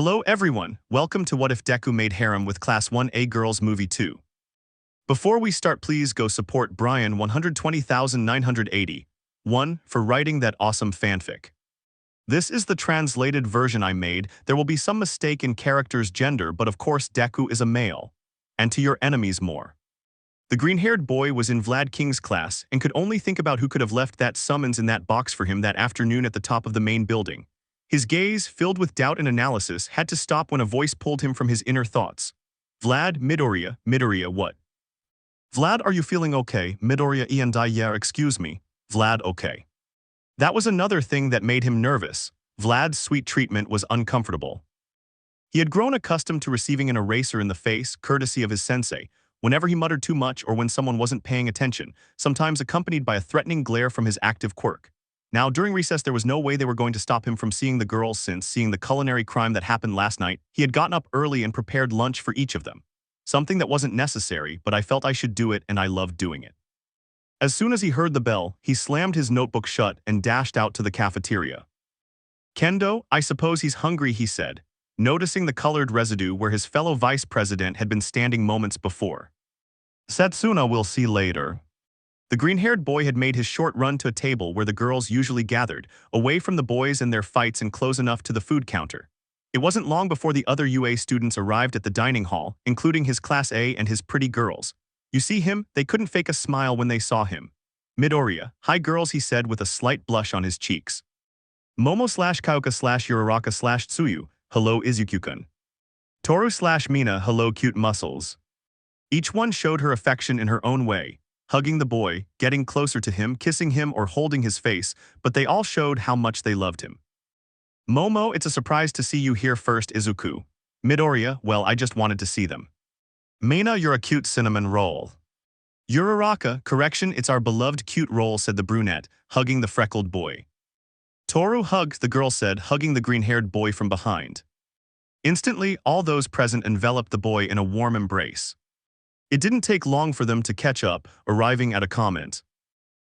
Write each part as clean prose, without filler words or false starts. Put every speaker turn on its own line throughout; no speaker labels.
Hello everyone, welcome to What If Deku Made Harem with Class 1A Girls Movie 2. Before we start, please go support Brian 120,980 for writing that awesome fanfic. This is the translated version I made. There will be some mistake in character's gender, but of course Deku is a male. And to your enemies more. The green-haired boy was in Vlad King's class and could only think about who could have left that summons in that box for him that afternoon at the top of the main building. His gaze, filled with doubt and analysis, had to stop when a voice pulled him from his inner thoughts. Vlad, Midoriya, what? Vlad, are you feeling okay? Midoriya yeah, excuse me. Vlad, okay. That was another thing that made him nervous. Vlad's sweet treatment was uncomfortable. He had grown accustomed to receiving an eraser in the face, courtesy of his sensei, whenever he muttered too much or when someone wasn't paying attention, sometimes accompanied by a threatening glare from his active quirk. Now, during recess, there was no way they were going to stop him from seeing the girls since, seeing the culinary crime that happened last night, he had gotten up early and prepared lunch for each of them. Something that wasn't necessary, but I felt I should do it and I loved doing it. As soon as he heard the bell, he slammed his notebook shut and dashed out to the cafeteria. Kendo, I suppose he's hungry, he said, noticing the colored residue where his fellow vice president had been standing moments before. Setsuna will see later. The green-haired boy had made his short run to a table where the girls usually gathered, away from the boys and their fights and close enough to the food counter. It wasn't long before the other UA students arrived at the dining hall, including his Class A and his pretty girls. You see him? They couldn't fake a smile when they saw him. Midoriya, hi girls, he said with a slight blush on his cheeks. Momo/Kyoka/Uraraka/Tsuyu, hello Izuku-kun. Toru/Mina, hello cute muscles. Each one showed her affection in her own way. Hugging the boy, getting closer to him, kissing him or holding his face, but they all showed how much they loved him. Momo, it's a surprise to see you here first, Izuku. Midoriya, well, I just wanted to see them. Mina, you're a cute cinnamon roll. Uraraka, correction, it's our beloved cute roll, said the brunette, hugging the freckled boy. Toru, hug, the girl said, hugging the green-haired boy from behind. Instantly, all those present enveloped the boy in a warm embrace. It didn't take long for them to catch up, arriving at a comment.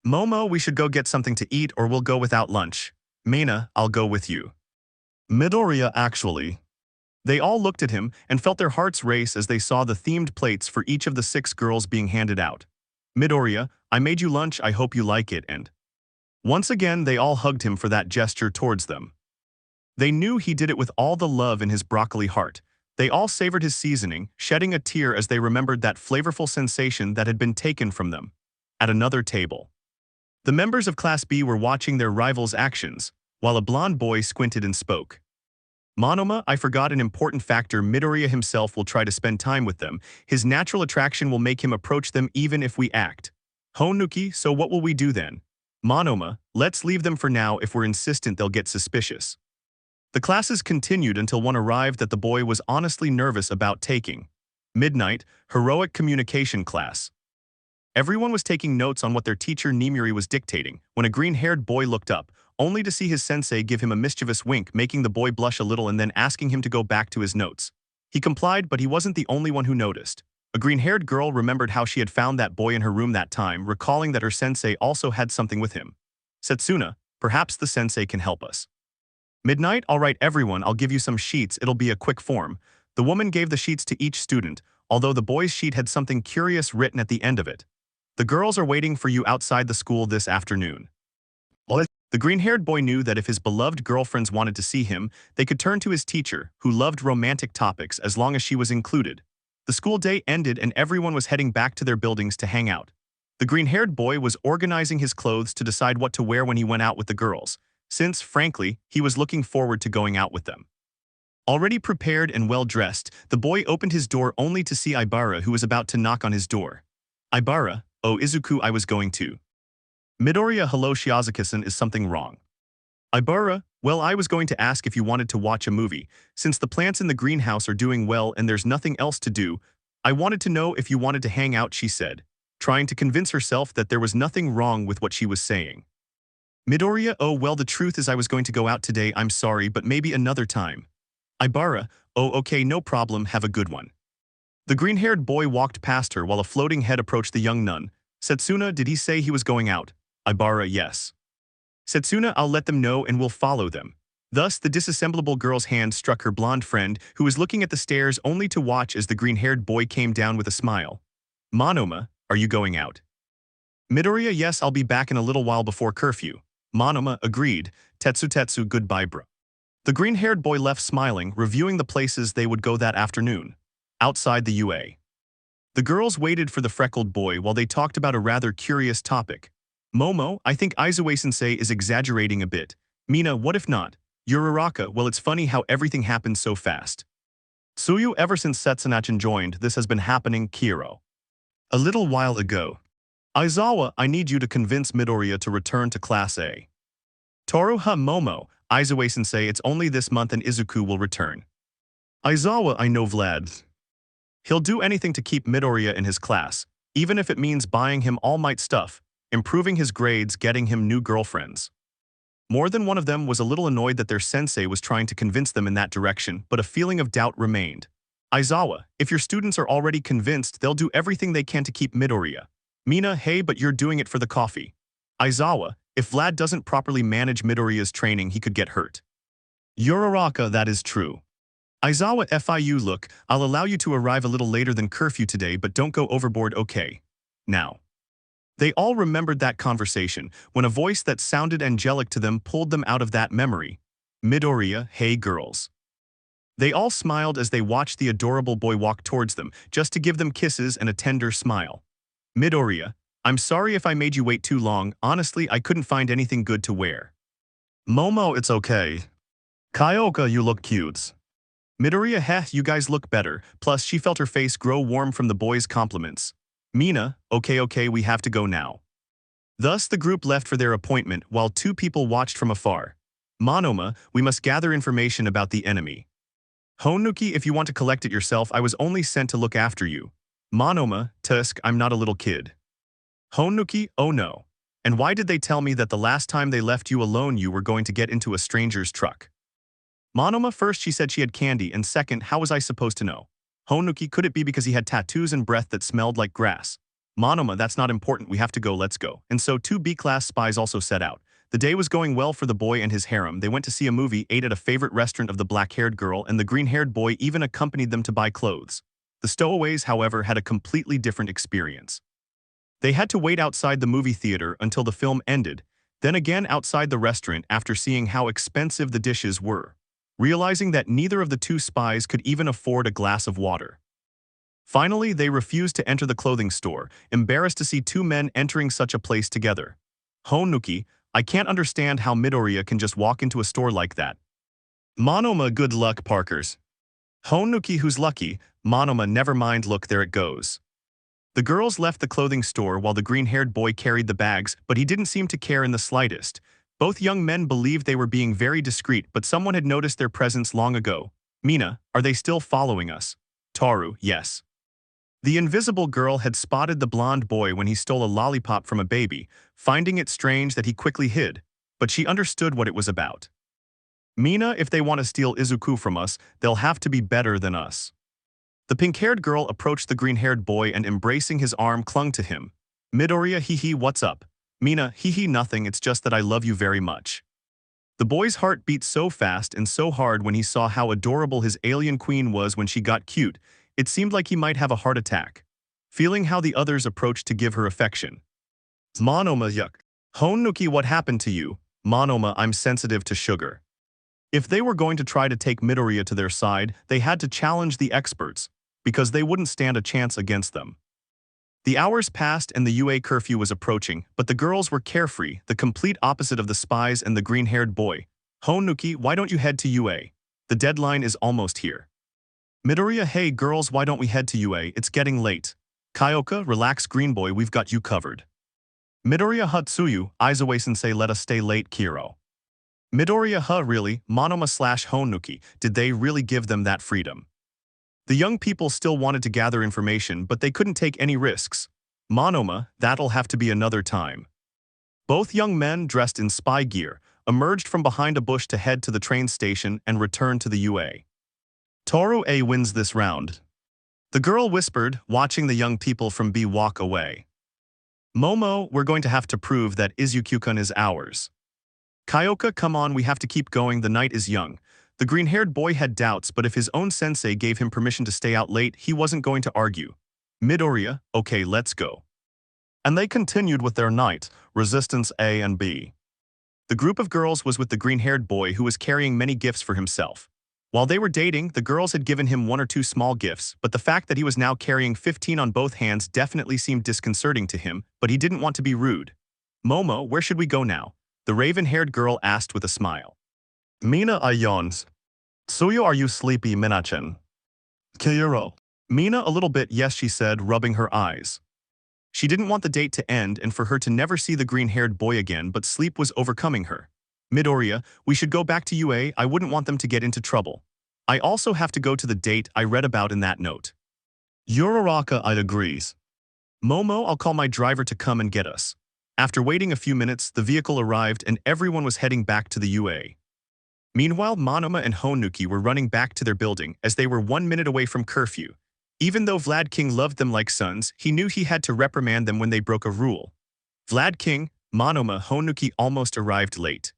Momo, we should go get something to eat or we'll go without lunch. Mina, I'll go with you. Midoriya, actually. They all looked at him and felt their hearts race as they saw the themed plates for each of the 6 girls being handed out. Midoriya, I made you lunch, I hope you like it, and once again they all hugged him for that gesture towards them. They knew he did it with all the love in his broccoli heart. They all savored his seasoning, shedding a tear as they remembered that flavorful sensation that had been taken from them. At another table, the members of Class B were watching their rivals' actions, while a blonde boy squinted and spoke. Monoma, I forgot an important factor. Midoriya himself will try to spend time with them. His natural attraction will make him approach them even if we act. Honuki, so what will we do then? Monoma, let's leave them for now. If we're insistent, they'll get suspicious. The classes continued until one arrived that the boy was honestly nervous about taking. Midnight, heroic communication class. Everyone was taking notes on what their teacher Nimuri was dictating when a green-haired boy looked up, only to see his sensei give him a mischievous wink, making the boy blush a little and then asking him to go back to his notes. He complied, but he wasn't the only one who noticed. A green-haired girl remembered how she had found that boy in her room that time, recalling that her sensei also had something with him. Setsuna, perhaps the sensei can help us. Midnight, all right everyone, I'll give you some sheets, it'll be a quick form. The woman gave the sheets to each student, although the boy's sheet had something curious written at the end of it. The girls are waiting for you outside the school this afternoon. The green-haired boy knew that if his beloved girlfriends wanted to see him, they could turn to his teacher, who loved romantic topics as long as she was included. The school day ended and everyone was heading back to their buildings to hang out. The green-haired boy was organizing his clothes to decide what to wear when he went out with the girls, since, frankly, he was looking forward to going out with them. Already prepared and well-dressed, the boy opened his door only to see Ibara, who was about to knock on his door. Ibara, oh Izuku, I was going to. Midoriya, hello Shiazuka-san, is something wrong? Ibara, well, I was going to ask if you wanted to watch a movie. Since the plants in the greenhouse are doing well and there's nothing else to do, I wanted to know if you wanted to hang out, she said, trying to convince herself that there was nothing wrong with what she was saying. Midoriya, oh well, the truth is I was going to go out today, I'm sorry, but maybe another time. Ibara, oh okay, no problem, have a good one. The green-haired boy walked past her while a floating head approached the young nun. Setsuna, did he say he was going out? Ibara, yes. Setsuna, I'll let them know and we'll follow them. Thus, the disassemblable girl's hand struck her blonde friend, who was looking at the stairs only to watch as the green-haired boy came down with a smile. Monoma, are you going out? Midoriya, yes, I'll be back in a little while before curfew. Monoma agreed. Tetsu, goodbye bro. The green-haired boy left smiling, reviewing the places they would go that afternoon. Outside the UA. The girls waited for the freckled boy while they talked about a rather curious topic. Momo, I think Izue-sensei is exaggerating a bit. Mina, what if not? Uraraka, well, it's funny how everything happened so fast. Tsuyu, ever since Setsunachin joined, this has been happening, Kiro. A little while ago. Aizawa, I need you to convince Midoriya to return to Class A. Toru, Momo, Izue-sensei, it's only this month and Izuku will return. Aizawa, I know Vlad. He'll do anything to keep Midoriya in his class, even if it means buying him Almight stuff, improving his grades, getting him new girlfriends. More than one of them was a little annoyed that their sensei was trying to convince them in that direction, but a feeling of doubt remained. Aizawa, if your students are already convinced, they'll do everything they can to keep Midoriya. Mina, hey, but you're doing it for the coffee. Aizawa, if Vlad doesn't properly manage Midoriya's training, he could get hurt. Uraraka, that is true. Aizawa, FIU, look, I'll allow you to arrive a little later than curfew today, but don't go overboard, okay? Now. They all remembered that conversation when a voice that sounded angelic to them pulled them out of that memory. Midoriya, hey girls. They all smiled as they watched the adorable boy walk towards them, just to give them kisses and a tender smile. Midoriya, I'm sorry if I made you wait too long, honestly I couldn't find anything good to wear. Momo, it's okay. Kyoka, you look cute. Midoriya, heh, you guys look better, plus she felt her face grow warm from the boy's compliments. Mina, okay, we have to go now. Thus the group left for their appointment while two people watched from afar. Monoma, we must gather information about the enemy. Honuki, if you want to collect it yourself, I was only sent to look after you. Monoma, Tusk, I'm not a little kid. Honuki, oh no. And why did they tell me that the last time they left you alone you were going to get into a stranger's truck? Monoma, first she said she had candy, and second, how was I supposed to know? Honuki, could it be because he had tattoos and breath that smelled like grass? Monoma, that's not important, we have to go, let's go. And so two B-class spies also set out. The day was going well for the boy and his harem. They went to see a movie, ate at a favorite restaurant of the black-haired girl, and the green-haired boy even accompanied them to buy clothes. The stowaways, however, had a completely different experience. They had to wait outside the movie theater until the film ended, then again outside the restaurant after seeing how expensive the dishes were, realizing that neither of the two spies could even afford a glass of water. Finally, they refused to enter the clothing store, embarrassed to see two men entering such a place together. Honuki, I can't understand how Midoriya can just walk into a store like that. Monoma, good luck, Parkers. Honuki, who's lucky? Monoma, never mind, look, there it goes. The girls left the clothing store while the green-haired boy carried the bags, but he didn't seem to care in the slightest. Both young men believed they were being very discreet, but someone had noticed their presence long ago. Mina, are they still following us? Toru, yes. The invisible girl had spotted the blonde boy when he stole a lollipop from a baby, finding it strange that he quickly hid, but she understood what it was about. Mina, if they want to steal Izuku from us, they'll have to be better than us. The pink-haired girl approached the green-haired boy and embracing his arm clung to him. Midoriya, hee, what's up? Mina, hee, nothing, it's just that I love you very much. The boy's heart beat so fast and so hard when he saw how adorable his alien queen was when she got cute, it seemed like he might have a heart attack. Feeling how the others approached to give her affection. Monoma, yuck. Honuki, what happened to you? Monoma, I'm sensitive to sugar. If they were going to try to take Midoriya to their side, they had to challenge the experts, because they wouldn't stand a chance against them. The hours passed and the UA curfew was approaching, but the girls were carefree, the complete opposite of the spies and the green-haired boy. Honuki, why don't you head to UA? The deadline is almost here. Midoriya, hey girls, why don't we head to UA? It's getting late. Kyoka, relax green boy, we've got you covered. Midoriya, Tsuyu, Izue-sensei, let us stay late, Kiro. Midoriya, really? Monoma/Honuki, did they really give them that freedom? The young people still wanted to gather information, but they couldn't take any risks. Monoma, that'll have to be another time. Both young men, dressed in spy gear, emerged from behind a bush to head to the train station and return to the UA. Toru A wins this round. The girl whispered, watching the young people from B walk away. Momo, we're going to have to prove that Izuku-kun is ours. Kyoka, come on, we have to keep going, the night is young. The green-haired boy had doubts, but if his own sensei gave him permission to stay out late, he wasn't going to argue. Midoriya, okay, let's go. And they continued with their night, Resistance A and B. The group of girls was with the green-haired boy who was carrying many gifts for himself. While they were dating, the girls had given him 1 or 2 small gifts, but the fact that he was now carrying 15 on both hands definitely seemed disconcerting to him, but he didn't want to be rude. Momo, where should we go now? The raven-haired girl asked with a smile. Mina yawns. Tsuyu, are you sleepy, Minachan? Kyuro. Mina, a little bit, yes, she said, rubbing her eyes. She didn't want the date to end and for her to never see the green-haired boy again, but sleep was overcoming her. Midoriya, we should go back to UA, I wouldn't want them to get into trouble. I also have to go to the date I read about in that note. Uraraka, I agrees. Momo, I'll call my driver to come and get us. After waiting a few minutes, the vehicle arrived and everyone was heading back to the UA. Meanwhile, Monoma and Honuki were running back to their building as they were 1 minute away from curfew. Even though Vlad King loved them like sons, he knew he had to reprimand them when they broke a rule. Vlad King, Monoma, Honuki almost arrived late.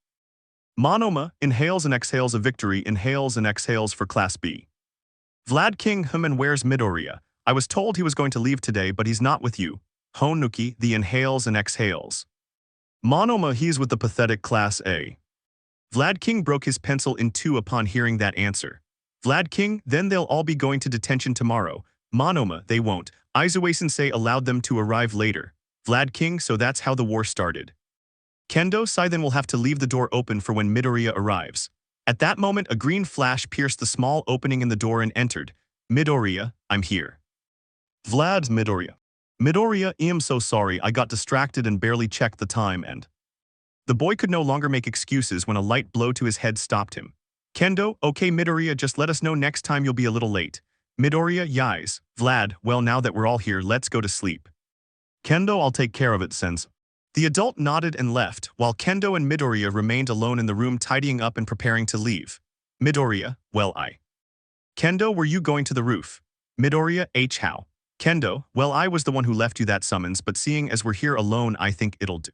Monoma inhales and exhales a victory, inhales and exhales for Class B. Vlad King, and where's Midoriya? I was told he was going to leave today, but he's not with you. Honuki, the inhales and exhales. Monoma, he's with the pathetic Class A. Vlad King broke his pencil in 2 upon hearing that answer. Vlad King, then they'll all be going to detention tomorrow. Monoma, they won't. Izue-sensei allowed them to arrive later. Vlad King, so that's how the war started. Kendo Sai, then will have to leave the door open for when Midoriya arrives. At that moment, a green flash pierced the small opening in the door and entered. Midoriya, I'm here. Vlad, Midoriya. Midoriya, I'm so sorry, I got distracted and barely checked the time and... The boy could no longer make excuses when a light blow to his head stopped him. Kendo, okay Midoriya, just let us know next time you'll be a little late. Midoriya, yais. Vlad, well now that we're all here, let's go to sleep. Kendo, I'll take care of it, Sens. The adult nodded and left, while Kendo and Midoriya remained alone in the room tidying up and preparing to leave. Midoriya, well I. Kendo, were you going to the roof? Midoriya, how? Kendo, well I was the one who left you that summons, but seeing as we're here alone I think it'll do.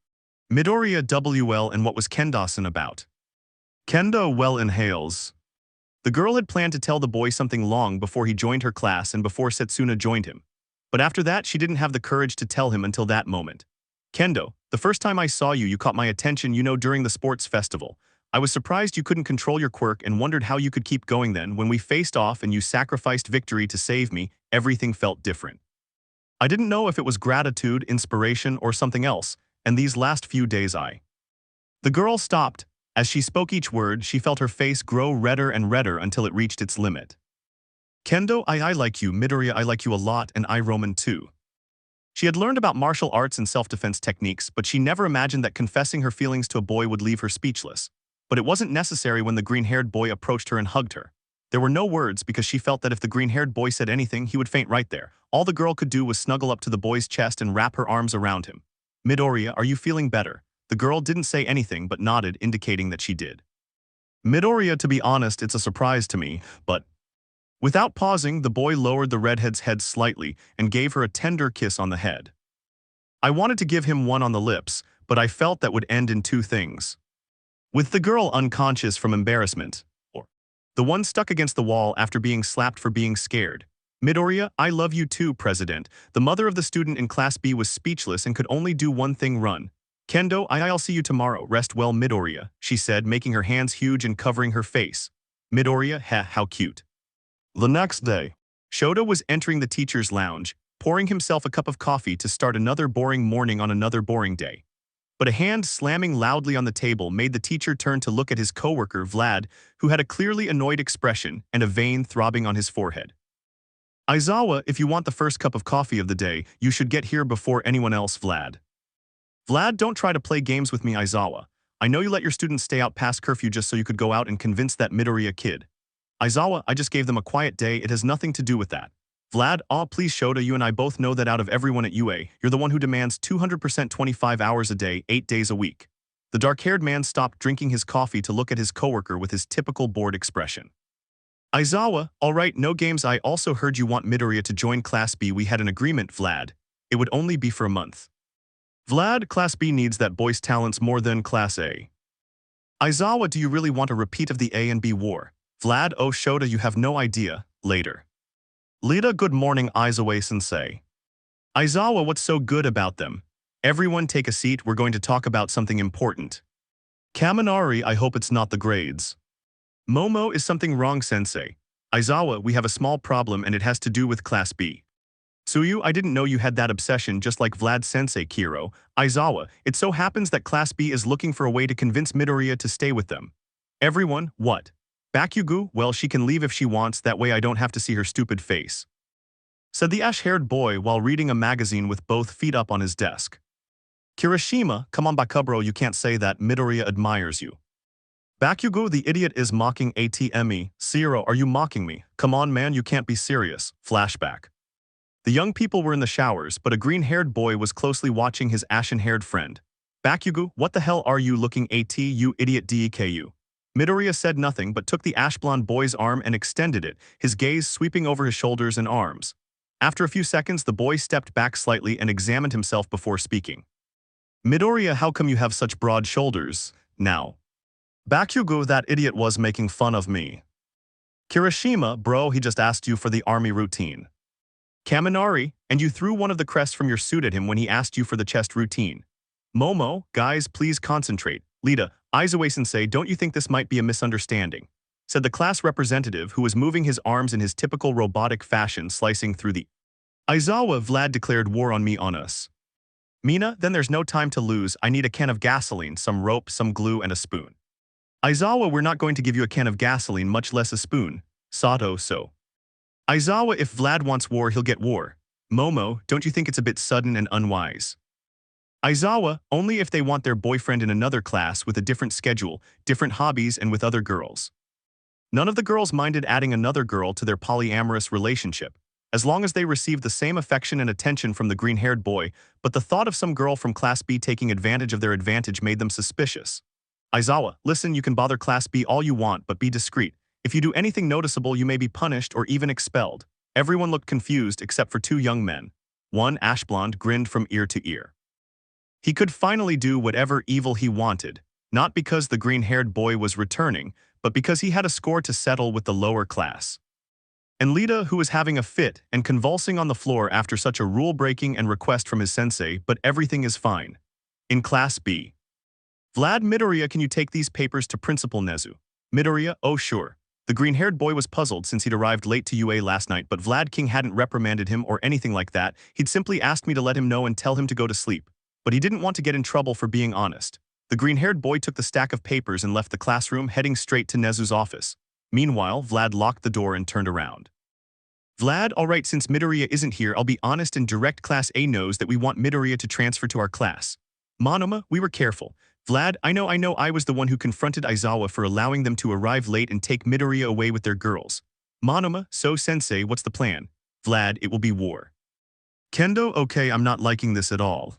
Midoriya, WL, and what was Kendasan about? Kendo, well, inhales. The girl had planned to tell the boy something long before he joined her class and before Setsuna joined him. But after that she didn't have the courage to tell him until that moment. Kendo, the first time I saw you, you caught my attention, during the sports festival. I was surprised you couldn't control your quirk and wondered how you could keep going then. When we faced off and you sacrificed victory to save me, everything felt different. I didn't know if it was gratitude, inspiration, or something else, and these last few days The girl stopped. As she spoke each word, she felt her face grow redder and redder until it reached its limit. Kendo, I like you, Midoriya, I like you a lot, and I Roman too. She had learned about martial arts and self-defense techniques, but she never imagined that confessing her feelings to a boy would leave her speechless. But it wasn't necessary when the green-haired boy approached her and hugged her. There were no words because she felt that if the green-haired boy said anything, he would faint right there. All the girl could do was snuggle up to the boy's chest and wrap her arms around him. Midoriya, are you feeling better? The girl didn't say anything but nodded, indicating that she did. Midoriya, to be honest, it's a surprise to me, but... Without pausing, the boy lowered the redhead's head slightly and gave her a tender kiss on the head. I wanted to give him one on the lips, but I felt that would end in 2 things. With the girl unconscious from embarrassment, or the one stuck against the wall after being slapped for being scared. Midoriya, I love you too, President. The mother of the student in Class B was speechless and could only do one thing, run. Kendo, I'll see you tomorrow. Rest well, Midoriya, she said, making her hands huge and covering her face. Midoriya, how cute. The next day, Shota was entering the teacher's lounge, pouring himself a cup of coffee to start another boring morning on another boring day. But a hand slamming loudly on the table made the teacher turn to look at his coworker, Vlad, who had a clearly annoyed expression and a vein throbbing on his forehead. Aizawa, if you want the first cup of coffee of the day, you should get here before anyone else, Vlad. Vlad, don't try to play games with me, Aizawa. I know you let your students stay out past curfew just so you could go out and convince that Midoriya kid. Aizawa, I just gave them a quiet day, it has nothing to do with that. Vlad, please Shota, you and I both know that out of everyone at UA, you're the one who demands 200% 25 hours a day, 8 days a week. The dark-haired man stopped drinking his coffee to look at his coworker with his typical bored expression. Aizawa, alright, no games. I also heard you want Midoriya to join Class B. We had an agreement, Vlad. It would only be for a month. Vlad, Class B needs that boy's talents more than Class A. Aizawa, do you really want a repeat of the A and B war? Vlad, oh Shota, you have no idea. Later. Lita, good morning Aizawa-sensei. Aizawa, what's so good about them? Everyone take a seat, we're going to talk about something important. Kaminari, I hope it's not the grades. Momo, is something wrong sensei? Aizawa, we have a small problem and it has to do with Class B. Tsuyu, I didn't know you had that obsession just like Vlad sensei. Kiro, Aizawa, it so happens that Class B is looking for a way to convince Midoriya to stay with them. Everyone, what? Bakugo, well she can leave if she wants, that way I don't have to see her stupid face. Said the ash-haired boy while reading a magazine with both feet up on his desk. Kirishima, come on Bakubro, you can't say that, Midoriya admires you. Bakugo, the idiot is mocking ATME. Zero, are you mocking me? Come on man, you can't be serious. Flashback. The young people were in the showers, but a green-haired boy was closely watching his ashen-haired friend. Bakugo, what the hell are you looking at, you idiot Deku? Midoriya said nothing but took the ash-blonde boy's arm and extended it, his gaze sweeping over his shoulders and arms. After a few seconds, the boy stepped back slightly and examined himself before speaking. Midoriya, how come you have such broad shoulders, now? Bakugo, that idiot was making fun of me. Kirishima, bro, he just asked you for the army routine. Kaminari, and you threw one of the crests from your suit at him when he asked you for the chest routine. Momo, guys, please concentrate. Lita, Aizawa-sensei, don't you think this might be a misunderstanding? Said the class representative who was moving his arms in his typical robotic fashion, slicing through the Aizawa. Vlad declared war on me on us. Mina, then there's no time to lose, I need a can of gasoline, some rope, some glue, and a spoon. Aizawa, we're not going to give you a can of gasoline, much less a spoon. Sato, so. Aizawa, if Vlad wants war, he'll get war. Momo, don't you think it's a bit sudden and unwise? Aizawa, only if they want their boyfriend in another class with a different schedule, different hobbies, and with other girls. None of the girls minded adding another girl to their polyamorous relationship, as long as they received the same affection and attention from the green-haired boy, but the thought of some girl from Class B taking advantage of their advantage made them suspicious. Aizawa, listen, you can bother Class B all you want, but be discreet. If you do anything noticeable, you may be punished or even expelled. Everyone looked confused except for two young men. One, ash-blonde, grinned from ear to ear. He could finally do whatever evil he wanted, not because the green-haired boy was returning, but because he had a score to settle with the lower class. And Lita, who was having a fit and convulsing on the floor after such a rule-breaking and request from his sensei, but everything is fine. In Class B. Vlad, Midoriya, can you take these papers to Principal Nezu? Midoriya, oh sure. The green-haired boy was puzzled since he'd arrived late to UA last night, but Vlad King hadn't reprimanded him or anything like that. He'd simply asked me to let him know and tell him to go to sleep. But he didn't want to get in trouble for being honest. The green-haired boy took the stack of papers and left the classroom, heading straight to Nezu's office. Meanwhile, Vlad locked the door and turned around. Vlad, alright, since Midoriya isn't here, I'll be honest and direct. Class A knows that we want Midoriya to transfer to our class. Monoma, we were careful. Vlad, I know I was the one who confronted Aizawa for allowing them to arrive late and take Midoriya away with their girls. Monoma, so sensei, what's the plan? Vlad, it will be war. Kendo, okay, I'm not liking this at all.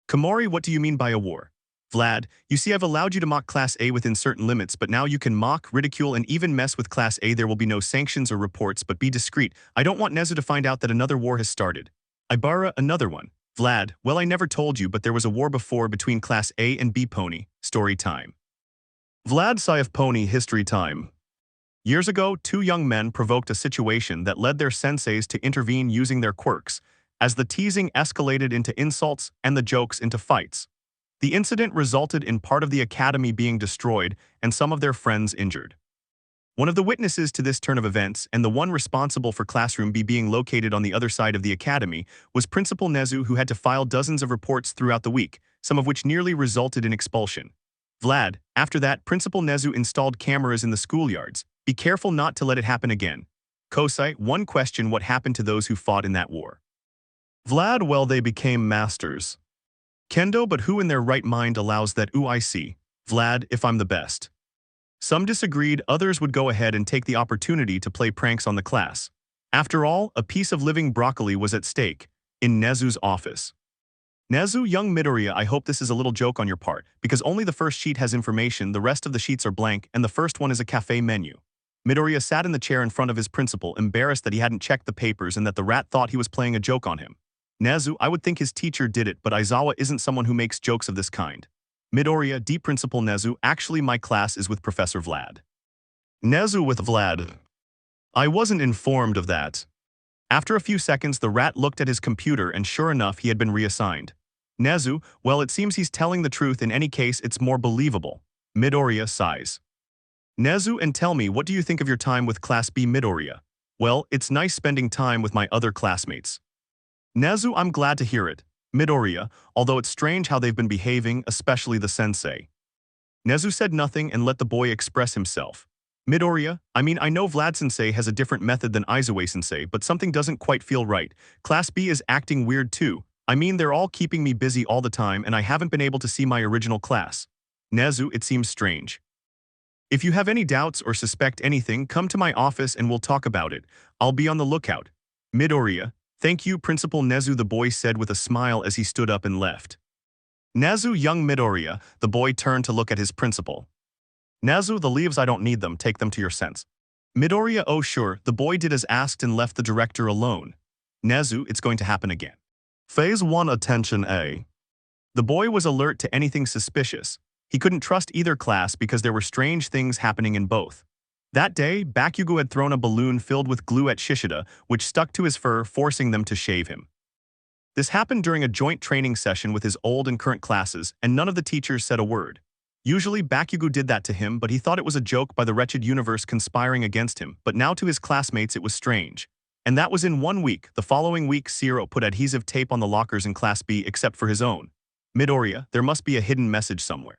Komori, what do you mean by a war? Vlad, you see, I've allowed you to mock Class A within certain limits, but now you can mock, ridicule, and even mess with Class A. There will be no sanctions or reports, but be discreet. I don't want Nezu to find out that another war has started. Ibara, another one. Vlad, well, I never told you, but there was a war before between Class A and B. Pony. Story time. Vlad Saif Pony. History time. Years ago, two young men provoked a situation that led their senseis to intervene using their quirks, as the teasing escalated into insults and the jokes into fights. The incident resulted in part of the academy being destroyed and some of their friends injured. One of the witnesses to this turn of events, and the one responsible for Classroom B being located on the other side of the academy, was Principal Nezu, who had to file dozens of reports throughout the week, some of which nearly resulted in expulsion. Vlad, after that, Principal Nezu installed cameras in the schoolyards. Be careful not to let it happen again. Kosai, one question: what happened to those who fought in that war? Vlad, well, they became masters. Kendo, but who in their right mind allows that? I see. Vlad, if I'm the best. Some disagreed, others would go ahead and take the opportunity to play pranks on the class. After all, a piece of living broccoli was at stake, in Nezu's office. Nezu, young Midoriya, I hope this is a little joke on your part, because only the first sheet has information, the rest of the sheets are blank, and the first one is a cafe menu. Midoriya sat in the chair in front of his principal, embarrassed that he hadn't checked the papers and that the rat thought he was playing a joke on him. Nezu, I would think his teacher did it, but Aizawa isn't someone who makes jokes of this kind. Midoriya, D. Principal Nezu, actually my class is with Professor Vlad. Nezu with Vlad. I wasn't informed of that. After a few seconds, the rat looked at his computer and sure enough, he had been reassigned. Nezu, well, it seems he's telling the truth. In any case, it's more believable. Midoriya sighs. Nezu, and tell me, what do you think of your time with Class B? Midoriya? Well, it's nice spending time with my other classmates. Nezu, I'm glad to hear it. Midoriya, although it's strange how they've been behaving, especially the sensei. Nezu said nothing and let the boy express himself. Midoriya, I mean, I know Vlad-sensei has a different method than Aizawa-sensei, but something doesn't quite feel right. Class B is acting weird too. I mean, they're all keeping me busy all the time and I haven't been able to see my original class. Nezu, it seems strange. If you have any doubts or suspect anything, come to my office and we'll talk about it. I'll be on the lookout. Midoriya, thank you, Principal Nezu, the boy said with a smile as he stood up and left. Nezu, young Midoriya, the boy turned to look at his principal. Nezu, the leaves, I don't need them, take them to your sense. Midoriya, oh sure, the boy did as asked and left the director alone. Nezu, it's going to happen again. Phase 1 Attention A. The boy was alert to anything suspicious. He couldn't trust either class because there were strange things happening in both. That day, Bakugo had thrown a balloon filled with glue at Shishida, which stuck to his fur, forcing them to shave him. This happened during a joint training session with his old and current classes, and none of the teachers said a word. Usually, Bakugo did that to him, but he thought it was a joke by the wretched universe conspiring against him, but now to his classmates it was strange. And that was in 1 week. The following week, Zero put adhesive tape on the lockers in Class B except for his own. Midoriya, there must be a hidden message somewhere.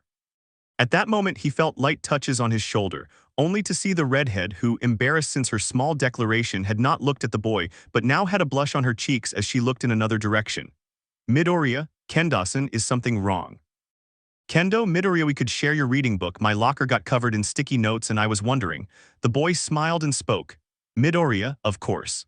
At that moment, he felt light touches on his shoulder, only to see the redhead who, embarrassed since her small declaration, had not looked at the boy, but now had a blush on her cheeks as she looked in another direction. Midoriya, Kendo-san, is something wrong? Kendo, Midoriya, we could share your reading book. My locker got covered in sticky notes and I was wondering. The boy smiled and spoke. Midoriya, of course.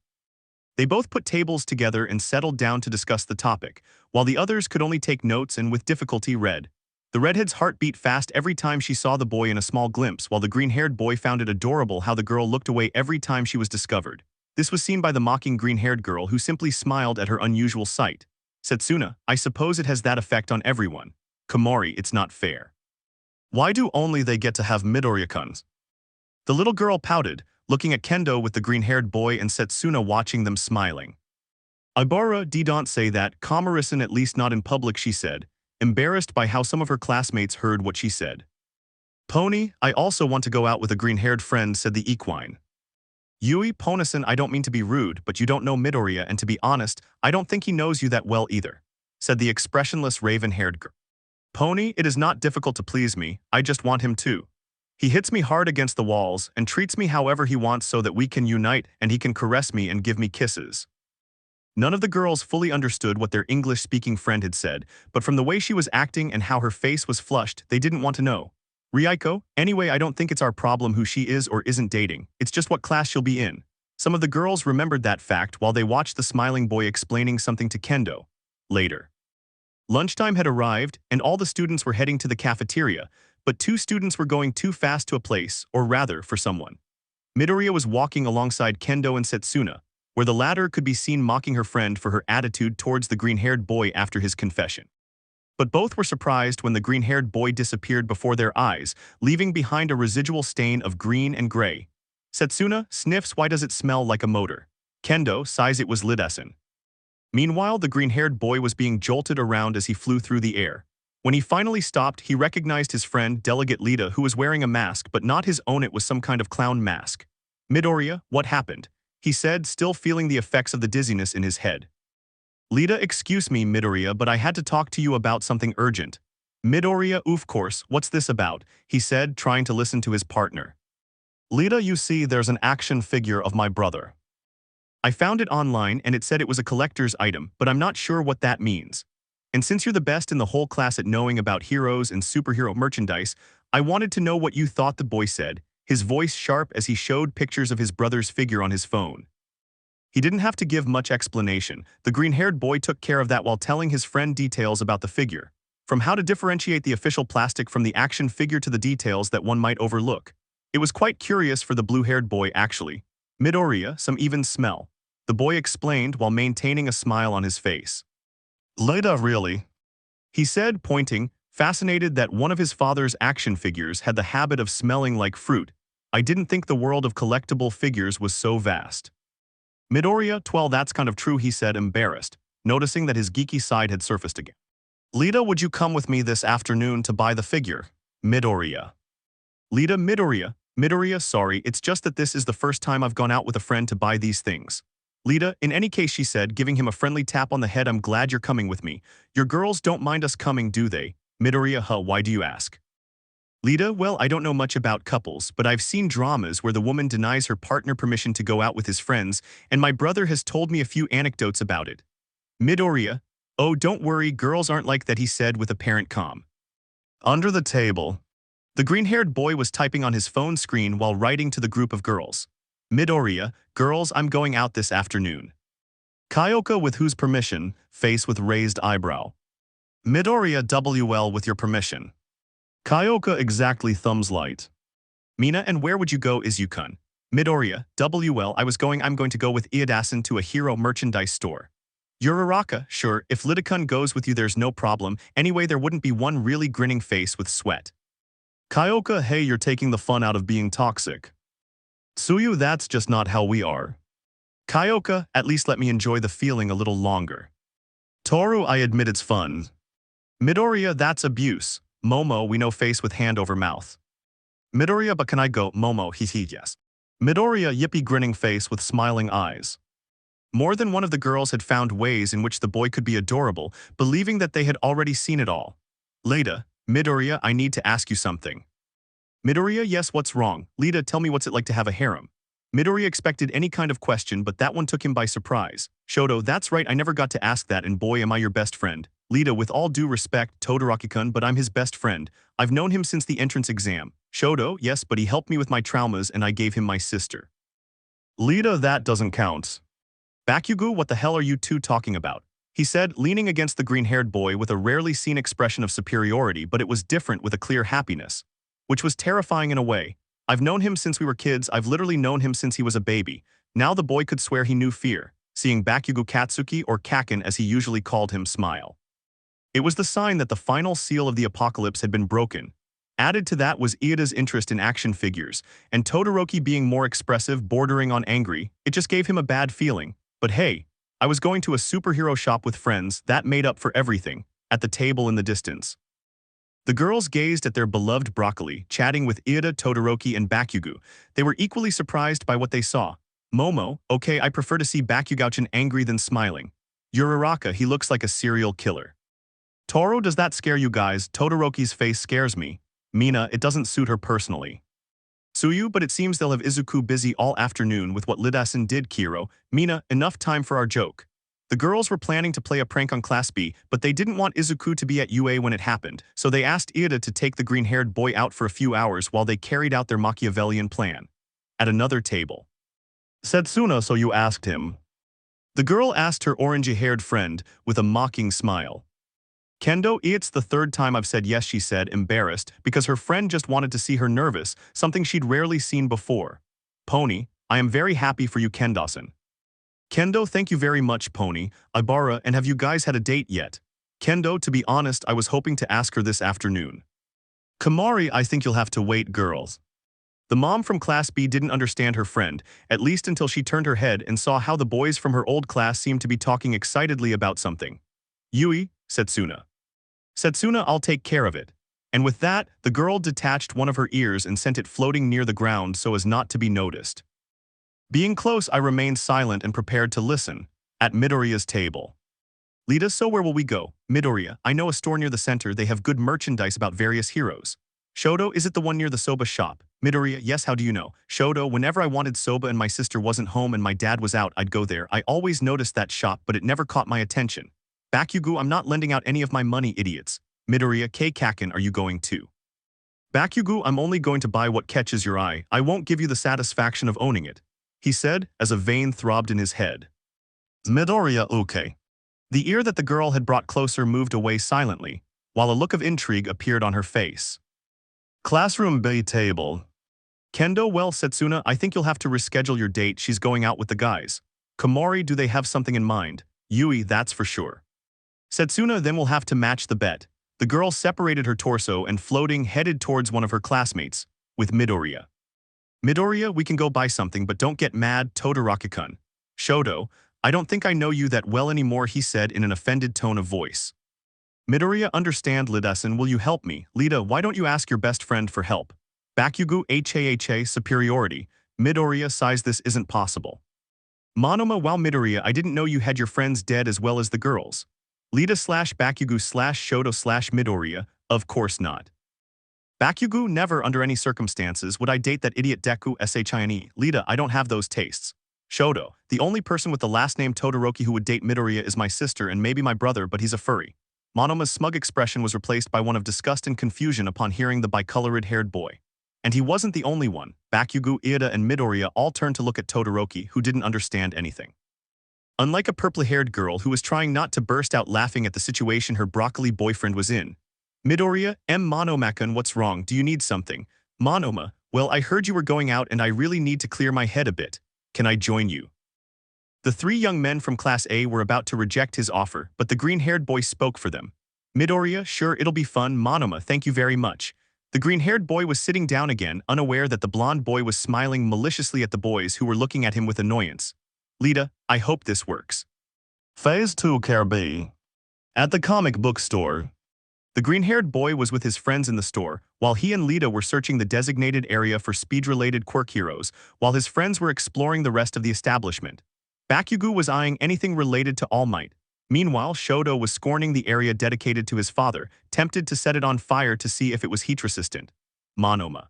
They both put tables together and settled down to discuss the topic, while the others could only take notes and with difficulty read. The redhead's heart beat fast every time she saw the boy in a small glimpse, while the green-haired boy found it adorable how the girl looked away every time she was discovered. This was seen by the mocking green-haired girl who simply smiled at her unusual sight. Setsuna, I suppose it has that effect on everyone. Komori, it's not fair. Why do only they get to have Midoriya-kuns? The little girl pouted, looking at Kendo with the green-haired boy and Setsuna watching them smiling. Ibara, don't say that, Komori-san, at least not in public, she said, embarrassed by how some of her classmates heard what she said. Pony, I also want to go out with a green-haired friend, said the equine. Yui, Pona-san, I don't mean to be rude, but you don't know Midoriya, and to be honest, I don't think he knows you that well either, said the expressionless raven-haired girl. Pony, it is not difficult to please me, I just want him too. He hits me hard against the walls and treats me however he wants so that we can unite and he can caress me and give me kisses. None of the girls fully understood what their English-speaking friend had said, but from the way she was acting and how her face was flushed, they didn't want to know. Ryuko, anyway, I don't think it's our problem who she is or isn't dating, it's just what class she'll be in. Some of the girls remembered that fact while they watched the smiling boy explaining something to Kendo. Later. Lunchtime had arrived, and all the students were heading to the cafeteria, but 2 students were going too fast to a place, or rather, for someone. Midoriya was walking alongside Kendo and Setsuna, where the latter could be seen mocking her friend for her attitude towards the green-haired boy after his confession. But both were surprised when the green-haired boy disappeared before their eyes, leaving behind a residual stain of green and gray. Setsuna sniffs, why does it smell like a motor? Kendo sighs, it was Lidessen. Meanwhile, the green-haired boy was being jolted around as he flew through the air. When he finally stopped, he recognized his friend, Delegate Lida, who was wearing a mask, but not his own, it was some kind of clown mask. Midoriya, what happened? He said, still feeling the effects of the dizziness in his head. Lida, excuse me, Midoriya, but I had to talk to you about something urgent. Midoriya, of course, what's this about? He said, trying to listen to his partner. Lida, you see, there's an action figure of my brother. I found it online and it said it was a collector's item, but I'm not sure what that means. And since you're the best in the whole class at knowing about heroes and superhero merchandise, I wanted to know what you thought, the boy said, his voice sharp as he showed pictures of his brother's figure on his phone. He didn't have to give much explanation. The green-haired boy took care of that while telling his friend details about the figure, from how to differentiate the official plastic from the action figure to the details that one might overlook. It was quite curious for the blue-haired boy, actually. Midoriya, some even smell. The boy explained while maintaining a smile on his face. Lida, really? He said, pointing, fascinated that one of his father's action figures had the habit of smelling like fruit. I didn't think the world of collectible figures was so vast. Midoriya, "Well, that's kind of true," he said, embarrassed, noticing that his geeky side had surfaced again. "Lita, would you come with me this afternoon to buy the figure?" Midoriya. Lita, Midoriya, sorry, it's just that this is the first time I've gone out with a friend to buy these things. Lita, in any case, she said, giving him a friendly tap on the head, I'm glad you're coming with me. Your girls don't mind us coming, do they? Midoriya, why do you ask? Lita, well, I don't know much about couples, but I've seen dramas where the woman denies her partner permission to go out with his friends, and my brother has told me a few anecdotes about it. Midoriya, oh, don't worry, girls aren't like that, he said with apparent calm. Under the table. The green-haired boy was typing on his phone screen while writing to the group of girls. Midoriya, girls, I'm going out this afternoon. Kyoka, with whose permission? Face with raised eyebrow. Midoriya, WL, with your permission. Kyoka, exactly, thumbs light. Mina, and where would you go, Izuku-kun? Midoriya, WL, I'm going to go with Iidasan to a hero merchandise store. Uraraka, sure, if Litakun goes with you there's no problem, anyway there wouldn't be one really grinning face with sweat. Kyoka, hey, you're taking the fun out of being toxic. Tsuyu, that's just not how we are. Kyoka, at least let me enjoy the feeling a little longer. Toru, I admit it's fun. Midoriya, that's abuse. Momo, we know, face with hand over mouth. Midoriya, but can I go? Momo, hee yes. Midoriya, yippee, grinning face with smiling eyes. More than one of the girls had found ways in which the boy could be adorable, believing that they had already seen it all. Lita, Midoriya, I need to ask you something. Midoriya, yes, what's wrong? Lita, tell me what's it like to have a harem. Midoriya expected any kind of question, but that one took him by surprise. Shoto, that's right, I never got to ask that, and boy am I your best friend. Lita, with all due respect, Todoroki-kun, but I'm his best friend. I've known him since the entrance exam. Shoto, yes, but he helped me with my traumas and I gave him my sister. Lita, that doesn't count. Bakugo, what the hell are you two talking about? He said, leaning against the green-haired boy with a rarely seen expression of superiority, but it was different with a clear happiness, which was terrifying in a way. I've known him since we were kids, I've literally known him since he was a baby. Now the boy could swear he knew fear, seeing Bakugo Katsuki, or Kaken as he usually called him, smile. It was the sign that the final seal of the apocalypse had been broken. Added to that was Iida's interest in action figures, and Todoroki being more expressive, bordering on angry. It just gave him a bad feeling. But hey, I was going to a superhero shop with friends, that made up for everything, at the table in the distance. The girls gazed at their beloved broccoli, chatting with Iida, Todoroki, and Bakugo. They were equally surprised by what they saw. Momo, okay, I prefer to see Bakugo angry than smiling. Uraraka, he looks like a serial killer. Toru, does that scare you guys? Todoroki's face scares me. Mina, it doesn't suit her personally. Tsuyu, but it seems they'll have Izuku busy all afternoon with what Lidasan did. Kiro, Mina, enough time for our joke. The girls were planning to play a prank on Class B, but they didn't want Izuku to be at UA when it happened, so they asked Iida to take the green-haired boy out for a few hours while they carried out their Machiavellian plan. At another table. Setsuna, so you asked him? The girl asked her orangey-haired friend with a mocking smile. Kendo, it's the third time I've said yes, she said, embarrassed, because her friend just wanted to see her nervous, something she'd rarely seen before. Pony, I am very happy for you, Kendo-san. Kendo, thank you very much, Pony. Ibara, and have you guys had a date yet? Kendo, to be honest, I was hoping to ask her this afternoon. Kamari, I think you'll have to wait, girls. The mom from Class B didn't understand her friend, at least until she turned her head and saw how the boys from her old class seemed to be talking excitedly about something. Yui, Setsuna. Setsuna, I'll take care of it. And with that, the girl detached one of her ears and sent it floating near the ground so as not to be noticed. Being close, I remained silent and prepared to listen. At Midoriya's table. Lita, so where will we go? Midoriya, I know a store near the center, they have good merchandise about various heroes. Shoto, is it the one near the soba shop? Midoriya, yes, how do you know? Shoto, whenever I wanted soba and my sister wasn't home and my dad was out, I'd go there. I always noticed that shop, but it never caught my attention. Bakugo, I'm not lending out any of my money, idiots. Midoriya, Kaken, are you going too? Bakugo, I'm only going to buy what catches your eye, I won't give you the satisfaction of owning it, he said, as a vein throbbed in his head. Midoriya, okay. The ear that the girl had brought closer moved away silently, while a look of intrigue appeared on her face. Classroom bay table. Kendo, well, Setsuna, I think you'll have to reschedule your date, she's going out with the guys. Komori, do they have something in mind? Yui, that's for sure. Setsuna, then we'll have to match the bet. The girl separated her torso and floating headed towards one of her classmates, with Midoriya. Midoriya, we can go buy something but don't get mad, Todoroki-kun. Shoto, I don't think I know you that well anymore, he said in an offended tone of voice. Midoriya, understand, Lida-san, will you help me? Lida, why don't you ask your best friend for help? Bakugo HAHA superiority. Midoriya sighs, this isn't possible. Monoma, wow Midoriya, I didn't know you had your friends dead as well as the girls. Lida slash Bakugo slash Shoto slash Midoriya, of course not. Bakugo, never under any circumstances would I date that idiot Deku shine. Lida, I don't have those tastes. Shoto, the only person with the last name Todoroki who would date Midoriya is my sister and maybe my brother, but he's a furry. Monoma's smug expression was replaced by one of disgust and confusion upon hearing the bicolored-haired boy. And he wasn't the only one. Bakugo, Iida, and Midoriya all turned to look at Todoroki, who didn't understand anything. Unlike a purple-haired girl who was trying not to burst out laughing at the situation her broccoli boyfriend was in, Midoriya, Monoma-kun, what's wrong? Do you need something? Monoma, well, I heard you were going out and I really need to clear my head a bit. Can I join you? The three young men from Class A were about to reject his offer, but the green-haired boy spoke for them. Midoriya, sure, it'll be fun. Monoma, thank you very much. The green-haired boy was sitting down again, unaware that the blonde boy was smiling maliciously at the boys who were looking at him with annoyance. Lida, I hope this works. Phase 2 Care B. At the comic book store. The green-haired boy was with his friends in the store, while he and Lida were searching the designated area for speed-related quirk heroes, while his friends were exploring the rest of the establishment. Bakugo was eyeing anything related to Almight. Meanwhile, Shoto was scorning the area dedicated to his father, tempted to set it on fire to see if it was heat-resistant. Monoma.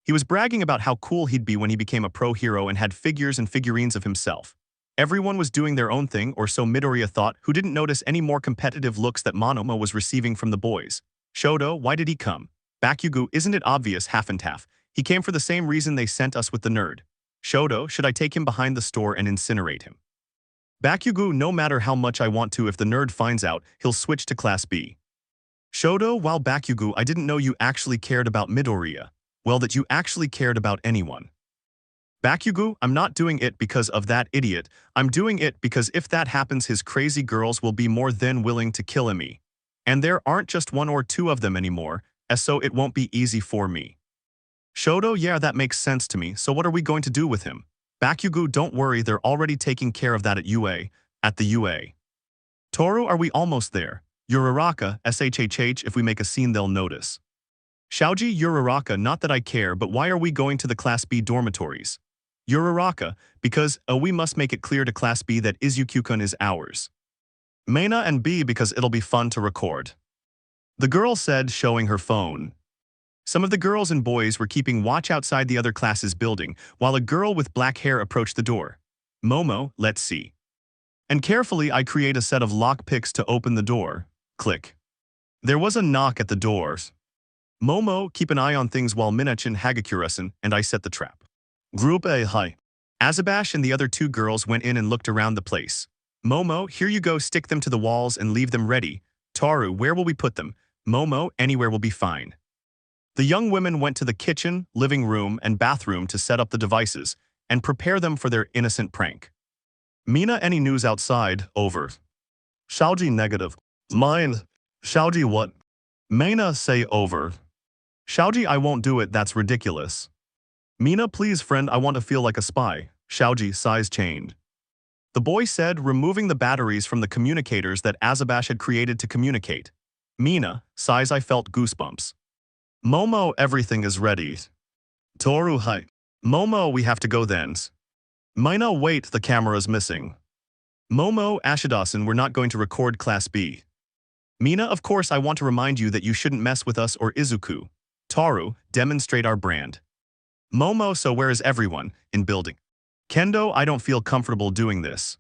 He was bragging about how cool he'd be when he became a pro hero and had figures and figurines of himself. Everyone was doing their own thing, or so Midoriya thought, who didn't notice any more competitive looks that Monoma was receiving from the boys. Shoto, why did he come? Bakugo, isn't it obvious, half and half? He came for the same reason they sent us with the nerd. Shoto, should I take him behind the store and incinerate him? Bakugo, no matter how much I want to, if the nerd finds out, he'll switch to Class B. Shoto, while Bakugo, I didn't know you actually cared about Midoriya. Well, that you actually cared about anyone. Bakugo, I'm not doing it because of that idiot, I'm doing it because if that happens his crazy girls will be more than willing to kill me. And there aren't just one or two of them anymore, so it won't be easy for me. Shoto, yeah, that makes sense to me, so what are we going to do with him? Bakugo, don't worry, they're already taking care of that at the UA. Toru, are we almost there? Uraraka, SHHH, if we make a scene they'll notice. Shoji, Uraraka, not that I care, but why are we going to the Class B dormitories? Uraraka, because, we must make it clear to Class B that Izuku-kun is ours. Meina and B, because it'll be fun to record. The girl said, showing her phone. Some of the girls and boys were keeping watch outside the other class's building, while a girl with black hair approached the door. Momo, let's see. And carefully I create a set of lock picks to open the door. Click. There was a knock at the doors. Momo, keep an eye on things while Minachen Hagakure-san and I set the trap. Group A, hi. Azabash and the other two girls went in and looked around the place. Momo, here you go, stick them to the walls and leave them ready. Toru, where will we put them? Momo, anywhere will be fine. The young women went to the kitchen, living room, and bathroom to set up the devices and prepare them for their innocent prank. Mina, any news outside? Over. Shoji, negative. Mine. Shoji, what? Meina, say over. Shoji, I won't do it, that's ridiculous. Mina, please friend, I want to feel like a spy. Shoji, size chained. The boy said, removing the batteries from the communicators that Azabash had created to communicate. Mina, sighs, I felt goosebumps. Momo, everything is ready. Toru, hi. Momo, we have to go then. Mina, wait, the camera's missing. Momo, Ashidasan, we're not going to record Class B. Mina, of course I want to remind you that you shouldn't mess with us or Izuku. Toru, demonstrate our brand. Momo, so where is everyone? In building. Kendo, I don't feel comfortable doing this.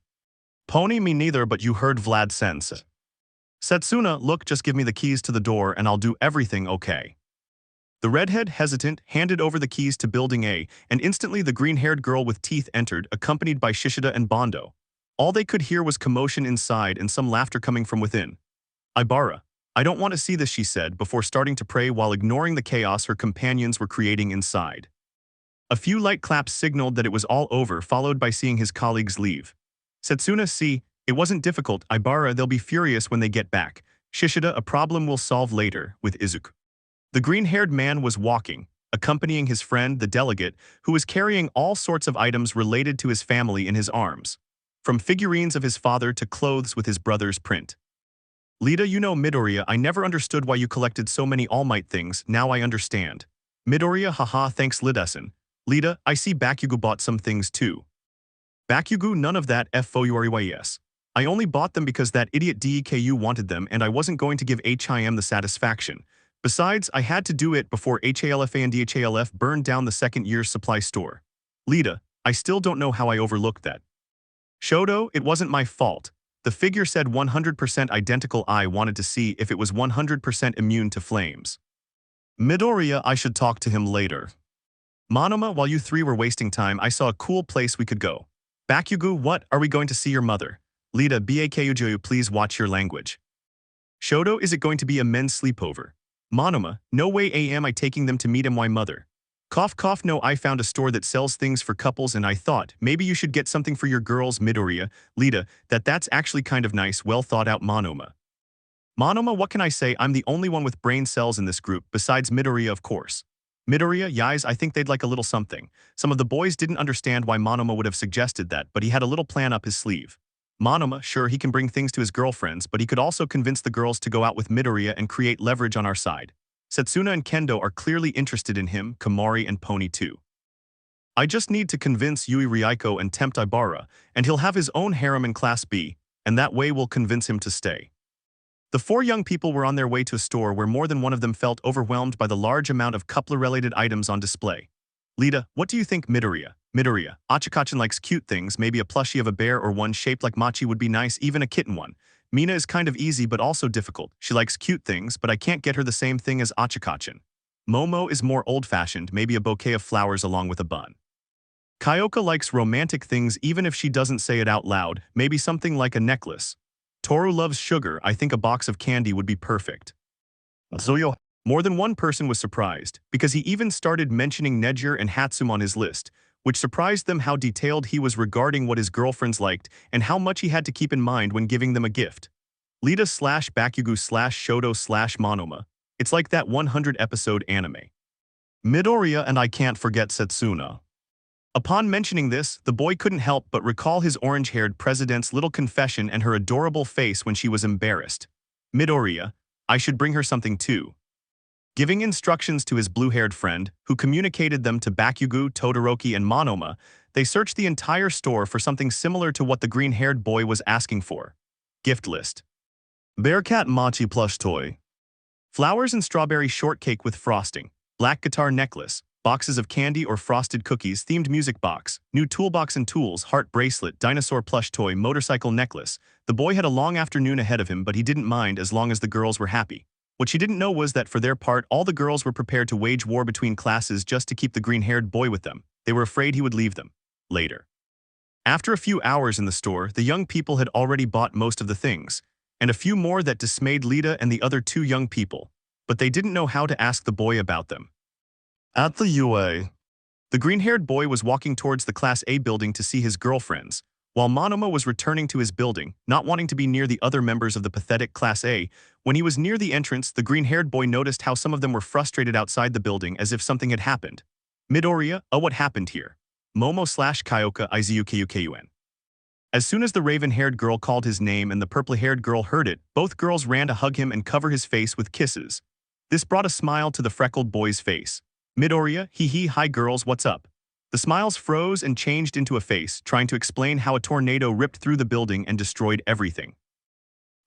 Pony, me neither, but you heard Vlad sense. Setsuna, look, just give me the keys to the door and I'll do everything okay. The redhead, hesitant, handed over the keys to Building A, and instantly the green-haired girl with teeth entered, accompanied by Shishida and Bondo. All they could hear was commotion inside and some laughter coming from within. Ibara, I don't want to see this, she said, before starting to pray while ignoring the chaos her companions were creating inside. A few light claps signaled that it was all over, followed by seeing his colleagues leave. Setsuna, see, it wasn't difficult, Ibara, they'll be furious when they get back. Shishida, a problem we'll solve later, with Izuku. The green-haired man was walking, accompanying his friend, the delegate, who was carrying all sorts of items related to his family in his arms, from figurines of his father to clothes with his brother's print. Lita, you know Midoriya, I never understood why you collected so many Almight things, now I understand. Midoriya, haha, thanks Lidessen. Lita, I see Bakugo bought some things too. Bakugo, none of that FOUREYS. I only bought them because that idiot Deku wanted them and I wasn't going to give HIM the satisfaction. Besides, I had to do it before HALFA and DHALF burned down the second year's supply store. Lita, I still don't know how I overlooked that. Shoto, it wasn't my fault. The figure said 100% identical. I wanted to see if it was 100% immune to flames. Midoriya, I should talk to him later. Monoma, while you three were wasting time, I saw a cool place we could go. Bakugo, what, are we going to see your mother? Lita, Bakujo, please watch your language. Shoto, is it going to be a men's sleepover? Monoma, no way am I taking them to meet my mother. Cough cough, no, I found a store that sells things for couples and I thought, maybe you should get something for your girls. Midoriya, Lita, that's actually kind of nice, well thought out. Monoma. Monoma, what can I say, I'm the only one with brain cells in this group, besides Midoriya of course. Midoriya, guys, I think they'd like a little something. Some of the boys didn't understand why Monoma would have suggested that, but he had a little plan up his sleeve. Monoma, sure, he can bring things to his girlfriends, but he could also convince the girls to go out with Midoriya and create leverage on our side. Setsuna and Kendo are clearly interested in him, Kamari and Pony too. I just need to convince Yui Ryuko and tempt Ibara, and he'll have his own harem in Class B, and that way we'll convince him to stay. The four young people were on their way to a store where more than one of them felt overwhelmed by the large amount of coupler-related items on display. Lita, what do you think? Midoriya? Midoriya, Achikachin likes cute things, maybe a plushie of a bear or one shaped like Machi would be nice, even a kitten one. Mina is kind of easy but also difficult. She likes cute things, but I can't get her the same thing as Achikachin. Momo is more old-fashioned, maybe a bouquet of flowers along with a bun. Kyoka likes romantic things even if she doesn't say it out loud, maybe something like a necklace. Toru loves sugar, I think a box of candy would be perfect. Zoyo. More than one person was surprised, because he even started mentioning Nejir and Hatsum on his list, which surprised them how detailed he was regarding what his girlfriends liked and how much he had to keep in mind when giving them a gift. Lita / Bakugo / Shoto / Monoma. It's like that 100-episode anime. Midoriya and I can't forget Setsuna. Upon mentioning this, the boy couldn't help but recall his orange-haired president's little confession and her adorable face when she was embarrassed. Midoriya, I should bring her something too. Giving instructions to his blue-haired friend, who communicated them to Bakugo, Todoroki, and Monoma, they searched the entire store for something similar to what the green-haired boy was asking for. Gift list. Bearcat Machi plush toy. Flowers and strawberry shortcake with frosting. Black guitar necklace. Boxes of candy or frosted cookies, themed music box, new toolbox and tools, heart bracelet, dinosaur plush toy, motorcycle necklace. The boy had a long afternoon ahead of him, but he didn't mind as long as the girls were happy. What she didn't know was that for their part, all the girls were prepared to wage war between classes just to keep the green-haired boy with them. They were afraid he would leave them. Later. After a few hours in the store, the young people had already bought most of the things, and a few more that dismayed Lita and the other two young people, but they didn't know how to ask the boy about them. At the UA, the green-haired boy was walking towards the Class A building to see his girlfriends, while Monoma was returning to his building, not wanting to be near the other members of the pathetic Class A. When he was near the entrance, the green-haired boy noticed how some of them were frustrated outside the building as if something had happened. Midoriya, what happened here? Momo / Kyoka Izukun. As soon as the raven-haired girl called his name and the purple-haired girl heard it, both girls ran to hug him and cover his face with kisses. This brought a smile to the freckled boy's face. Midoriya, hee hi girls, what's up? The smiles froze and changed into a face, trying to explain how a tornado ripped through the building and destroyed everything.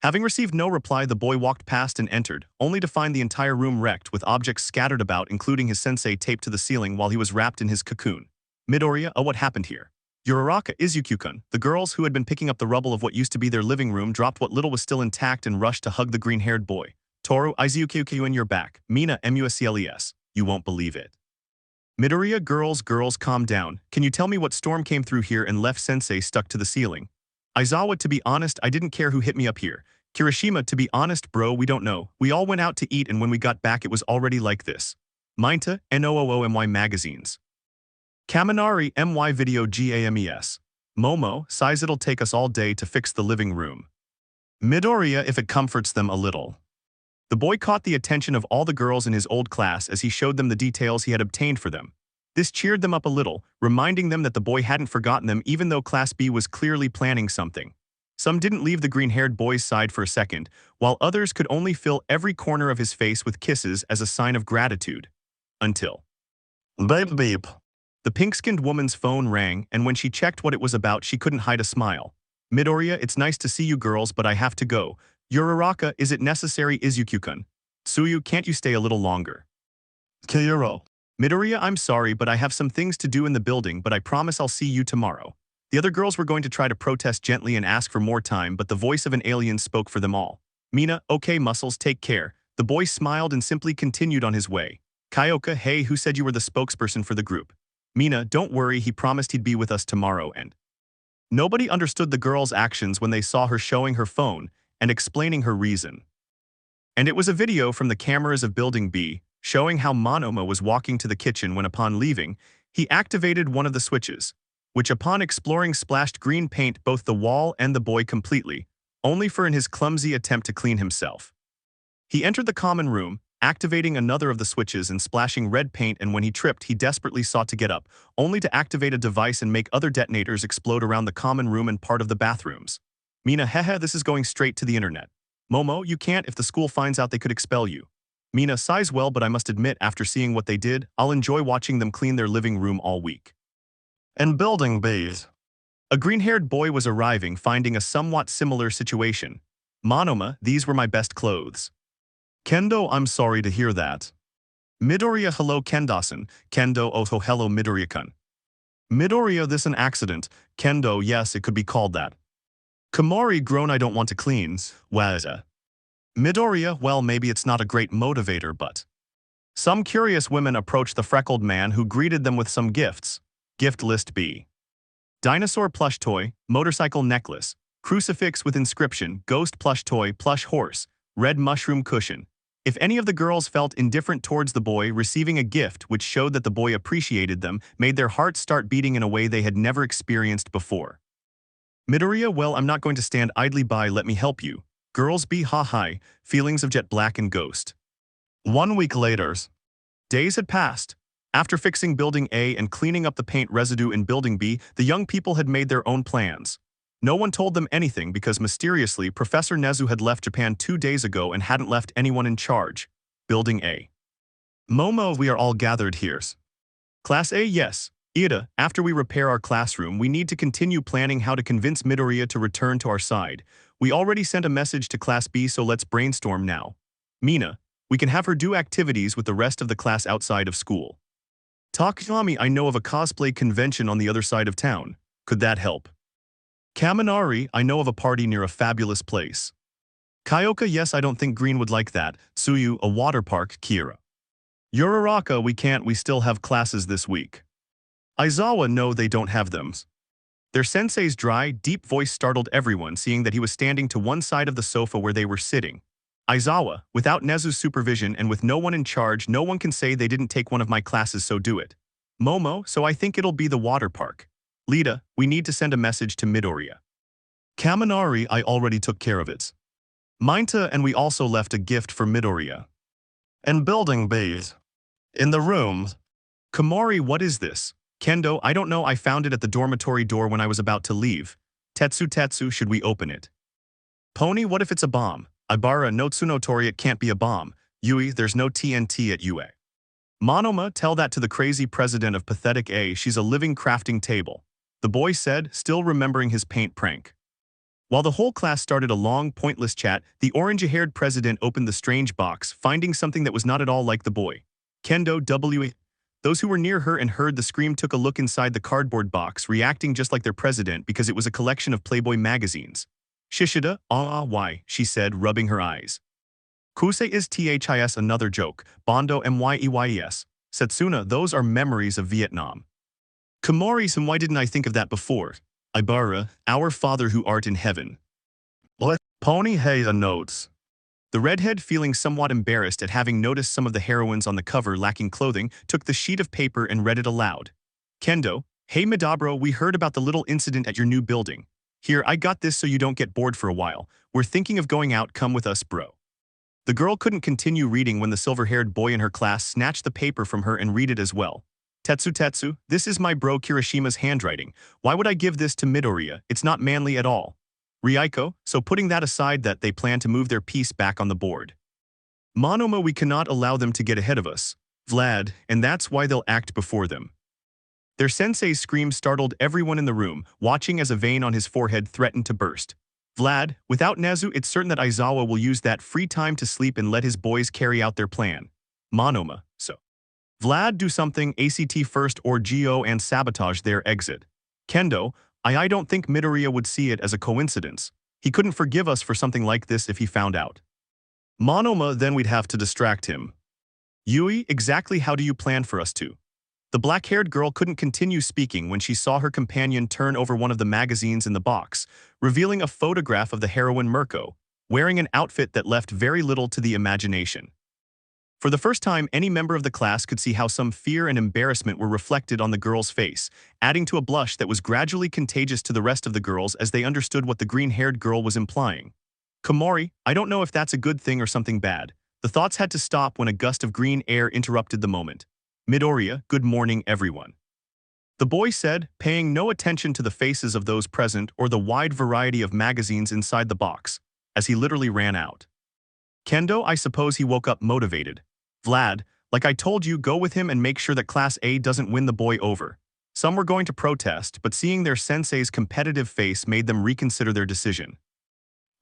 Having received no reply, the boy walked past and entered, only to find the entire room wrecked with objects scattered about, including his sensei taped to the ceiling while he was wrapped in his cocoon. Midoriya, what happened here? Uraraka, Izuku-kun, the girls who had been picking up the rubble of what used to be their living room dropped what little was still intact and rushed to hug the green-haired boy. Toru, Izuku-kun, you're back. Mina, Muscles. You won't believe it. Midoriya, girls, calm down. Can you tell me what storm came through here and left sensei stuck to the ceiling? Aizawa, to be honest, I didn't care who hit me up here. Kirishima, to be honest, bro, we don't know. We all went out to eat and when we got back it was already like this. Minta, NOOOMY magazines. Kaminari, MY video GAMES. Momo, size it'll take us all day to fix the living room. Midoriya if it comforts them a little. The boy caught the attention of all the girls in his old class as he showed them the details he had obtained for them. This cheered them up a little, reminding them that the boy hadn't forgotten them even though Class B was clearly planning something. Some didn't leave the green-haired boy's side for a second, while others could only fill every corner of his face with kisses as a sign of gratitude. Until... Beep beep. The pink-skinned woman's phone rang, and when she checked what it was about, she couldn't hide a smile. Midoriya, it's nice to see you girls, but I have to go. Uraraka, is it necessary? Izuku-kun. Tsuyu, can't you stay a little longer? Kyuro. Midoriya, I'm sorry, but I have some things to do in the building, but I promise I'll see you tomorrow. The other girls were going to try to protest gently and ask for more time, but the voice of an alien spoke for them all. Mina, okay muscles, take care. The boy smiled and simply continued on his way. Kyoka, hey, who said you were the spokesperson for the group? Mina, don't worry, he promised he'd be with us tomorrow and... Nobody understood the girl's actions when they saw her showing her phone and explaining her reason. And it was a video from the cameras of Building B, showing how Momo was walking to the kitchen when upon leaving, he activated one of the switches, which upon exploring splashed green paint both the wall and the boy completely, only for in his clumsy attempt to clean himself. He entered the common room, activating another of the switches and splashing red paint, and when he tripped he desperately sought to get up, only to activate a device and make other detonators explode around the common room and part of the bathrooms. Mina, hehe, this is going straight to the internet. Momo, you can't, if the school finds out they could expel you. Mina, sighs well, but I must admit, after seeing what they did, I'll enjoy watching them clean their living room all week. And Building B's. A green-haired boy was arriving, finding a somewhat similar situation. Monoma, these were my best clothes. Kendo, I'm sorry to hear that. Midoriya, hello Kendo-san. Kendo, oh hello Midoriya-kun. Midoriya, this an accident. Kendo, yes, it could be called that. Komori, groan, I don't want to clean. Waza. Midoriya, well, maybe it's not a great motivator, but... Some curious women approached the freckled man who greeted them with some gifts. Gift list B. Dinosaur plush toy, motorcycle necklace, crucifix with inscription, ghost plush toy, plush horse, red mushroom cushion. If any of the girls felt indifferent towards the boy, receiving a gift which showed that the boy appreciated them made their hearts start beating in a way they had never experienced before. Midoriya, well, I'm not going to stand idly by, let me help you. Girls be ha-hi, feelings of Jet Black and Ghost. 1 week later. Days had passed. After fixing Building A and cleaning up the paint residue in Building B, the young people had made their own plans. No one told them anything because mysteriously Professor Nezu had left Japan 2 days ago and hadn't left anyone in charge. Building A. Momo, we are all gathered here. Class A, yes. Ida, after we repair our classroom, we need to continue planning how to convince Midoriya to return to our side. We already sent a message to Class B, so let's brainstorm now. Mina, we can have her do activities with the rest of the class outside of school. Takami, I know of a cosplay convention on the other side of town. Could that help? Kaminari, I know of a party near a fabulous place. Kyoka, yes, I don't think Green would like that. Tsuyu, a water park. Kira. Uraraka, we can't, we still have classes this week. Aizawa, no, they don't have them. Their sensei's dry, deep voice startled everyone, seeing that he was standing to one side of the sofa where they were sitting. Aizawa, without Nezu's supervision and with no one in charge, no one can say they didn't take one of my classes, so do it. Momo, so I think it'll be the water park. Lita, we need to send a message to Midoriya. Kaminari, I already took care of it. Minta, and we also left a gift for Midoriya. And Building B's. In the room. Komori, what is this? Kendo, I don't know, I found it at the dormitory door when I was about to leave. Tetsu, should we open it? Pony, what if it's a bomb? Ibara, no Tsunotori, it can't be a bomb. Yui, there's no TNT at UA. Monoma, tell that to the crazy president of Pathetic A, she's a living crafting table. The boy said, still remembering his paint prank. While the whole class started a long, pointless chat, the orange-haired president opened the strange box, finding something that was not at all like the boy. Kendo, W. Those who were near her and heard the scream took a look inside the cardboard box, reacting just like their president because it was a collection of Playboy magazines. Shishida, why, she said, rubbing her eyes. Kusei is this another joke, Bondo myeys. Setsuna, those are memories of Vietnam. Komori-san, why didn't I think of that before? Ibara, our Father who art in heaven. What? Pony hey the notes. The redhead, feeling somewhat embarrassed at having noticed some of the heroines on the cover lacking clothing, took the sheet of paper and read it aloud. Kendo, hey Midabro, we heard about the little incident at your new building. Here, I got this so you don't get bored for a while. We're thinking of going out, come with us, bro. The girl couldn't continue reading when the silver-haired boy in her class snatched the paper from her and read it as well. Tetsu, this is my bro Kirishima's handwriting. Why would I give this to Midoriya? It's not manly at all. Ryuko, so putting that aside that they plan to move their piece back on the board. Momo, we cannot allow them to get ahead of us, Vlad, and that's why they'll act before them. Their sensei's scream startled everyone in the room, watching as a vein on his forehead threatened to burst. Vlad, without Nezu, it's certain that Aizawa will use that free time to sleep and let his boys carry out their plan. Monoma, so. Vlad, do something, ACT first or GO and sabotage their exit. Kendo, I don't think Midoriya would see it as a coincidence. He couldn't forgive us for something like this if he found out. Monoma, then we'd have to distract him. Yui, exactly how do you plan for us to? The black-haired girl couldn't continue speaking when she saw her companion turn over one of the magazines in the box, revealing a photograph of the heroine Mirko, wearing an outfit that left very little to the imagination. For the first time, any member of the class could see how some fear and embarrassment were reflected on the girl's face, adding to a blush that was gradually contagious to the rest of the girls as they understood what the green-haired girl was implying. Komori, I don't know if that's a good thing or something bad. The thoughts had to stop when a gust of green air interrupted the moment. Midoriya, good morning, everyone. The boy said, paying no attention to the faces of those present or the wide variety of magazines inside the box, as he literally ran out. Kendo, I suppose he woke up motivated. Vlad, like I told you, go with him and make sure that Class A doesn't win the boy over. Some were going to protest, but seeing their sensei's competitive face made them reconsider their decision.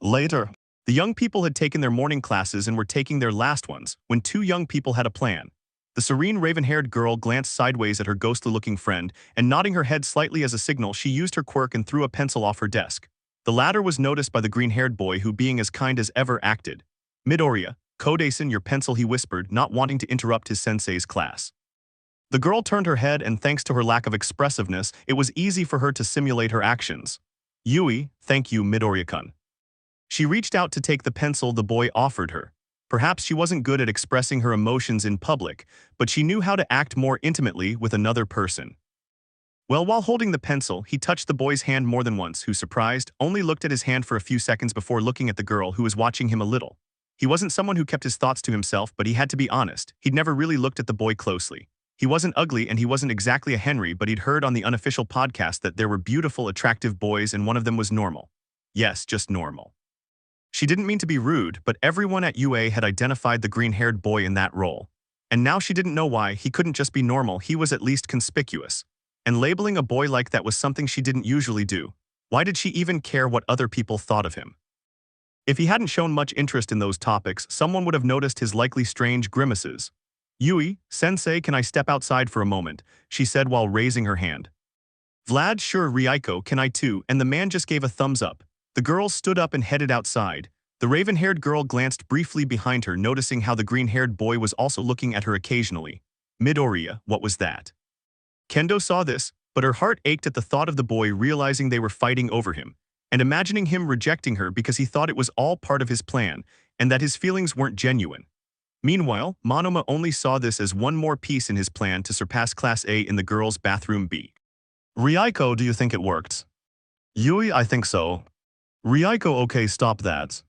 Later, the young people had taken their morning classes and were taking their last ones, when two young people had a plan. The serene raven-haired girl glanced sideways at her ghostly-looking friend, and nodding her head slightly as a signal, she used her quirk and threw a pencil off her desk. The latter was noticed by the green-haired boy who, being as kind as ever, acted. Midoriya, Kodason, your pencil, he whispered, not wanting to interrupt his sensei's class. The girl turned her head, and thanks to her lack of expressiveness, it was easy for her to simulate her actions. Yui, thank you, Midoriya-kun. She reached out to take the pencil the boy offered her. Perhaps she wasn't good at expressing her emotions in public, but she knew how to act more intimately with another person. Well, while holding the pencil, he touched the boy's hand more than once, who, surprised, only looked at his hand for a few seconds before looking at the girl who was watching him a little. He wasn't someone who kept his thoughts to himself, but he had to be honest. He'd never really looked at the boy closely. He wasn't ugly and he wasn't exactly a Henry, but he'd heard on the unofficial podcast that there were beautiful, attractive boys and one of them was normal. Yes, just normal. She didn't mean to be rude, but everyone at UA had identified the green-haired boy in that role. And now she didn't know why. He couldn't just be normal, he was at least conspicuous. And labeling a boy like that was something she didn't usually do. Why did she even care what other people thought of him? If he hadn't shown much interest in those topics, someone would have noticed his likely strange grimaces. Yui, sensei, can I step outside for a moment? She said while raising her hand. Vlad, sure, Ryuko, can I too? And the man just gave a thumbs up. The girl stood up and headed outside. The raven-haired girl glanced briefly behind her, noticing how the green-haired boy was also looking at her occasionally. Midoriya, what was that? Kendo saw this, but her heart ached at the thought of the boy realizing they were fighting over him, and imagining him rejecting her because he thought it was all part of his plan, and that his feelings weren't genuine. Meanwhile, Monoma only saw this as one more piece in his plan to surpass Class A in the girls' bathroom B. Ryuko, do you think it worked? Yui, I think so. Ryuko, okay, stop that.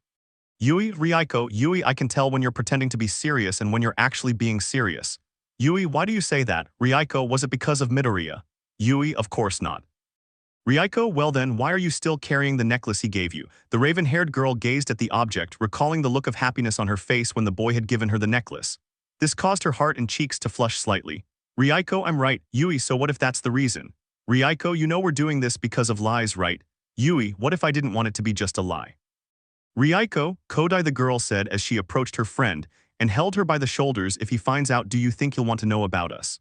Ryuko, Yui, I can tell when you're pretending to be serious and when you're actually being serious. Yui, why do you say that? Ryuko, was it because of Midoriya? Yui, of course not. Ryuko, well then, why are you still carrying the necklace he gave you? The raven-haired girl gazed at the object, recalling the look of happiness on her face when the boy had given her the necklace. This caused her heart and cheeks to flush slightly. Ryuko, I'm right. Yui, so what if that's the reason? Ryuko, you know we're doing this because of lies, right? Yui, what if I didn't want it to be just a lie? Ryuko, Kodai, the girl said as she approached her friend and held her by the shoulders. If he finds out, do you think he'll want to know about us?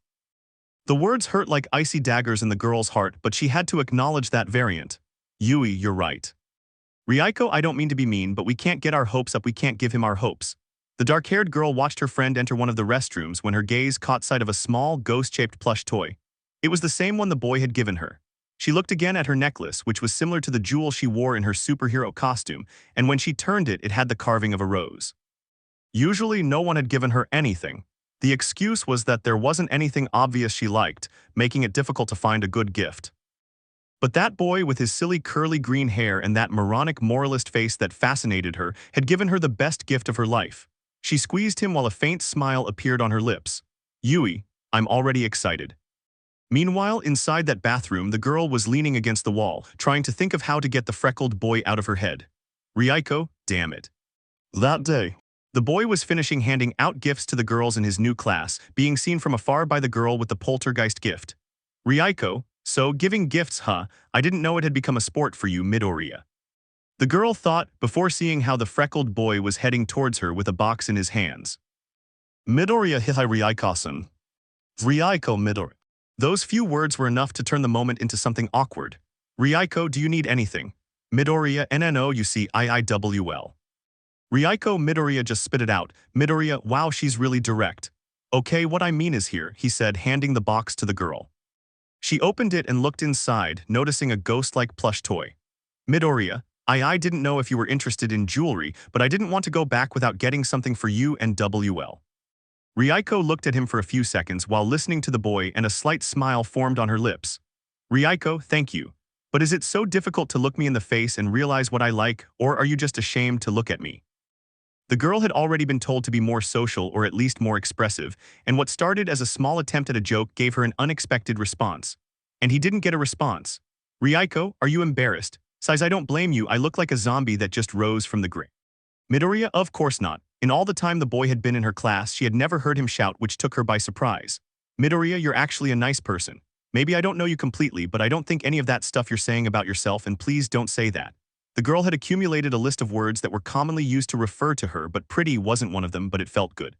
The words hurt like icy daggers in the girl's heart, but she had to acknowledge that variant. Yui, you're right. Ryuko, I don't mean to be mean, but we can't get our hopes up, we can't give him our hopes. The dark-haired girl watched her friend enter one of the restrooms when her gaze caught sight of a small, ghost-shaped plush toy. It was the same one the boy had given her. She looked again at her necklace, which was similar to the jewel she wore in her superhero costume, and when she turned it, it had the carving of a rose. Usually, no one had given her anything. The excuse was that there wasn't anything obvious she liked, making it difficult to find a good gift. But that boy with his silly curly green hair and that moronic moralist face that fascinated her had given her the best gift of her life. She squeezed him while a faint smile appeared on her lips. Yui, I'm already excited. Meanwhile, inside that bathroom, the girl was leaning against the wall, trying to think of how to get the freckled boy out of her head. Ryuko, damn it. That day, the boy was finishing handing out gifts to the girls in his new class, being seen from afar by the girl with the poltergeist gift. Ryuko, so giving gifts, huh? I didn't know it had become a sport for you, Midoriya. The girl thought, before seeing how the freckled boy was heading towards her with a box in his hands. Midoriya hihai Ryuko-san. Ryuko Midori. Those few words were enough to turn the moment into something awkward. Ryuko, do you need anything? Midoriya NNO you see IIWL. Ryuko Midoriya just spit it out. Midoriya, wow, she's really direct. Okay, what I mean is here, he said, handing the box to the girl. She opened it and looked inside, noticing a ghost-like plush toy. Midoriya, I didn't know if you were interested in jewelry, but I didn't want to go back without getting something for you and WL. Ryuko looked at him for a few seconds while listening to the boy, and a slight smile formed on her lips. Ryuko, thank you. But is it so difficult to look me in the face and realize what I like, or are you just ashamed to look at me? The girl had already been told to be more social or at least more expressive, and what started as a small attempt at a joke gave her an unexpected response. And he didn't get a response. Ryuko, are you embarrassed? Size, I don't blame you, I look like a zombie that just rose from the grave. Midoriya, of course not. In all the time the boy had been in her class, she had never heard him shout, which took her by surprise. Midoriya, you're actually a nice person. Maybe I don't know you completely, but I don't think any of that stuff you're saying about yourself, and please don't say that. The girl had accumulated a list of words that were commonly used to refer to her, but pretty wasn't one of them, but it felt good.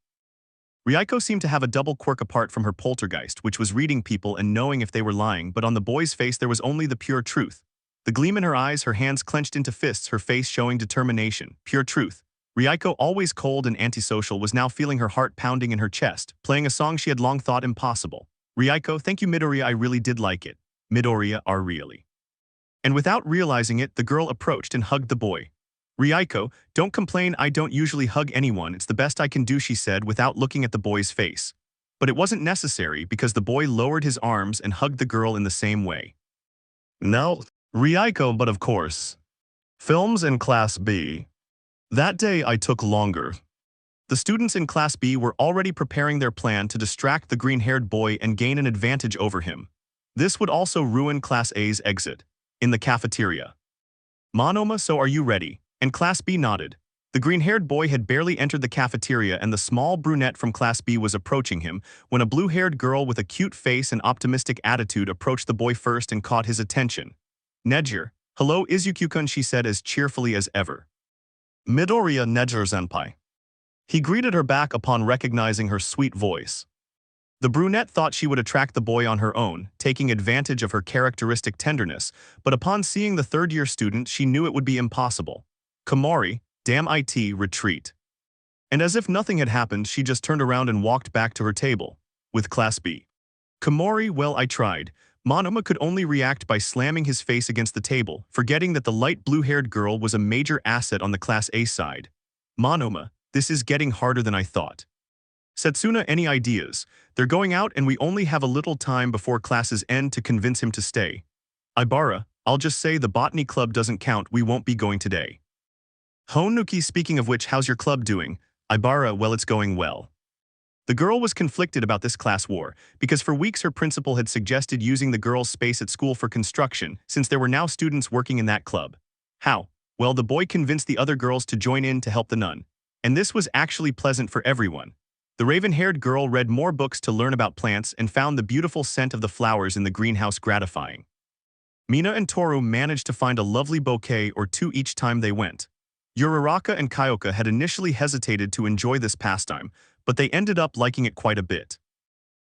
Ryuko seemed to have a double quirk apart from her poltergeist, which was reading people and knowing if they were lying, but on the boy's face there was only the pure truth. The gleam in her eyes, her hands clenched into fists, her face showing determination, pure truth. Ryuko, always cold and antisocial, was now feeling her heart pounding in her chest, playing a song she had long thought impossible. Ryuko, thank you Midoriya, I really did like it. Midoriya, are really. And without realizing it, the girl approached and hugged the boy. Ryuko, don't complain, I don't usually hug anyone, it's the best I can do, she said without looking at the boy's face. But it wasn't necessary because the boy lowered his arms and hugged the girl in the same way. No, Ryuko, but of course. Films in Class B. That day I took longer. The students in Class B were already preparing their plan to distract the green-haired boy and gain an advantage over him. This would also ruin Class A's exit. In the cafeteria. Monoma, so are you ready? And Class B nodded. The green-haired boy had barely entered the cafeteria and the small brunette from Class B was approaching him when a blue-haired girl with a cute face and optimistic attitude approached the boy first and caught his attention. Nejir, hello Izuku-kun, she said as cheerfully as ever. Midoriya Nejir-senpai. He greeted her back upon recognizing her sweet voice. The brunette thought she would attract the boy on her own, taking advantage of her characteristic tenderness, but upon seeing the third-year student, she knew it would be impossible. Komori, damn it, retreat. And as if nothing had happened, she just turned around and walked back to her table, with Class B. Komori, well, I tried. Monoma could only react by slamming his face against the table, forgetting that the light blue-haired girl was a major asset on the Class A side. Monoma, this is getting harder than I thought. Setsuna, any ideas? They're going out and we only have a little time before classes end to convince him to stay. Ibara, I'll just say the botany club doesn't count, we won't be going today. Honuki, speaking of which, how's your club doing? Ibara, well, it's going well. The girl was conflicted about this class war, because for weeks her principal had suggested using the girls' space at school for construction, since there were now students working in that club. How? Well, the boy convinced the other girls to join in to help the nun. And this was actually pleasant for everyone. The raven-haired girl read more books to learn about plants and found the beautiful scent of the flowers in the greenhouse gratifying. Mina and Toru managed to find a lovely bouquet or two each time they went. Uraraka and Kyoka had initially hesitated to enjoy this pastime, but they ended up liking it quite a bit.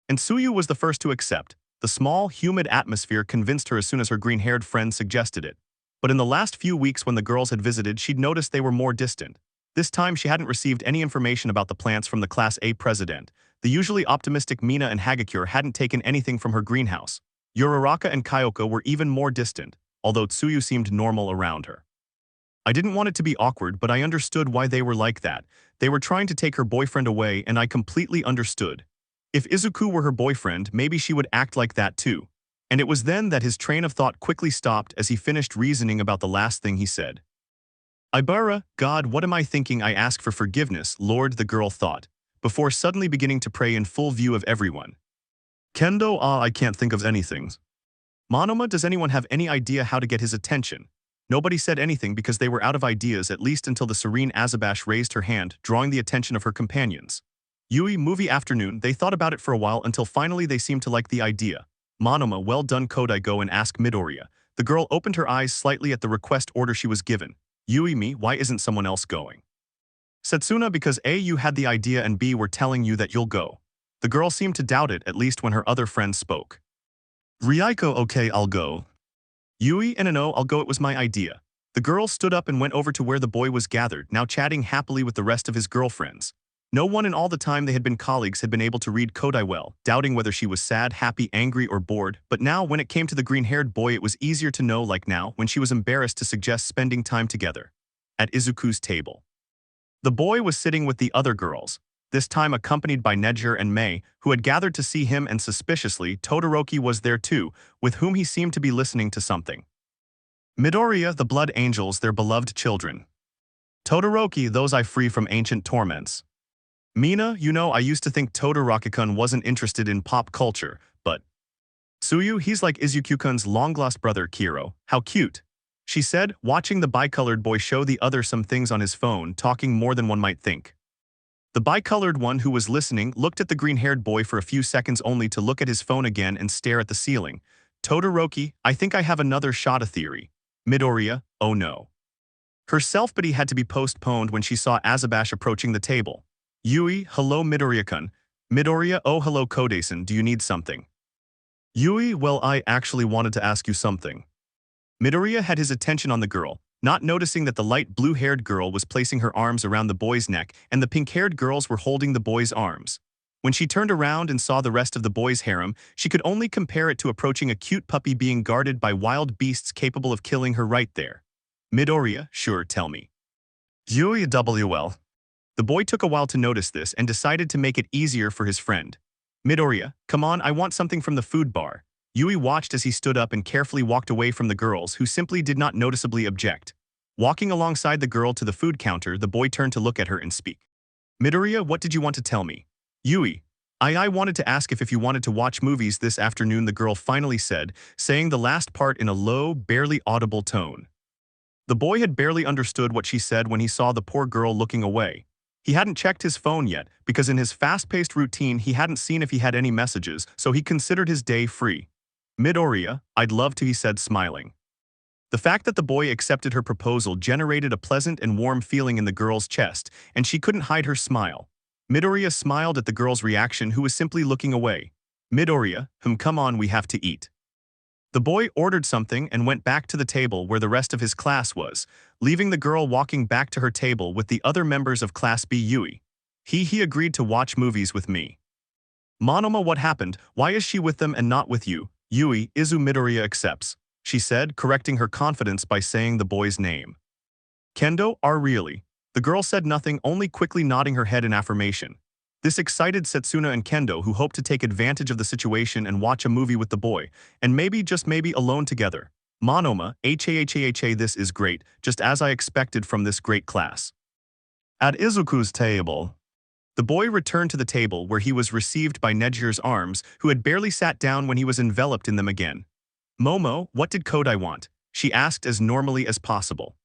And Tsuyu was the first to accept. The small, humid atmosphere convinced her as soon as her green-haired friend suggested it. But in the last few weeks when the girls had visited, she'd noticed they were more distant. This time she hadn't received any information about the plants from the Class A president. The usually optimistic Mina and Hagakure hadn't taken anything from her greenhouse. Uraraka and Kyoka were even more distant, although Tsuyu seemed normal around her. I didn't want it to be awkward, but I understood why they were like that. They were trying to take her boyfriend away, and I completely understood. If Izuku were her boyfriend, maybe she would act like that too. And it was then that his train of thought quickly stopped as he finished reasoning about the last thing he said. Ibara, God, what am I thinking? I ask for forgiveness, Lord, the girl thought, before suddenly beginning to pray in full view of everyone. Kendo, I can't think of anything. Monoma, does anyone have any idea how to get his attention? Nobody said anything because they were out of ideas, at least until the serene Azabash raised her hand, drawing the attention of her companions. Yui, movie afternoon, they thought about it for a while until finally they seemed to like the idea. Monoma, well done, Kodai, go and ask Midoriya. The girl opened her eyes slightly at the request order she was given. Yui, me, why isn't someone else going? Setsuna, because A, you had the idea and B, we're telling you that you'll go. The girl seemed to doubt it, at least when her other friends spoke. Ryuko, okay, I'll go. Yui and Ano, I'll go, it was my idea. The girl stood up and went over to where the boy was gathered, now chatting happily with the rest of his girlfriends. No one in all the time they had been colleagues had been able to read Kodai well, doubting whether she was sad, happy, angry, or bored, but now when it came to the green-haired boy it was easier to know, like now, when she was embarrassed to suggest spending time together. At Izuku's table. The boy was sitting with the other girls, this time accompanied by Nejer and Mei, who had gathered to see him, and suspiciously, Todoroki was there too, with whom he seemed to be listening to something. Midoriya, the blood angels, their beloved children. Todoroki, those I free from ancient torments. Mina, you know, I used to think Todoroki-kun wasn't interested in pop culture, but Tsuyu, he's like Izuku-kun's long-lost brother Kiro, how cute. She said, watching the bicolored boy show the other some things on his phone, talking more than one might think. The bicolored one who was listening looked at the green-haired boy for a few seconds only to look at his phone again and stare at the ceiling. Todoroki, I think I have another shot a theory. Midoriya, oh no. Her self-pity had to be postponed when she saw Azabash approaching the table. Yui, hello Midoriya-kun. Midoriya, oh hello Kodai-san, do you need something? Yui, well I actually wanted to ask you something. Midoriya had his attention on the girl, not noticing that the light blue-haired girl was placing her arms around the boy's neck and the pink-haired girls were holding the boy's arms. When she turned around and saw the rest of the boy's harem, she could only compare it to approaching a cute puppy being guarded by wild beasts capable of killing her right there. Midoriya, sure, tell me. Yui WL. The boy took a while to notice this and decided to make it easier for his friend. Midoriya, come on, I want something from the food bar. Yui watched as he stood up and carefully walked away from the girls who simply did not noticeably object. Walking alongside the girl to the food counter, the boy turned to look at her and speak. Midoriya, what did you want to tell me? Yui, I wanted to ask if you wanted to watch movies this afternoon, the girl finally said, saying the last part in a low, barely audible tone. The boy had barely understood what she said when he saw the poor girl looking away. He hadn't checked his phone yet, because in his fast-paced routine he hadn't seen if he had any messages, so he considered his day free. Midoriya, I'd love to, he said, smiling. The fact that the boy accepted her proposal generated a pleasant and warm feeling in the girl's chest, and she couldn't hide her smile. Midoriya smiled at the girl's reaction, who was simply looking away. Midoriya, come on, we have to eat. The boy ordered something and went back to the table where the rest of his class was, leaving the girl walking back to her table with the other members of Class B. Yui. He agreed to watch movies with me. Monoma, what happened? Why is she with them and not with you? Yui, Midoriya accepts, she said, correcting her confidence by saying the boy's name. Kendo, really? The girl said nothing, only quickly nodding her head in affirmation. This excited Setsuna and Kendo, who hoped to take advantage of the situation and watch a movie with the boy, and maybe, just maybe, alone together. Monoma, this is great, just as I expected from this great class. At Izuku's table. The boy returned to the table where he was received by Neji's arms, who had barely sat down when he was enveloped in them again. Momo, what did Kodai want? She asked as normally as possible.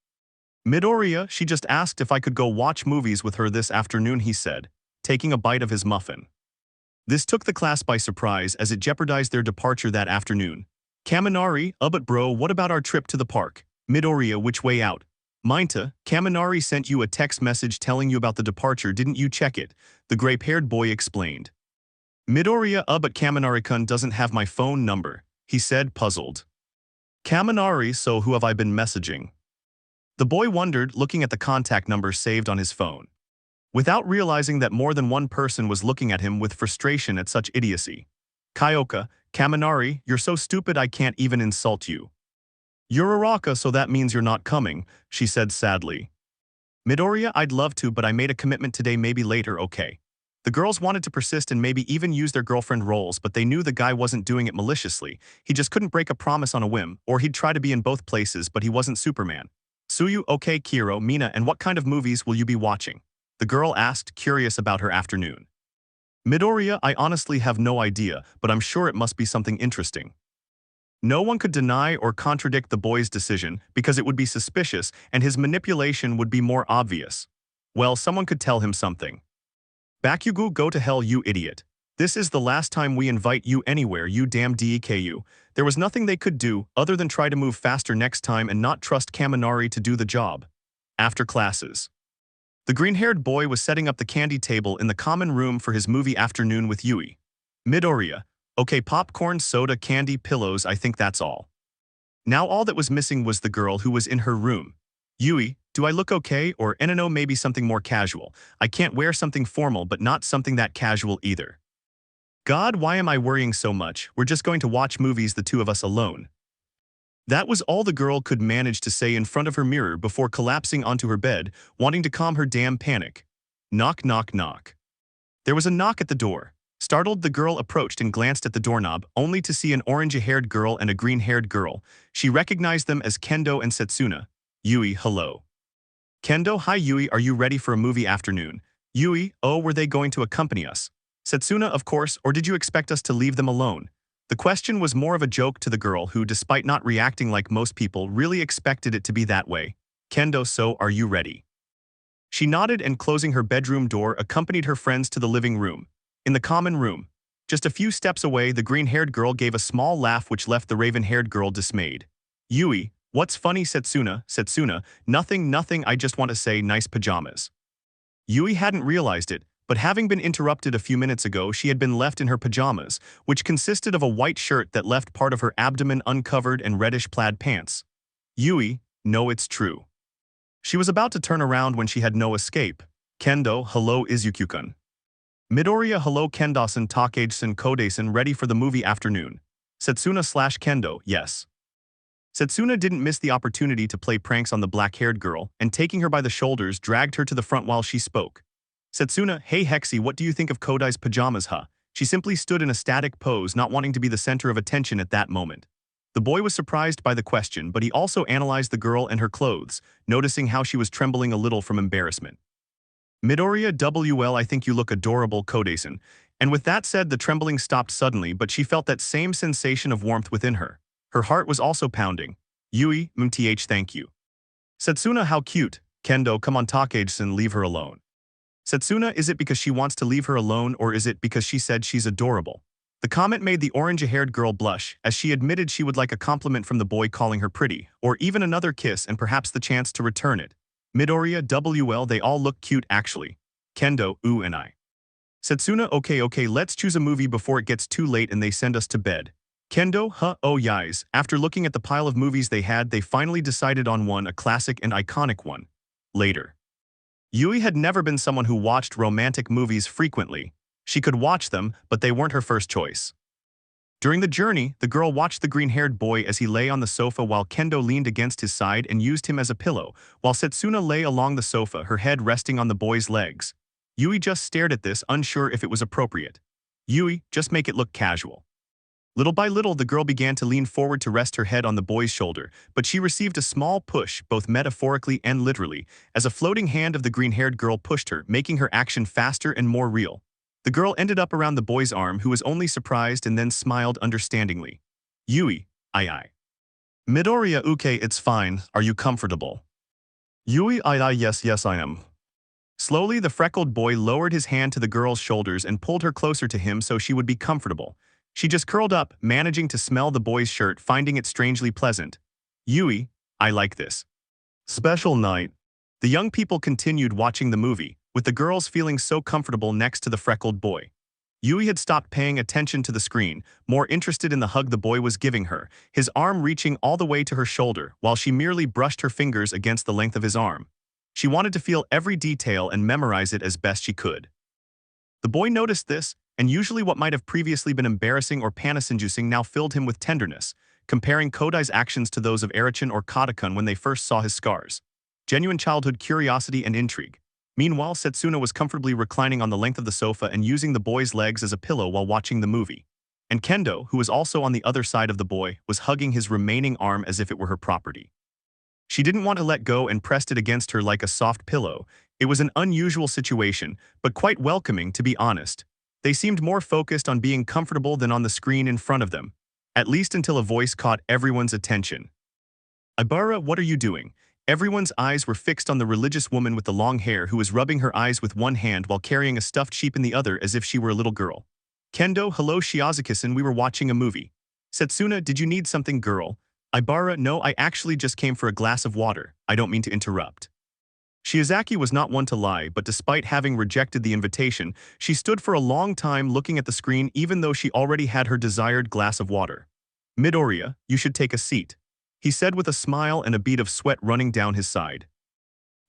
Midoriya, she just asked if I could go watch movies with her this afternoon, he said, taking a bite of his muffin. This took the class by surprise as it jeopardized their departure that afternoon. Kaminari, but bro, what about our trip to the park? Midoriya, which way out? Minta, Kaminari sent you a text message telling you about the departure, didn't you check it? The gray-haired boy explained. Midoriya, but Kaminari-kun doesn't have my phone number, he said, puzzled. Kaminari, so who have I been messaging? The boy wondered, looking at the contact number saved on his phone. Without realizing that more than one person was looking at him with frustration at such idiocy. Kyoka, Kaminari, you're so stupid I can't even insult you. Uraraka, so that means you're not coming, she said sadly. Midoriya, I'd love to, but I made a commitment today, maybe later, okay. The girls wanted to persist and maybe even use their girlfriend roles, but they knew the guy wasn't doing it maliciously. He just couldn't break a promise on a whim, or he'd try to be in both places, but he wasn't Superman. Suyu, okay, Kiro, Mina, and what kind of movies will you be watching? The girl asked, curious about her afternoon. Midoriya, I honestly have no idea, but I'm sure it must be something interesting. No one could deny or contradict the boy's decision because it would be suspicious and his manipulation would be more obvious. Well, someone could tell him something. Bakugo, go to hell, you idiot. This is the last time we invite you anywhere, you damn Deku. There was nothing they could do other than try to move faster next time and not trust Kaminari to do the job. After classes. The green-haired boy was setting up the candy table in the common room for his movie afternoon with Yui. Midoriya, okay, popcorn, soda, candy, pillows, I think that's all. Now all that was missing was the girl who was in her room. Yui, do I look okay, or no, maybe something more casual? I can't wear something formal but not something that casual either. God, why am I worrying so much? We're just going to watch movies, the two of us alone. That was all the girl could manage to say in front of her mirror before collapsing onto her bed, wanting to calm her damn panic. Knock, knock, knock. There was a knock at the door. Startled, the girl approached and glanced at the doorknob, only to see an orange-haired girl and a green-haired girl. She recognized them as Kendo and Setsuna. Yui, hello. Kendo, hi Yui, are you ready for a movie afternoon? Yui, oh, were they going to accompany us? Setsuna, of course, or did you expect us to leave them alone? The question was more of a joke to the girl who, despite not reacting like most people, really expected it to be that way. Kendo, so are you ready? She nodded and, closing her bedroom door, accompanied her friends to the living room. In the common room, just a few steps away, the green-haired girl gave a small laugh which left the raven-haired girl dismayed. Yui, what's funny, Setsuna? Setsuna, nothing, I just want to say nice pajamas. Yui hadn't realized it, but having been interrupted a few minutes ago, she had been left in her pajamas, which consisted of a white shirt that left part of her abdomen uncovered and reddish plaid pants. Yui, no, it's true. She was about to turn around when she had no escape. Kendo, hello Izuku-kun. Midoriya, hello Kendo-san, Takagi-san, Kode-san, ready for the movie afternoon. Setsuna/Kendo, yes. Setsuna didn't miss the opportunity to play pranks on the black-haired girl, and taking her by the shoulders dragged her to the front while she spoke. Setsuna, hey Hexy, what do you think of Kodai's pajamas, huh? She simply stood in a static pose, not wanting to be the center of attention at that moment. The boy was surprised by the question, but he also analyzed the girl and her clothes, noticing how she was trembling a little from embarrassment. Midoriya, WL, I think you look adorable, Kode-san. And with that said, the trembling stopped suddenly, but she felt that same sensation of warmth within her. Her heart was also pounding. Yui, thank you. Setsuna, how cute. Kendo, come on, Takagi-san, leave her alone. Setsuna, is it because she wants to leave her alone, or is it because she said she's adorable? The comment made the orange-haired girl blush, as she admitted she would like a compliment from the boy calling her pretty, or even another kiss and perhaps the chance to return it. Midoriya, WL, they all look cute actually. Kendo, ooh, and I. Setsuna, okay, let's choose a movie before it gets too late and they send us to bed. Kendo, huh, oh yais. After looking at the pile of movies they had, they finally decided on one, a classic and iconic one. Later. Yui had never been someone who watched romantic movies frequently. She could watch them, but they weren't her first choice. During the journey, the girl watched the green-haired boy as he lay on the sofa while Kendo leaned against his side and used him as a pillow, while Setsuna lay along the sofa, her head resting on the boy's legs. Yui just stared at this, unsure if it was appropriate. Yui, just make it look casual. Little by little, the girl began to lean forward to rest her head on the boy's shoulder, but she received a small push, both metaphorically and literally, as a floating hand of the green-haired girl pushed her, making her action faster and more real. The girl ended up around the boy's arm, who was only surprised and then smiled understandingly. Yui, aye. Midoriya, okay, it's fine, are you comfortable? Yui, aye, yes, I am. Slowly, the freckled boy lowered his hand to the girl's shoulders and pulled her closer to him so she would be comfortable. She just curled up, managing to smell the boy's shirt, finding it strangely pleasant. Yui, I like this. Special night. The young people continued watching the movie, with the girls feeling so comfortable next to the freckled boy. Yui had stopped paying attention to the screen, more interested in the hug the boy was giving her, his arm reaching all the way to her shoulder, while she merely brushed her fingers against the length of his arm. She wanted to feel every detail and memorize it as best she could. The boy noticed this, and usually what might have previously been embarrassing or panic-inducing now filled him with tenderness, comparing Kodai's actions to those of Erichin or Katakun when they first saw his scars. Genuine childhood curiosity and intrigue. Meanwhile, Setsuna was comfortably reclining on the length of the sofa and using the boy's legs as a pillow while watching the movie. And Kendo, who was also on the other side of the boy, was hugging his remaining arm as if it were her property. She didn't want to let go and pressed it against her like a soft pillow. It was an unusual situation, but quite welcoming, to be honest. They seemed more focused on being comfortable than on the screen in front of them, at least until a voice caught everyone's attention. "Ibara, what are you doing?" Everyone's eyes were fixed on the religious woman with the long hair who was rubbing her eyes with one hand while carrying a stuffed sheep in the other as if she were a little girl. "Kendo, hello Shiazuki-san, we were watching a movie." "Setsuna, did you need something, girl?" "Ibara, no, I actually just came for a glass of water. I don't mean to interrupt." Shiozaki was not one to lie, but despite having rejected the invitation, she stood for a long time looking at the screen even though she already had her desired glass of water. "Midoriya, you should take a seat," he said with a smile and a bead of sweat running down his side.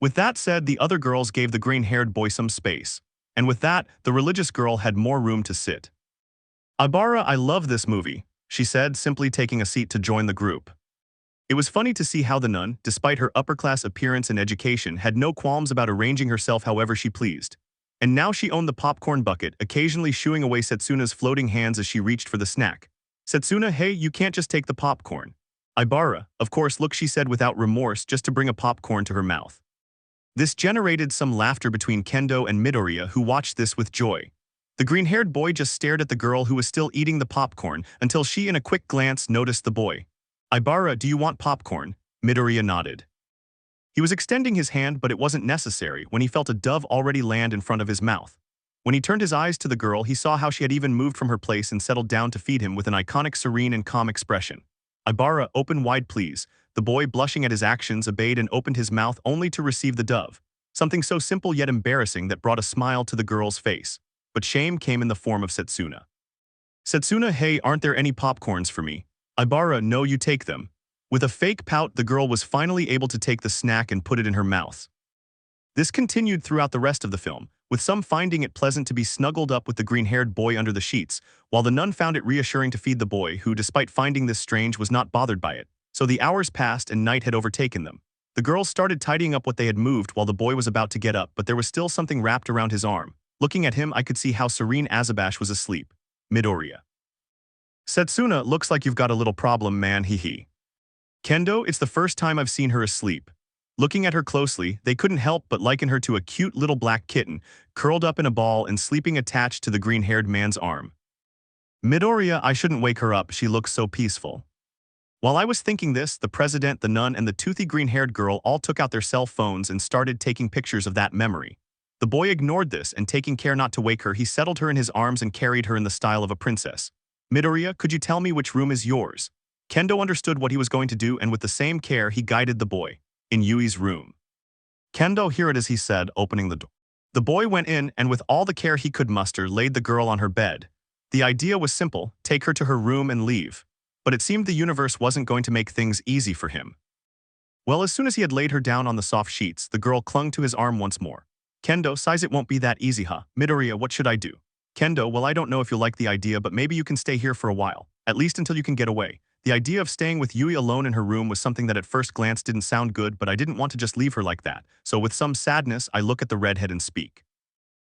With that said, the other girls gave the green-haired boy some space, and with that, the religious girl had more room to sit. "Ibara, I love this movie," she said, simply taking a seat to join the group. It was funny to see how the nun, despite her upper-class appearance and education, had no qualms about arranging herself however she pleased. And now she owned the popcorn bucket, occasionally shooing away Setsuna's floating hands as she reached for the snack. "Setsuna, hey, you can't just take the popcorn." "Ibara, of course, look," she said without remorse, just to bring a popcorn to her mouth. This generated some laughter between Kendo and Midoriya, who watched this with joy. The green-haired boy just stared at the girl who was still eating the popcorn until she, in a quick glance, noticed the boy. "Ibara, do you want popcorn?" Midoriya nodded. He was extending his hand, but it wasn't necessary when he felt a dove already land in front of his mouth. When he turned his eyes to the girl, he saw how she had even moved from her place and settled down to feed him with an iconic serene and calm expression. "Ibara, open wide please." The boy, blushing at his actions, obeyed and opened his mouth only to receive the dove, something so simple yet embarrassing that brought a smile to the girl's face. But shame came in the form of Setsuna. "Setsuna, hey, aren't there any popcorns for me?" "Ibara, no, you take them." With a fake pout, the girl was finally able to take the snack and put it in her mouth. This continued throughout the rest of the film, with some finding it pleasant to be snuggled up with the green-haired boy under the sheets, while the nun found it reassuring to feed the boy who, despite finding this strange, was not bothered by it. So the hours passed and night had overtaken them. The girls started tidying up what they had moved while the boy was about to get up, but there was still something wrapped around his arm. Looking at him, I could see how serene Azabash was asleep. Midoriya. "Setsuna, looks like you've got a little problem, man, hee. Kendo, it's the first time I've seen her asleep." Looking at her closely, they couldn't help but liken her to a cute little black kitten, curled up in a ball and sleeping attached to the green-haired man's arm. "Midoriya, I shouldn't wake her up, she looks so peaceful." While I was thinking this, the president, the nun, and the toothy green-haired girl all took out their cell phones and started taking pictures of that memory. The boy ignored this, and taking care not to wake her, he settled her in his arms and carried her in the style of a princess. "Midoriya, could you tell me which room is yours?" Kendo understood what he was going to do, and with the same care he guided the boy. "In Yui's room." "Kendo, here it is," he said, opening the door. The boy went in and with all the care he could muster laid the girl on her bed. The idea was simple, take her to her room and leave. But it seemed the universe wasn't going to make things easy for him. Well, as soon as he had laid her down on the soft sheets, the girl clung to his arm once more. "Kendo, size it won't be that easy, huh? Midoriya, what should I do?" "Kendo, well, I don't know if you'll like the idea, but maybe you can stay here for a while. At least until you can get away." The idea of staying with Yui alone in her room was something that at first glance didn't sound good, but I didn't want to just leave her like that. So with some sadness, I look at the redhead and speak.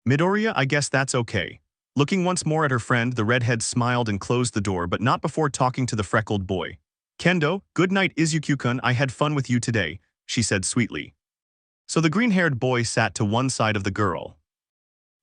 "Midoriya, I guess that's okay." Looking once more at her friend, the redhead smiled and closed the door, but not before talking to the freckled boy. "Kendo, good night Izuku-kun, I had fun with you today," she said sweetly. So the green-haired boy sat to one side of the girl.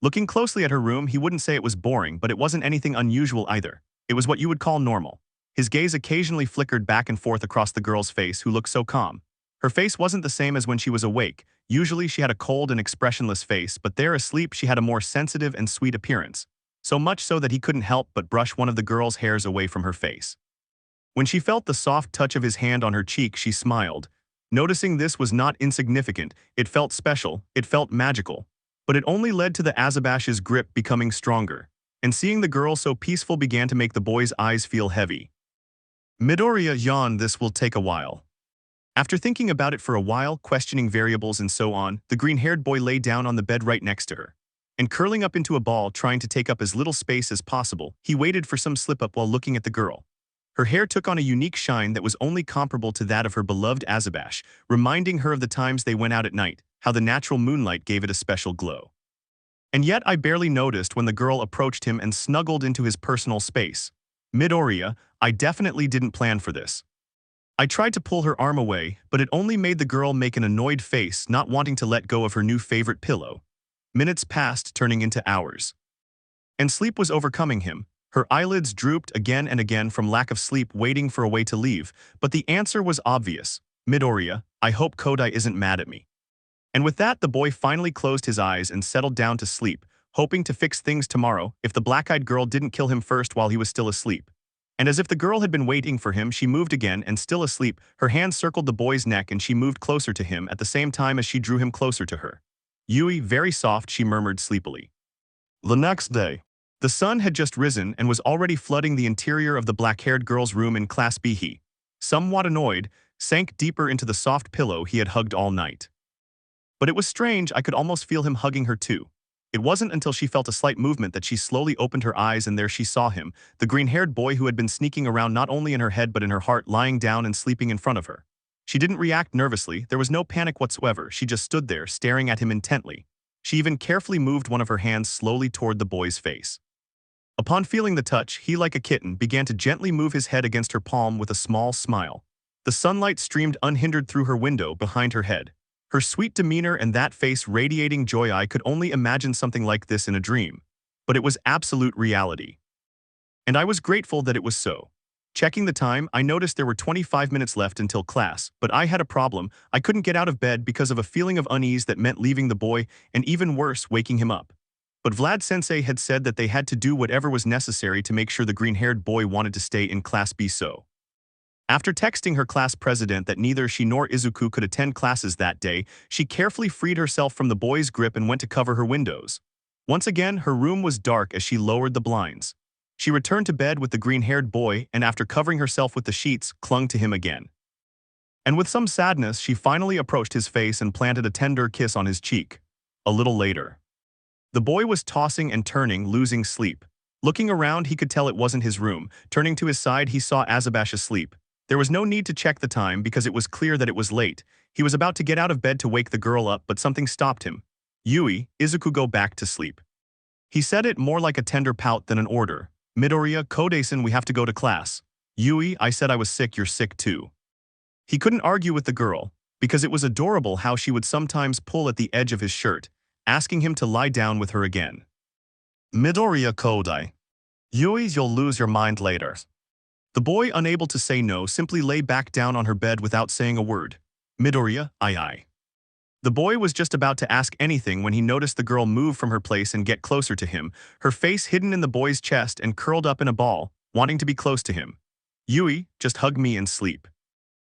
Looking closely at her room, he wouldn't say it was boring, but it wasn't anything unusual either. It was what you would call normal. His gaze occasionally flickered back and forth across the girl's face, who looked so calm. Her face wasn't the same as when she was awake. Usually she had a cold and expressionless face, but there asleep she had a more sensitive and sweet appearance. So much so that he couldn't help but brush one of the girl's hairs away from her face. When she felt the soft touch of his hand on her cheek, she smiled. Noticing this was not insignificant, it felt special, it felt magical. But it only led to the Azabash's grip becoming stronger, and seeing the girl so peaceful began to make the boy's eyes feel heavy. Midoriya yawned, "This will take a while." After thinking about it for a while, questioning variables and so on, the green-haired boy lay down on the bed right next to her. And curling up into a ball, trying to take up as little space as possible, he waited for some slip-up while looking at the girl. Her hair took on a unique shine that was only comparable to that of her beloved Azabash, reminding her of the times they went out at night, how the natural moonlight gave it a special glow. And yet I barely noticed when the girl approached him and snuggled into his personal space. Midoriya, I definitely didn't plan for this. I tried to pull her arm away, but it only made the girl make an annoyed face, not wanting to let go of her new favorite pillow. Minutes passed, turning into hours. And sleep was overcoming him. Her eyelids drooped again and again from lack of sleep, waiting for a way to leave, but the answer was obvious. Midoriya, I hope Kodai isn't mad at me. And with that, the boy finally closed his eyes and settled down to sleep, hoping to fix things tomorrow if the black-eyed girl didn't kill him first while he was still asleep. And as if the girl had been waiting for him, she moved again, and still asleep, her hand circled the boy's neck and she moved closer to him at the same time as she drew him closer to her. Yui, very soft, she murmured sleepily. The next day, the sun had just risen and was already flooding the interior of the black-haired girl's room in Class B. He, somewhat annoyed, sank deeper into the soft pillow he had hugged all night. But it was strange, I could almost feel him hugging her too. It wasn't until she felt a slight movement that she slowly opened her eyes, and there she saw him, the green-haired boy who had been sneaking around not only in her head but in her heart, lying down and sleeping in front of her. She didn't react nervously, there was no panic whatsoever, she just stood there staring at him intently. She even carefully moved one of her hands slowly toward the boy's face. Upon feeling the touch, he, like a kitten, began to gently move his head against her palm with a small smile. The sunlight streamed unhindered through her window behind her head. Her sweet demeanor and that face radiating joy, I could only imagine something like this in a dream. But it was absolute reality. And I was grateful that it was so. Checking the time, I noticed there were 25 minutes left until class, but I had a problem. I couldn't get out of bed because of a feeling of unease that meant leaving the boy, and even worse, waking him up. But Vlad-sensei had said that they had to do whatever was necessary to make sure the green-haired boy wanted to stay in Class B. So, after texting her class president that neither she nor Izuku could attend classes that day, she carefully freed herself from the boy's grip and went to cover her windows. Once again, her room was dark as she lowered the blinds. She returned to bed with the green-haired boy and, after covering herself with the sheets, clung to him again. And with some sadness, she finally approached his face and planted a tender kiss on his cheek. A little later, the boy was tossing and turning, losing sleep. Looking around, he could tell it wasn't his room. Turning to his side, he saw Azabash asleep. There was no need to check the time because it was clear that it was late. He was about to get out of bed to wake the girl up, but something stopped him. Yui, Izuku, go back to sleep. He said it more like a tender pout than an order. Midoriya, Kodai-san, we have to go to class. Yui, I said I was sick, you're sick too. He couldn't argue with the girl, because it was adorable how she would sometimes pull at the edge of his shirt, asking him to lie down with her again. Midoriya, Kodai. Yui, you'll lose your mind later. The boy, unable to say no, simply lay back down on her bed without saying a word. Midoriya, aye. The boy was just about to ask anything when he noticed the girl move from her place and get closer to him, her face hidden in the boy's chest and curled up in a ball, wanting to be close to him. Yui, just hug me and sleep.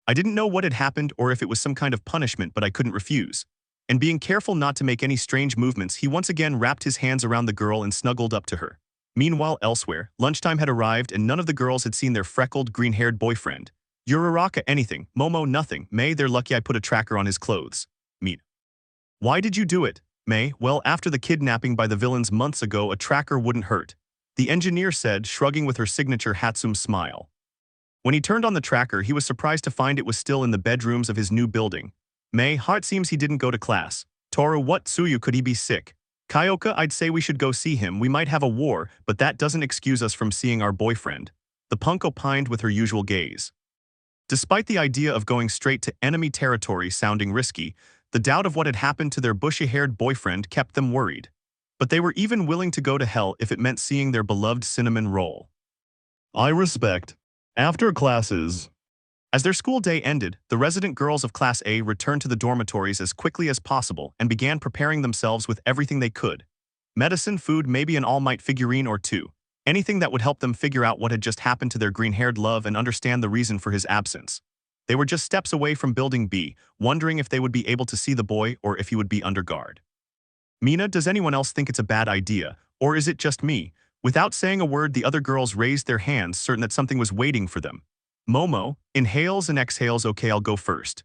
I didn't know what had happened or if it was some kind of punishment, but I couldn't refuse. And being careful not to make any strange movements, he once again wrapped his hands around the girl and snuggled up to her. Meanwhile, elsewhere, lunchtime had arrived and none of the girls had seen their freckled, green-haired boyfriend. Uraraka, anything. Momo, nothing. May, they're lucky I put a tracker on his clothes. Meet. Why did you do it? May, well, after the kidnapping by the villains months ago, a tracker wouldn't hurt. The engineer said, shrugging with her signature Hatsum smile. When he turned on the tracker, he was surprised to find it was still in the bedrooms of his new building. May, it seems he didn't go to class. Toru, what, Tsuyu, could he be sick? Kyoka, I'd say we should go see him, we might have a war, but that doesn't excuse us from seeing our boyfriend. The punk opined with her usual gaze. Despite the idea of going straight to enemy territory sounding risky, the doubt of what had happened to their bushy-haired boyfriend kept them worried. But they were even willing to go to hell if it meant seeing their beloved cinnamon roll. I respect. After classes. As their school day ended, the resident girls of Class A returned to the dormitories as quickly as possible and began preparing themselves with everything they could. Medicine, food, maybe an Almight figurine or two. Anything that would help them figure out what had just happened to their green-haired love and understand the reason for his absence. They were just steps away from Building B, wondering if they would be able to see the boy or if he would be under guard. Mina, does anyone else think it's a bad idea, or is it just me? Without saying a word, the other girls raised their hands, certain that something was waiting for them. Momo, inhales and exhales. Okay, I'll go first.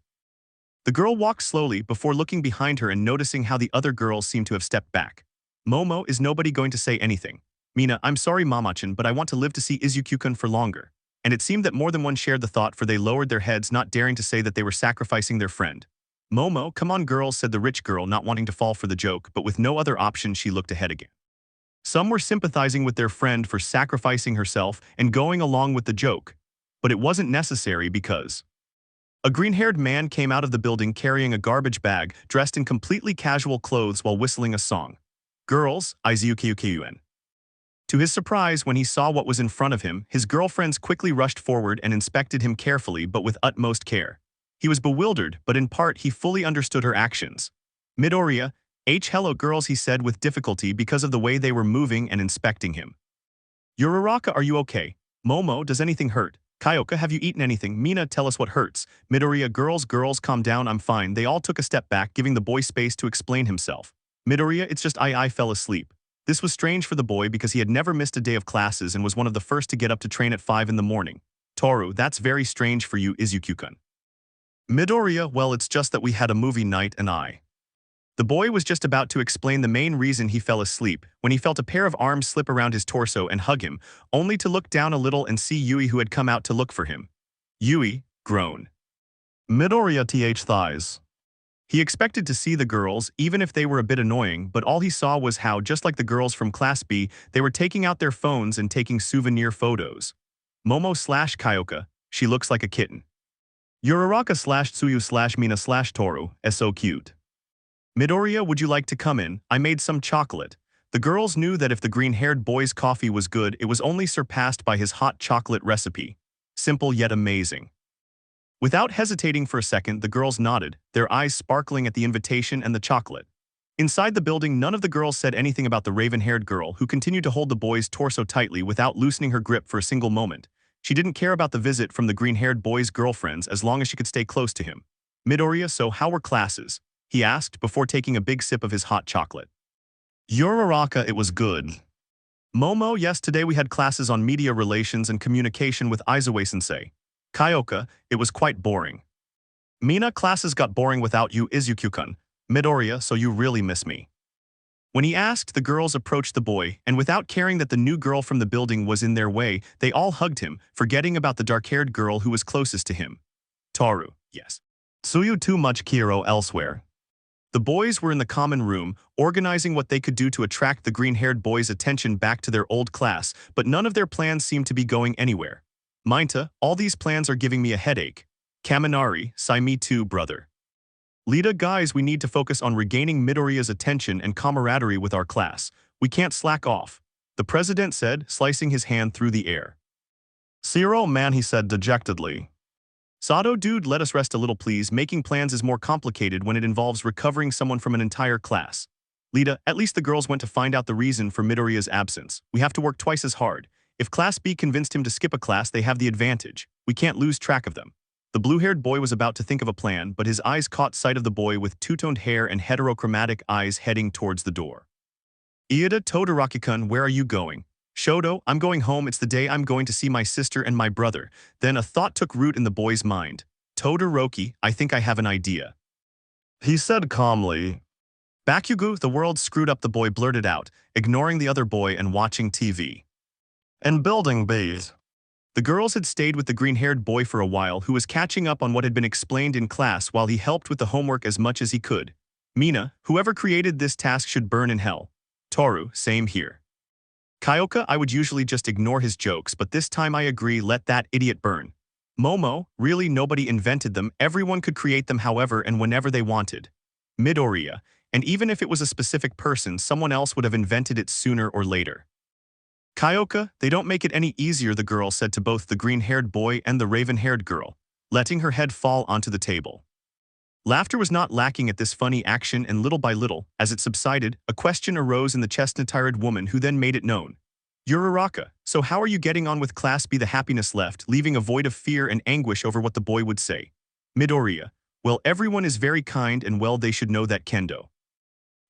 The girl walked slowly before looking behind her and noticing how the other girls seemed to have stepped back. Momo, is nobody going to say anything? Mina, I'm sorry Mama-chan, but I want to live to see Izuku-kun for longer. And it seemed that more than one shared the thought, for they lowered their heads, not daring to say that they were sacrificing their friend. Momo, come on girls, said the rich girl, not wanting to fall for the joke, but with no other option she looked ahead again. Some were sympathizing with their friend for sacrificing herself and going along with the joke, but it wasn't necessary because a green-haired man came out of the building carrying a garbage bag, dressed in completely casual clothes while whistling a song. Girls, izuku. To his surprise, when he saw what was in front of him, his girlfriends quickly rushed forward and inspected him carefully but with utmost care. He was bewildered, but in part he fully understood her actions. Midoriya, hello girls, he said with difficulty because of the way they were moving and inspecting him. Uraraka, are you okay? Momo, does anything hurt? Kyoka, have you eaten anything? Mina, tell us what hurts. Midoriya, girls, calm down, I'm fine. They all took a step back, giving the boy space to explain himself. Midoriya, it's just I fell asleep. This was strange for the boy because he had never missed a day of classes and was one of the first to get up to train at 5 in the morning. Toru, that's very strange for you, Izuku-kun. Midoriya, well, it's just that we had a movie night and The boy was just about to explain the main reason he fell asleep when he felt a pair of arms slip around his torso and hug him, only to look down a little and see Yui, who had come out to look for him. Yui groaned. Midoriya thighs. He expected to see the girls, even if they were a bit annoying, but all he saw was how, just like the girls from Class B, they were taking out their phones and taking souvenir photos. Momo/Kyoka, she looks like a kitten. Uraraka/Tsuyu/Mina/Toru, so cute. Midoriya, would you like to come in? I made some chocolate. The girls knew that if the green-haired boy's coffee was good, it was only surpassed by his hot chocolate recipe. Simple yet amazing. Without hesitating for a second, the girls nodded, their eyes sparkling at the invitation and the chocolate. Inside the building, none of the girls said anything about the raven-haired girl, who continued to hold the boy's torso tightly without loosening her grip for a single moment. She didn't care about the visit from the green-haired boy's girlfriends as long as she could stay close to him. Midoriya, so how were classes? He asked before taking a big sip of his hot chocolate. Uraraka, it was good. Momo, yes, today we had classes on media relations and communication with Izuwe-sensei. Kyoka, it was quite boring. Mina, classes got boring without you, Izuku-kun. Midoriya, so you really miss me. When he asked, the girls approached the boy, and without caring that the new girl from the building was in their way, they all hugged him, forgetting about the dark-haired girl who was closest to him. Toru, yes. Tsuyu, too much Kiro elsewhere. The boys were in the common room, organizing what they could do to attract the green-haired boy's attention back to their old class, but none of their plans seemed to be going anywhere. Minta, all these plans are giving me a headache. Kaminari, sigh me too, brother. Lita, guys, we need to focus on regaining Midoriya's attention and camaraderie with our class. We can't slack off, the president said, slicing his hand through the air. Zero, man, he said dejectedly. Sato, dude, let us rest a little please. Making plans is more complicated when it involves recovering someone from an entire class. Lita, at least the girls went to find out the reason for Midoriya's absence. We have to work twice as hard. If Class B convinced him to skip a class, they have the advantage. We can't lose track of them. The blue-haired boy was about to think of a plan, but his eyes caught sight of the boy with two-toned hair and heterochromatic eyes heading towards the door. Iida, Todoroki-kun, where are you going? Shoto, I'm going home. It's the day I'm going to see my sister and my brother. Then a thought took root in the boy's mind. Todoroki, I think I have an idea. He said calmly. Bakugo, the world screwed up, the boy blurted out, ignoring the other boy and watching TV. And building B's. The girls had stayed with the green-haired boy for a while, who was catching up on what had been explained in class while he helped with the homework as much as he could. Mina, whoever created this task should burn in hell. Toru, same here. Kyoka, I would usually just ignore his jokes, but this time I agree, let that idiot burn. Momo, really nobody invented them, everyone could create them however and whenever they wanted. Midoriya, and even if it was a specific person, someone else would have invented it sooner or later. Kyoka, they don't make it any easier, the girl said to both the green-haired boy and the raven-haired girl, letting her head fall onto the table. Laughter was not lacking at this funny action, and little by little, as it subsided, a question arose in the chestnut-tired woman who then made it known. Uraraka, so how are you getting on with Class B? The happiness left, leaving a void of fear and anguish over what the boy would say. Midoriya, well, everyone is very kind and well, they should know that, Kendo.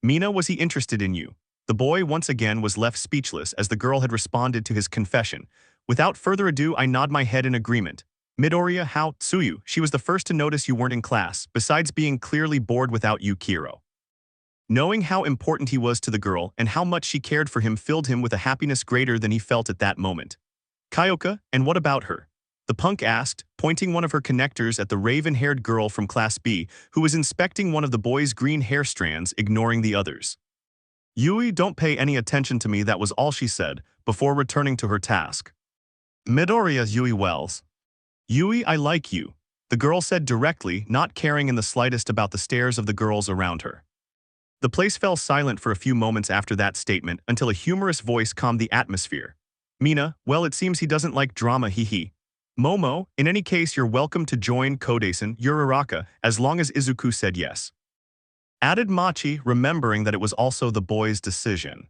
Mina, was he interested in you? The boy once again was left speechless as the girl had responded to his confession. Without further ado, I nod my head in agreement. Midoriya, how? Tsuyu, she was the first to notice you weren't in class, besides being clearly bored without you, Kiro. Knowing how important he was to the girl and how much she cared for him filled him with a happiness greater than he felt at that moment. Kyoka, and what about her? The punk asked, pointing one of her connectors at the raven-haired girl from Class B, who was inspecting one of the boy's green hair strands, ignoring the others. Yui, don't pay any attention to me, that was all she said, before returning to her task. Midoriya, Yui Wells. Yui, I like you, the girl said directly, not caring in the slightest about the stares of the girls around her. The place fell silent for a few moments after that statement until a humorous voice calmed the atmosphere. Mina, well, it seems he doesn't like drama, hee. Momo, in any case, you're welcome to join Kodason, Uraraka, as long as Izuku said yes. Added Machi, remembering that it was also the boy's decision.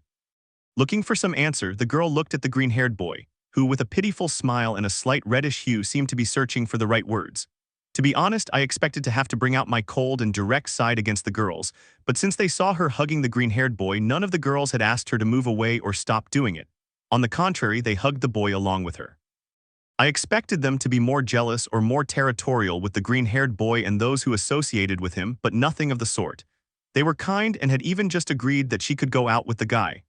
Looking for some answer, the girl looked at the green-haired boy, who with a pitiful smile and a slight reddish hue seemed to be searching for the right words. To be honest, I expected to have to bring out my cold and direct side against the girls, but since they saw her hugging the green-haired boy, none of the girls had asked her to move away or stop doing it. On the contrary, they hugged the boy along with her. I expected them to be more jealous or more territorial with the green-haired boy and those who associated with him, but nothing of the sort. They were kind and had even just agreed that she could go out with the guy.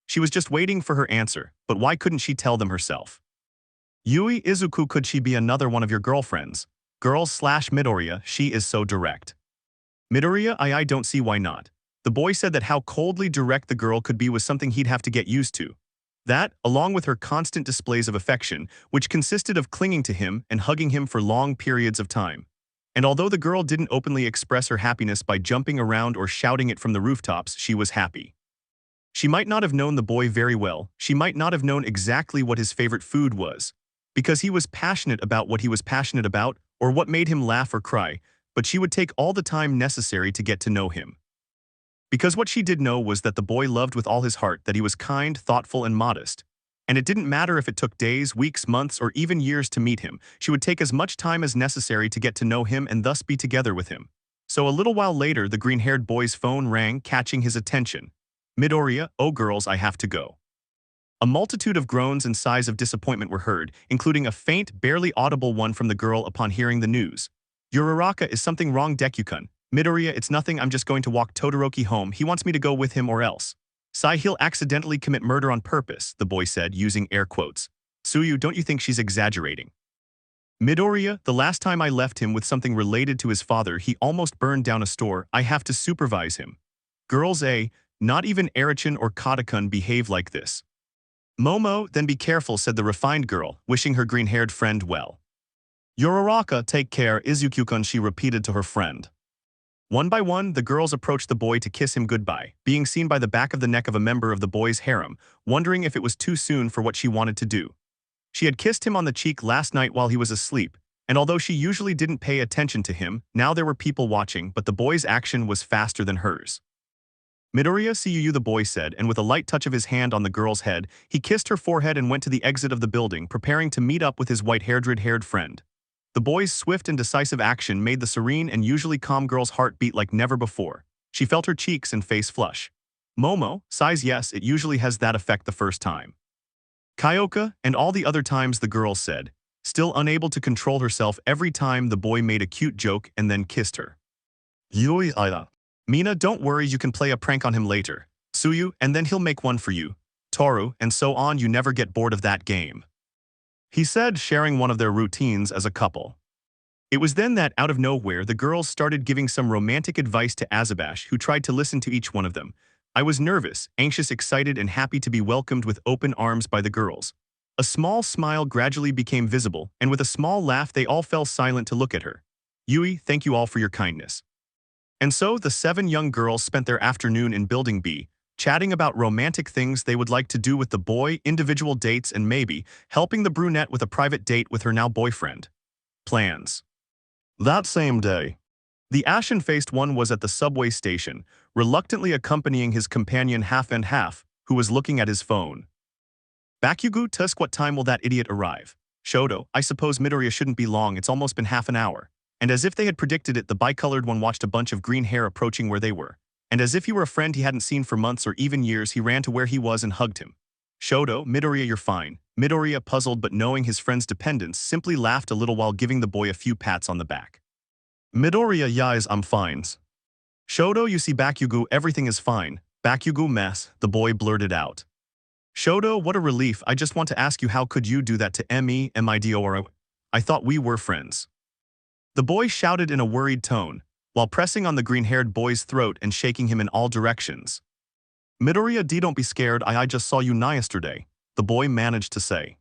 She was just waiting for her answer, but why couldn't she tell them herself? Yui, Izuku, could she be another one of your girlfriends? Midoriya, she is so direct. Midoriya, I don't see why not. The boy said that how coldly direct the girl could be was something he'd have to get used to. That, along with her constant displays of affection, which consisted of clinging to him and hugging him for long periods of time. And although the girl didn't openly express her happiness by jumping around or shouting it from the rooftops, she was happy. She might not have known the boy very well, she might not have known exactly what his favorite food was, because he was passionate about what he was passionate about, or what made him laugh or cry, but she would take all the time necessary to get to know him. Because what she did know was that the boy loved with all his heart, that he was kind, thoughtful, and modest. And it didn't matter if it took days, weeks, months, or even years to meet him, she would take as much time as necessary to get to know him and thus be together with him. So a little while later, the green-haired boy's phone rang, catching his attention. Midoriya, oh girls, I have to go. A multitude of groans and sighs of disappointment were heard, including a faint, barely audible one from the girl upon hearing the news. Uraraka, is something wrong, Deku-kun? Midoriya, it's nothing, I'm just going to walk Todoroki home, he wants me to go with him or else. He'll accidentally commit murder on purpose, the boy said, using air quotes. Tsuyu, don't you think she's exaggerating? Midoriya, the last time I left him with something related to his father, he almost burned down a store, I have to supervise him. Girls, not even Erichin or Katakun behave like this. Momo, then be careful, said the refined girl, wishing her green-haired friend well. Uraraka, take care, Izuku-kun, she repeated to her friend. One by one, the girls approached the boy to kiss him goodbye, being seen by the back of the neck of a member of the boy's harem, wondering if it was too soon for what she wanted to do. She had kissed him on the cheek last night while he was asleep, and although she usually didn't pay attention to him, now there were people watching, but the boy's action was faster than hers. Midoriya, see you, the boy said, and with a light touch of his hand on the girl's head, he kissed her forehead and went to the exit of the building, preparing to meet up with his white-haired friend. The boy's swift and decisive action made the serene and usually calm girl's heart beat like never before. She felt her cheeks and face flush. Momo, sighs, yes, it usually has that effect the first time. Kyoka, and all the other times, the girl said, still unable to control herself every time the boy made a cute joke and then kissed her. Yui, Ida. Mina, don't worry, you can play a prank on him later. Tsuyu, and then he'll make one for you. Toru, and so on, you never get bored of that game. He said, sharing one of their routines as a couple. It was then that, out of nowhere, the girls started giving some romantic advice to Azabash, who tried to listen to each one of them. I was nervous, anxious, excited, and happy to be welcomed with open arms by the girls. A small smile gradually became visible, and with a small laugh they all fell silent to look at her. Yui, thank you all for your kindness. And so the 7 young girls spent their afternoon in Building B, chatting about romantic things they would like to do with the boy, individual dates, and maybe helping the brunette with a private date with her now boyfriend. Plans. That same day, the ashen-faced one was at the subway station, reluctantly accompanying his companion half and half, who was looking at his phone. Bakugo, Tusk, what time will that idiot arrive? Shoto, I suppose Midoriya shouldn't be long, it's almost been half an hour. And as if they had predicted it, the bicolored one watched a bunch of green hair approaching where they were. And as if he were a friend he hadn't seen for months or even years, he ran to where he was and hugged him. Shoto, Midoriya, you're fine. Midoriya, puzzled but knowing his friend's dependence, simply laughed a little while giving the boy a few pats on the back. Midoriya, yes, I'm fine. Shoto, you see, Bakugo, everything is fine. Bakugo, mess, the boy blurted out. Shoto, what a relief, I just want to ask you, how could you do that to Midoriya? I thought we were friends." The boy shouted in a worried tone, while pressing on the green-haired boy's throat and shaking him in all directions. "Midoriya, don't be scared, I just saw you yesterday," the boy managed to say.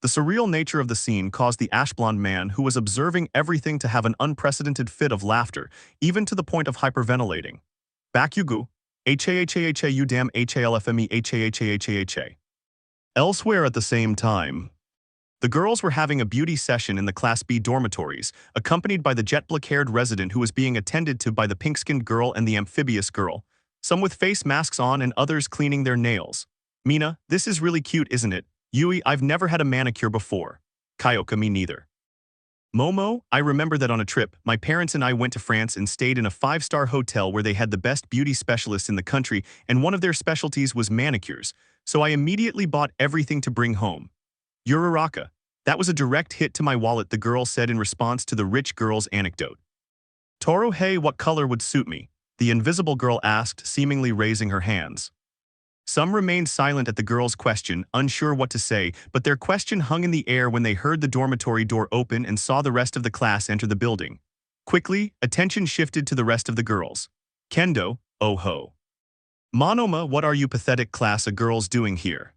The surreal nature of the scene caused the ash-blonde man who was observing everything to have an unprecedented fit of laughter, even to the point of hyperventilating. "Back you go. Ha you damn halfme ha. Elsewhere at the same time, the girls were having a beauty session in the Class B dormitories, accompanied by the jet-black-haired resident who was being attended to by the pink-skinned girl and the amphibious girl, some with face masks on and others cleaning their nails. "Mina, this is really cute, isn't it? Yui, I've never had a manicure before." "Kyoka, me neither." "Momo, I remember that on a trip, my parents and I went to France and stayed in a 5-star hotel where they had the best beauty specialists in the country, and one of their specialties was manicures, so I immediately bought everything to bring home." "Uraraka, that was a direct hit to my wallet," the girl said in response to the rich girl's anecdote. "Toru, hey, what color would suit me?" the invisible girl asked, seemingly raising her hands. Some remained silent at the girl's question, unsure what to say, but their question hung in the air when they heard the dormitory door open and saw the rest of the class enter the building. Quickly, attention shifted to the rest of the girls. "Kendo, oh ho. Monoma, what are you pathetic class of girls doing here?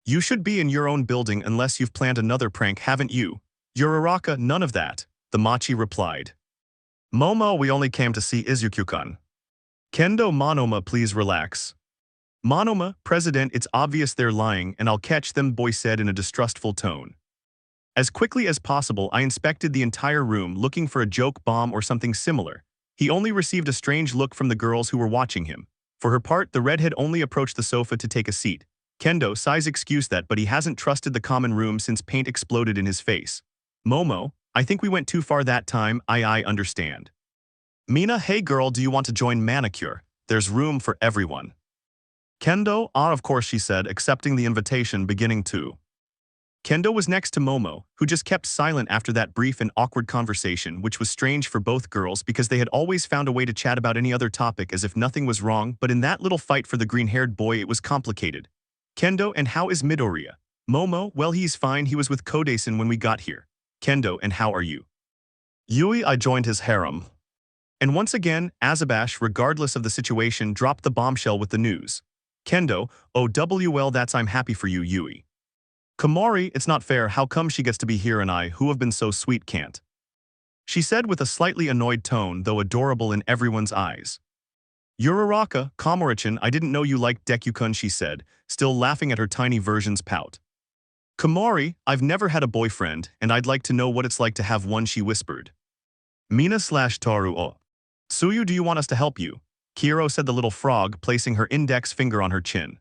You should be in your own building unless you've planned another prank, haven't you?" "Uraraka, none of that," the Machi replied. "Momo, we only came to see Izuku-kun." "Kendo, Monoma, please relax." "Monoma, President, it's obvious they're lying and I'll catch them," boy said in a distrustful tone. As quickly as possible, I inspected the entire room looking for a joke bomb or something similar. He only received a strange look from the girls who were watching him. For her part, the redhead only approached the sofa to take a seat. "Kendo, Sai's excuse that, but he hasn't trusted the common room since paint exploded in his face." "Momo, I think we went too far that time, I understand." "Mina, hey girl, do you want to join manicure? There's room for everyone." "Kendo, of course," she said, accepting the invitation, beginning to. Kendo was next to Momo, who just kept silent after that brief and awkward conversation, which was strange for both girls because they had always found a way to chat about any other topic as if nothing was wrong, but in that little fight for the green-haired boy it was complicated. "Kendo, and how is Midoriya?" "Momo, well, he's fine, he was with Kodason when we got here." "Kendo, and how are you?" "Yui, I joined his harem." And once again, Azabash, regardless of the situation, dropped the bombshell with the news. Kendo, "Oh well, that's I'm happy for you, Yui." "Komori, it's not fair, how come she gets to be here and I, who have been so sweet, can't?" she said with a slightly annoyed tone, though adorable in everyone's eyes. "Uraraka, Komori-chan, I didn't know you liked Deku-kun," she said, still laughing at her tiny version's pout. "Komori, I've never had a boyfriend, and I'd like to know what it's like to have one," she whispered. "Mina/Toru, oh. Tsuyu, do you want us to help you?" Kiro said the little frog, placing her index finger on her chin.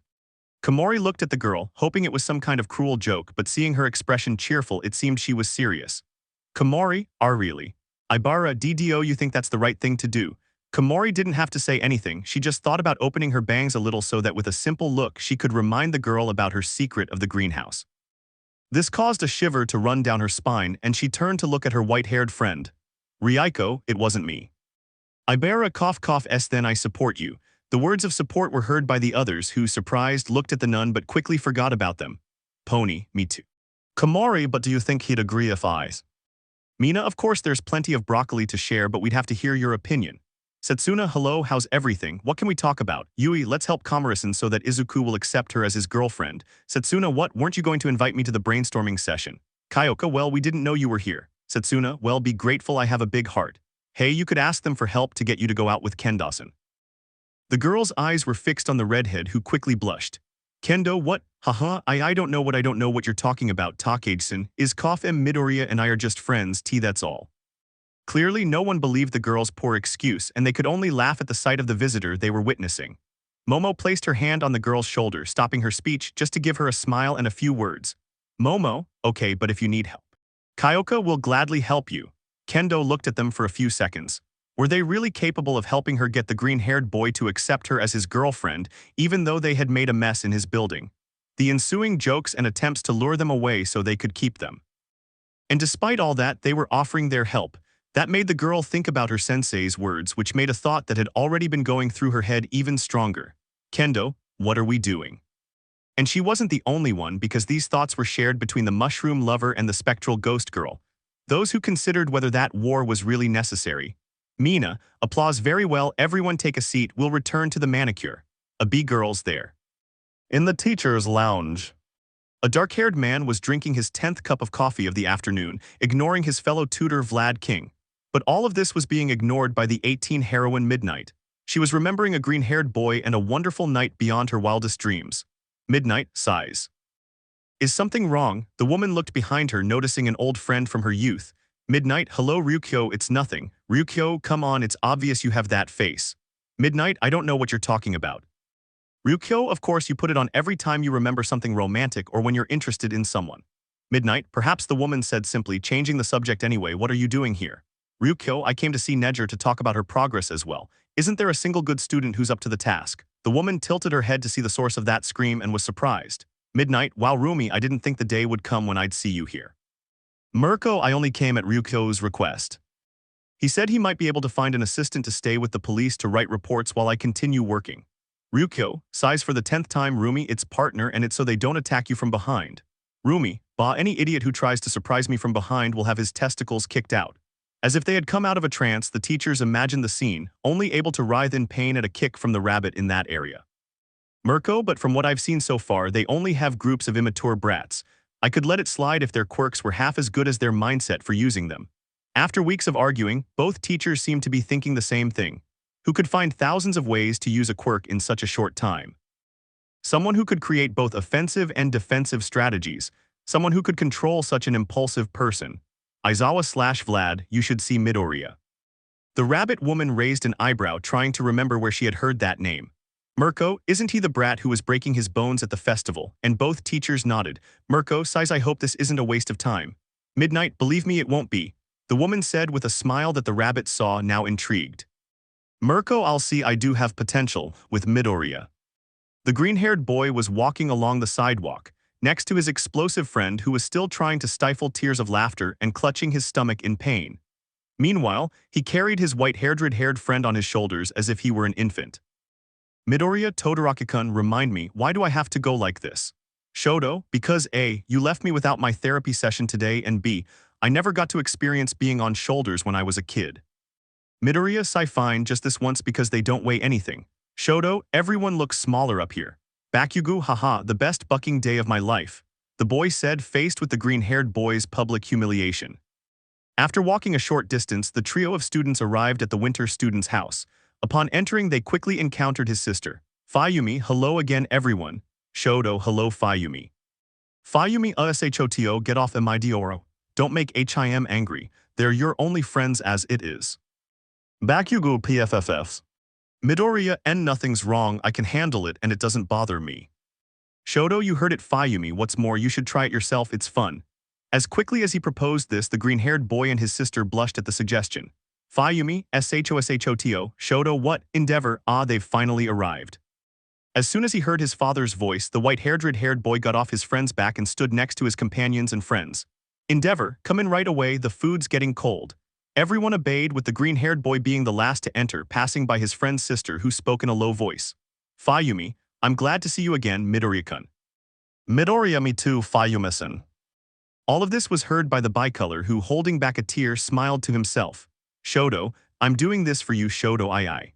Komori looked at the girl, hoping it was some kind of cruel joke, but seeing her expression cheerful, it seemed she was serious. "Komori, really? Ibara DDO, you think that's the right thing to do?" Komori didn't have to say anything, she just thought about opening her bangs a little so that with a simple look she could remind the girl about her secret of the greenhouse. This caused a shiver to run down her spine, and she turned to look at her white-haired friend. "Riaiko, it wasn't me." "Ibara cough s then I support you." The words of support were heard by the others who, surprised, looked at the nun but quickly forgot about them. "Pony, me too." "Komori, but do you think he'd agree if I?" "Mina, of course there's plenty of broccoli to share, but we'd have to hear your opinion." "Setsuna, hello, how's everything? What can we talk about?" "Yui, let's help Komori-san so that Izuku will accept her as his girlfriend." "Setsuna, what, weren't you going to invite me to the brainstorming session?" "Kyoka, well, we didn't know you were here." "Setsuna, well, be grateful I have a big heart." "Hey, you could ask them for help to get you to go out with Kendo-san." The girl's eyes were fixed on the redhead, who quickly blushed. "Kendo, what? Haha, I don't know what you're talking about, Takage-san. Is Midoriya and I are just friends, that's all." Clearly, no one believed the girl's poor excuse, and they could only laugh at the sight of the visitor they were witnessing. Momo placed her hand on the girl's shoulder, stopping her speech just to give her a smile and a few words. "Momo, okay, but if you need help, Kyoka will gladly help you." Kendo looked at them for a few seconds. Were they really capable of helping her get the green-haired boy to accept her as his girlfriend, even though they had made a mess in his building? The ensuing jokes and attempts to lure them away so they could keep them. And despite all that, they were offering their help. That made the girl think about her sensei's words, which made a thought that had already been going through her head even stronger. "Kendo, what are we doing?" And she wasn't the only one because these thoughts were shared between the mushroom lover and the spectral ghost girl, those who considered whether that war was really necessary. Mina, applause very well, everyone take a seat, we'll return to the manicure. A B-girl's there. In the teacher's lounge. A dark-haired man was drinking his 10th cup of coffee of the afternoon, ignoring his fellow tutor Vlad King. But all of this was being ignored by the 18 heroine Midnight. She was remembering a green-haired boy and a wonderful night beyond her wildest dreams. Midnight sighs. Is something wrong? The woman looked behind her, noticing an old friend from her youth. Midnight, hello Ryukyo, it's nothing. Ryukyo, come on, it's obvious you have that face. Midnight, I don't know what you're talking about. Ryukyo, of course you put it on every time you remember something romantic or when you're interested in someone. Midnight, perhaps the woman said simply, changing the subject anyway, what are you doing here? Ryukyo, I came to see Nejer to talk about her progress as well. Isn't there a single good student who's up to the task? The woman tilted her head to see the source of that scream and was surprised. Midnight, wow Rumi, I didn't think the day would come when I'd see you here. Mirko, I only came at Ryukyo's request. He said he might be able to find an assistant to stay with the police to write reports while I continue working. Ryukyo, sighs for the 10th time, Rumi, it's partner and it's so they don't attack you from behind. Rumi, bah, any idiot who tries to surprise me from behind will have his testicles kicked out. As if they had come out of a trance, the teachers imagined the scene, only able to writhe in pain at a kick from the rabbit in that area. Mirko, but from what I've seen so far, they only have groups of immature brats. I could let it slide if their quirks were half as good as their mindset for using them. After weeks of arguing, both teachers seemed to be thinking the same thing. Who could find thousands of ways to use a quirk in such a short time? Someone who could create both offensive and defensive strategies. Someone who could control such an impulsive person. Aizawa/Vlad, you should see Midoriya. The rabbit woman raised an eyebrow, trying to remember where she had heard that name. Mirko, isn't he the brat who was breaking his bones at the festival? And both teachers nodded. Mirko sighs, I hope this isn't a waste of time. Midnight, believe me it won't be. The woman said with a smile that the rabbit saw, now intrigued. Mirko, I'll see, I do have potential, with Midoriya. The green-haired boy was walking along the sidewalk, next to his explosive friend who was still trying to stifle tears of laughter and clutching his stomach in pain. Meanwhile, he carried his white-haired friend on his shoulders as if he were an infant. Midoriya, Todoroki-kun, remind me, why do I have to go like this? Shoto, because A, you left me without my therapy session today, and B, I never got to experience being on shoulders when I was a kid. Midoriya, sigh, fine, just this once because they don't weigh anything. Shoto, everyone looks smaller up here. Bakugo, haha, the best bucking day of my life. The boy said, faced with the green-haired boy's public humiliation. After walking a short distance, the trio of students arrived at the winter student's house. Upon entering, they quickly encountered his sister. Fayumi, hello again everyone. Shoto, hello Fayumi. Fayumi, ushoto, get off my dioro. Don't make him angry. They're your only friends as it is. Bakugo PFFFs. Midoriya, and nothing's wrong, I can handle it and it doesn't bother me. Shoto, you heard it Fayumi, what's more, you should try it yourself, it's fun. As quickly as he proposed this, the green-haired boy and his sister blushed at the suggestion. Fayumi, shoto, Shoto, what, Endeavor, ah, they've finally arrived. As soon as he heard his father's voice, the white-haired boy got off his friend's back and stood next to his companions and friends. Endeavor, come in right away, the food's getting cold. Everyone obeyed, with the green-haired boy being the last to enter, passing by his friend's sister who spoke in a low voice. Fayumi, I'm glad to see you again, Midoriya-kun. Midoriya, me too, Fayumi-san. All of this was heard by the bicolor who, holding back a tear, smiled to himself. Shoto, I'm doing this for you, Shoto II.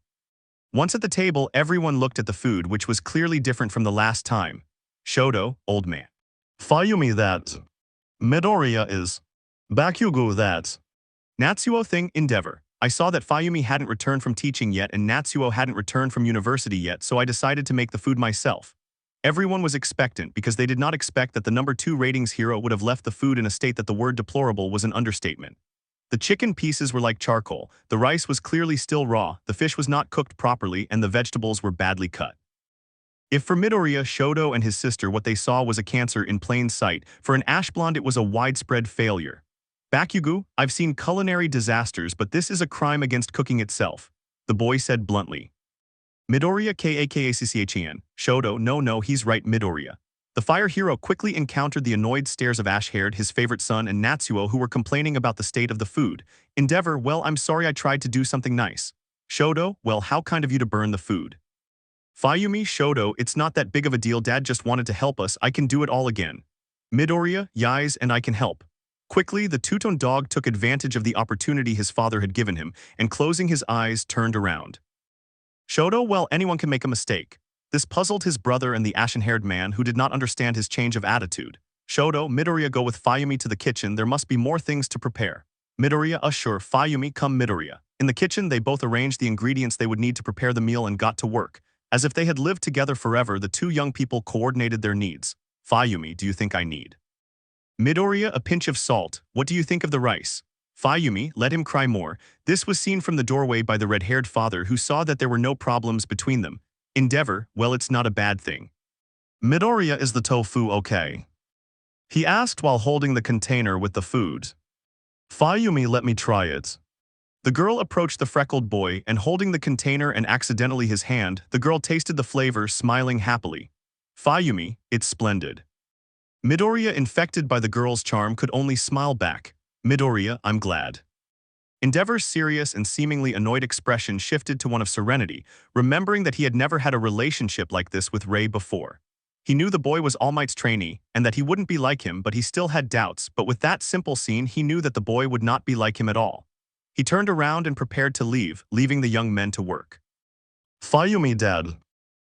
Once at the table, everyone looked at the food, which was clearly different from the last time. Shoto, old man. Fayumi, that. Midoriya is. Bakugo, that. Natsuo thing, Endeavor. I saw that Fayumi hadn't returned from teaching yet and Natsuo hadn't returned from university yet, so I decided to make the food myself. Everyone was expectant because they did not expect that the number 2 ratings hero would have left the food in a state that the word deplorable was an understatement. The chicken pieces were like charcoal, the rice was clearly still raw, the fish was not cooked properly, and the vegetables were badly cut. If for Midoriya, Shoto, and his sister what they saw was a cancer in plain sight, for an ash blonde it was a widespread failure. Bakugo, I've seen culinary disasters, but this is a crime against cooking itself, the boy said bluntly. Midoriya Kakacchen, Shoto, no, he's right, Midoriya. The fire hero quickly encountered the annoyed stares of Ash-haired, his favorite son, and Natsuo, who were complaining about the state of the food. Endeavor, well, I'm sorry I tried to do something nice. Shoto, well, how kind of you to burn the food. Fayumi, Shoto, it's not that big of a deal, dad just wanted to help us, I can do it all again. Midoriya, Yais, and I can help. Quickly, the two-tone dog took advantage of the opportunity his father had given him, and closing his eyes, turned around. Shoto, well, anyone can make a mistake. This puzzled his brother and the ashen-haired man who did not understand his change of attitude. Shoto, Midoriya, go with Fayumi to the kitchen, there must be more things to prepare. Midoriya, sure, Fayumi, come Midoriya. In the kitchen, they both arranged the ingredients they would need to prepare the meal and got to work. As if they had lived together forever, the two young people coordinated their needs. Fayumi, do you think I need? Midoriya, a pinch of salt, what do you think of the rice? Fayumi, let him cry more. This was seen from the doorway by the red-haired father who saw that there were no problems between them. Endeavor, well, it's not a bad thing. Midoriya, is the tofu okay? He asked while holding the container with the food. Fayumi, let me try it. The girl approached the freckled boy and holding the container and accidentally his hand, the girl tasted the flavor, smiling happily. Fayumi, it's splendid. Midoriya, infected by the girl's charm, could only smile back. Midoriya, I'm glad. Endeavor's serious and seemingly annoyed expression shifted to one of serenity, remembering that he had never had a relationship like this with Ray before. He knew the boy was All Might's trainee, and that he wouldn't be like him, but he still had doubts, but with that simple scene he knew that the boy would not be like him at all. He turned around and prepared to leave, leaving the young men to work. Fayumi, dad.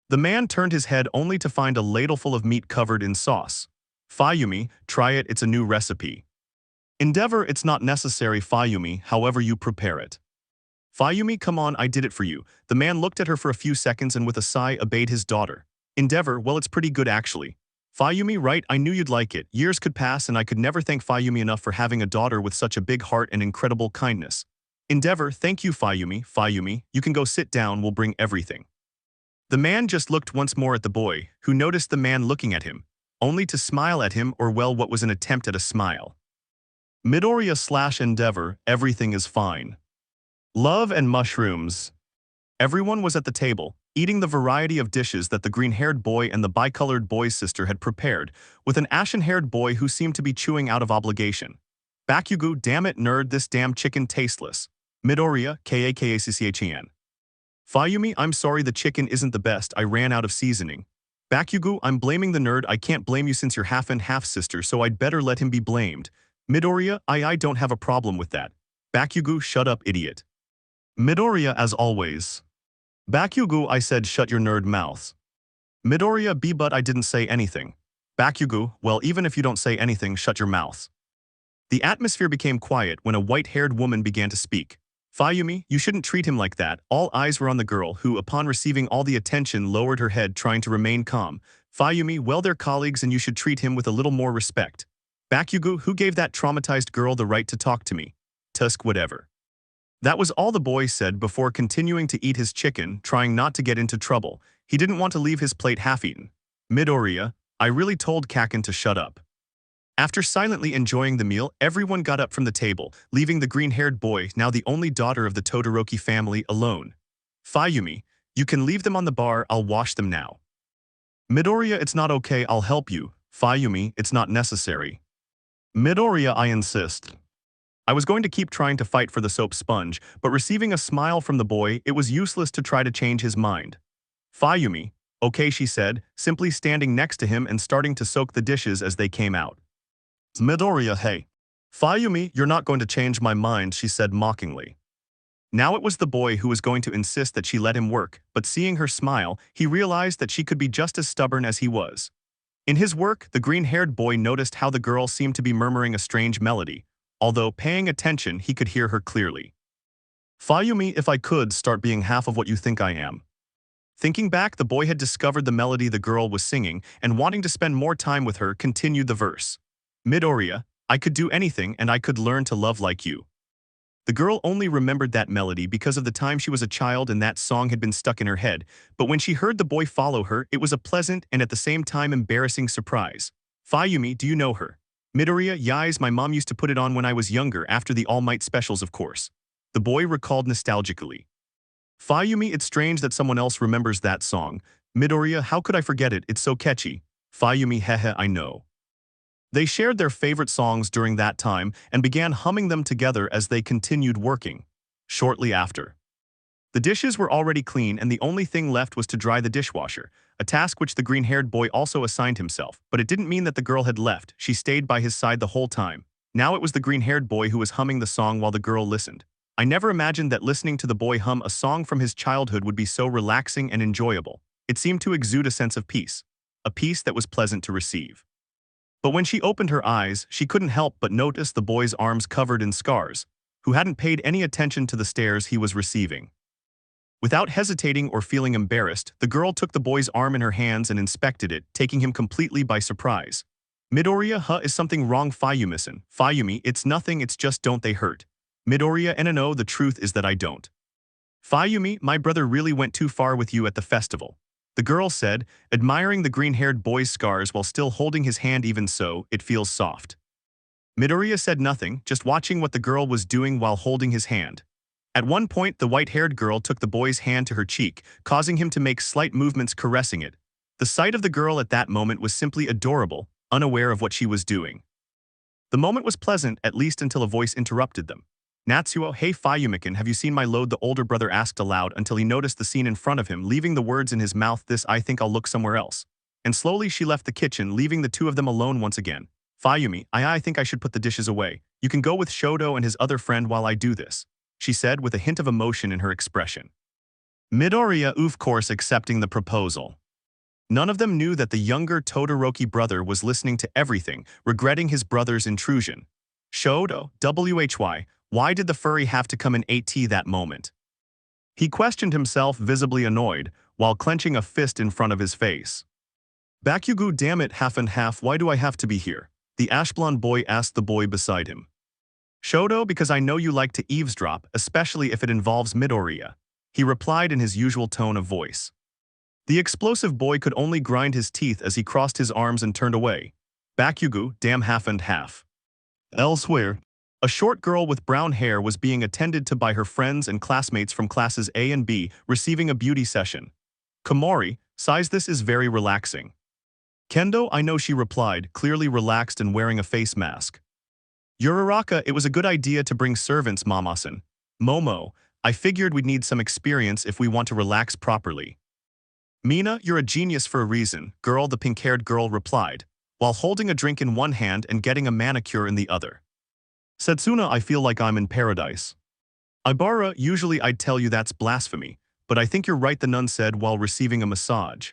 The man turned his head only to find a ladleful of meat covered in sauce. Fayumi, try it, it's a new recipe. Endeavor, it's not necessary, Fayumi, however you prepare it. Fayumi, come on, I did it for you. The man looked at her for a few seconds and with a sigh obeyed his daughter. Endeavor, well, it's pretty good actually. Fayumi, right, I knew you'd like it. Years could pass and I could never thank Fayumi enough for having a daughter with such a big heart and incredible kindness. Endeavor, thank you, Fayumi. Fayumi, you can go sit down, we'll bring everything. The man just looked once more at the boy, who noticed the man looking at him, only to smile at him, or well, what was an attempt at a smile. Midoriya / Endeavor, everything is fine. Love and mushrooms. Everyone was at the table, eating the variety of dishes that the green-haired boy and the bicolored boy's sister had prepared, with an ashen-haired boy who seemed to be chewing out of obligation. Bakugo, damn it, nerd, this damn chicken tasteless. Midoriya, Kakacchen. Fayumi, I'm sorry, the chicken isn't the best, I ran out of seasoning. Bakugo, I'm blaming the nerd, I can't blame you since you're half and half sister, so I'd better let him be blamed. Midoriya, I don't have a problem with that. Bakugo, shut up, idiot. Midoriya, as always. Bakugo, I said shut your nerd mouth. Midoriya, but I didn't say anything. Bakugo, well, even if you don't say anything, shut your mouth. The atmosphere became quiet when a white-haired woman began to speak. Fayumi, you shouldn't treat him like that. All eyes were on the girl who, upon receiving all the attention, lowered her head trying to remain calm. Fayumi, well, they're colleagues and you should treat him with a little more respect. Bakugo, who gave that traumatized girl the right to talk to me? Tusk, whatever. That was all the boy said before continuing to eat his chicken, trying not to get into trouble. He didn't want to leave his plate half-eaten. Midoriya, I really told Kaken to shut up. After silently enjoying the meal, everyone got up from the table, leaving the green-haired boy, now the only daughter of the Todoroki family, alone. Fayumi, you can leave them on the bar, I'll wash them now. Midoriya, it's not okay, I'll help you. Fayumi, it's not necessary. Midoriya, I insist. I was going to keep trying to fight for the soap sponge, but receiving a smile from the boy, it was useless to try to change his mind. Fayumi, okay, she said, simply standing next to him and starting to soak the dishes as they came out. Midoriya, hey. Fayumi, you're not going to change my mind, she said mockingly. Now it was the boy who was going to insist that she let him work, but seeing her smile, he realized that she could be just as stubborn as he was. In his work, the green-haired boy noticed how the girl seemed to be murmuring a strange melody. Although paying attention, he could hear her clearly. Fayumi, if I could start being half of what you think I am. Thinking back, the boy had discovered the melody the girl was singing, and wanting to spend more time with her, continued the verse. Midoriya, I could do anything and I could learn to love like you. The girl only remembered that melody because of the time she was a child and that song had been stuck in her head, but when she heard the boy follow her, it was a pleasant and at the same time embarrassing surprise. Fayumi, do you know her? Midoriya, yais, my mom used to put it on when I was younger after the All Might specials, of course. The boy recalled nostalgically. Fayumi, it's strange that someone else remembers that song. Midoriya, how could I forget it, it's so catchy. Fayumi, hehe, I know. They shared their favorite songs during that time and began humming them together as they continued working. Shortly after, The dishes were already clean and the only thing left was to dry the dishwasher, a task which the green-haired boy also assigned himself, but it didn't mean that the girl had left. She stayed by his side the whole time. Now it was the green-haired boy who was humming the song while the girl listened. I never imagined that listening to the boy hum a song from his childhood would be so relaxing and enjoyable. It seemed to exude a sense of peace, a peace that was pleasant to receive. But when she opened her eyes, she couldn't help but notice the boy's arms covered in scars, who hadn't paid any attention to the stares he was receiving. Without hesitating or feeling embarrassed, the girl took the boy's arm in her hands and inspected it, taking him completely by surprise. Midoriya, is something wrong, Fayumi-san? Fayumi, it's nothing, it's just don't they hurt. Midoriya, no, the truth is that I don't. Fayumi, my brother really went too far with you at the festival. The girl said, admiring the green-haired boy's scars while still holding his hand. Even so, it feels soft. Midoriya said nothing, just watching what the girl was doing while holding his hand. At one point, the white-haired girl took the boy's hand to her cheek, causing him to make slight movements caressing it. The sight of the girl at that moment was simply adorable, unaware of what she was doing. The moment was pleasant, at least until a voice interrupted them. Natsuo, hey Fayumi-kun, have you seen my load? The older brother asked aloud until he noticed the scene in front of him, leaving the words in his mouth. I think I'll look somewhere else. And slowly she left the kitchen, leaving the two of them alone once again. Fayumi, I think I should put the dishes away. You can go with Shoto and his other friend while I do this, she said with a hint of emotion in her expression. Midoriya, of course, accepting the proposal. None of them knew that the younger Todoroki brother was listening to everything, regretting his brother's intrusion. Shoto, why did the furry have to come in at that moment? He questioned himself, visibly annoyed, while clenching a fist in front of his face. Bakugo, damn it, half and half, why do I have to be here? The ash-blonde boy asked the boy beside him. Shoto, because I know you like to eavesdrop, especially if it involves Midoriya, he replied in his usual tone of voice. The explosive boy could only grind his teeth as he crossed his arms and turned away. Bakugo, damn half and half. Elsewhere, a short girl with brown hair was being attended to by her friends and classmates from classes A and B, receiving a beauty session. Komori, sighs, this is very relaxing. Kendo, I know, she replied, clearly relaxed and wearing a face mask. Uraraka, it was a good idea to bring servants, Mama-san. Momo, I figured we'd need some experience if we want to relax properly. Mina, you're a genius for a reason, girl, the pink-haired girl replied, while holding a drink in one hand and getting a manicure in the other. Setsuna, I feel like I'm in paradise. Ibara, usually I'd tell you that's blasphemy, but I think you're right, the nun said while receiving a massage.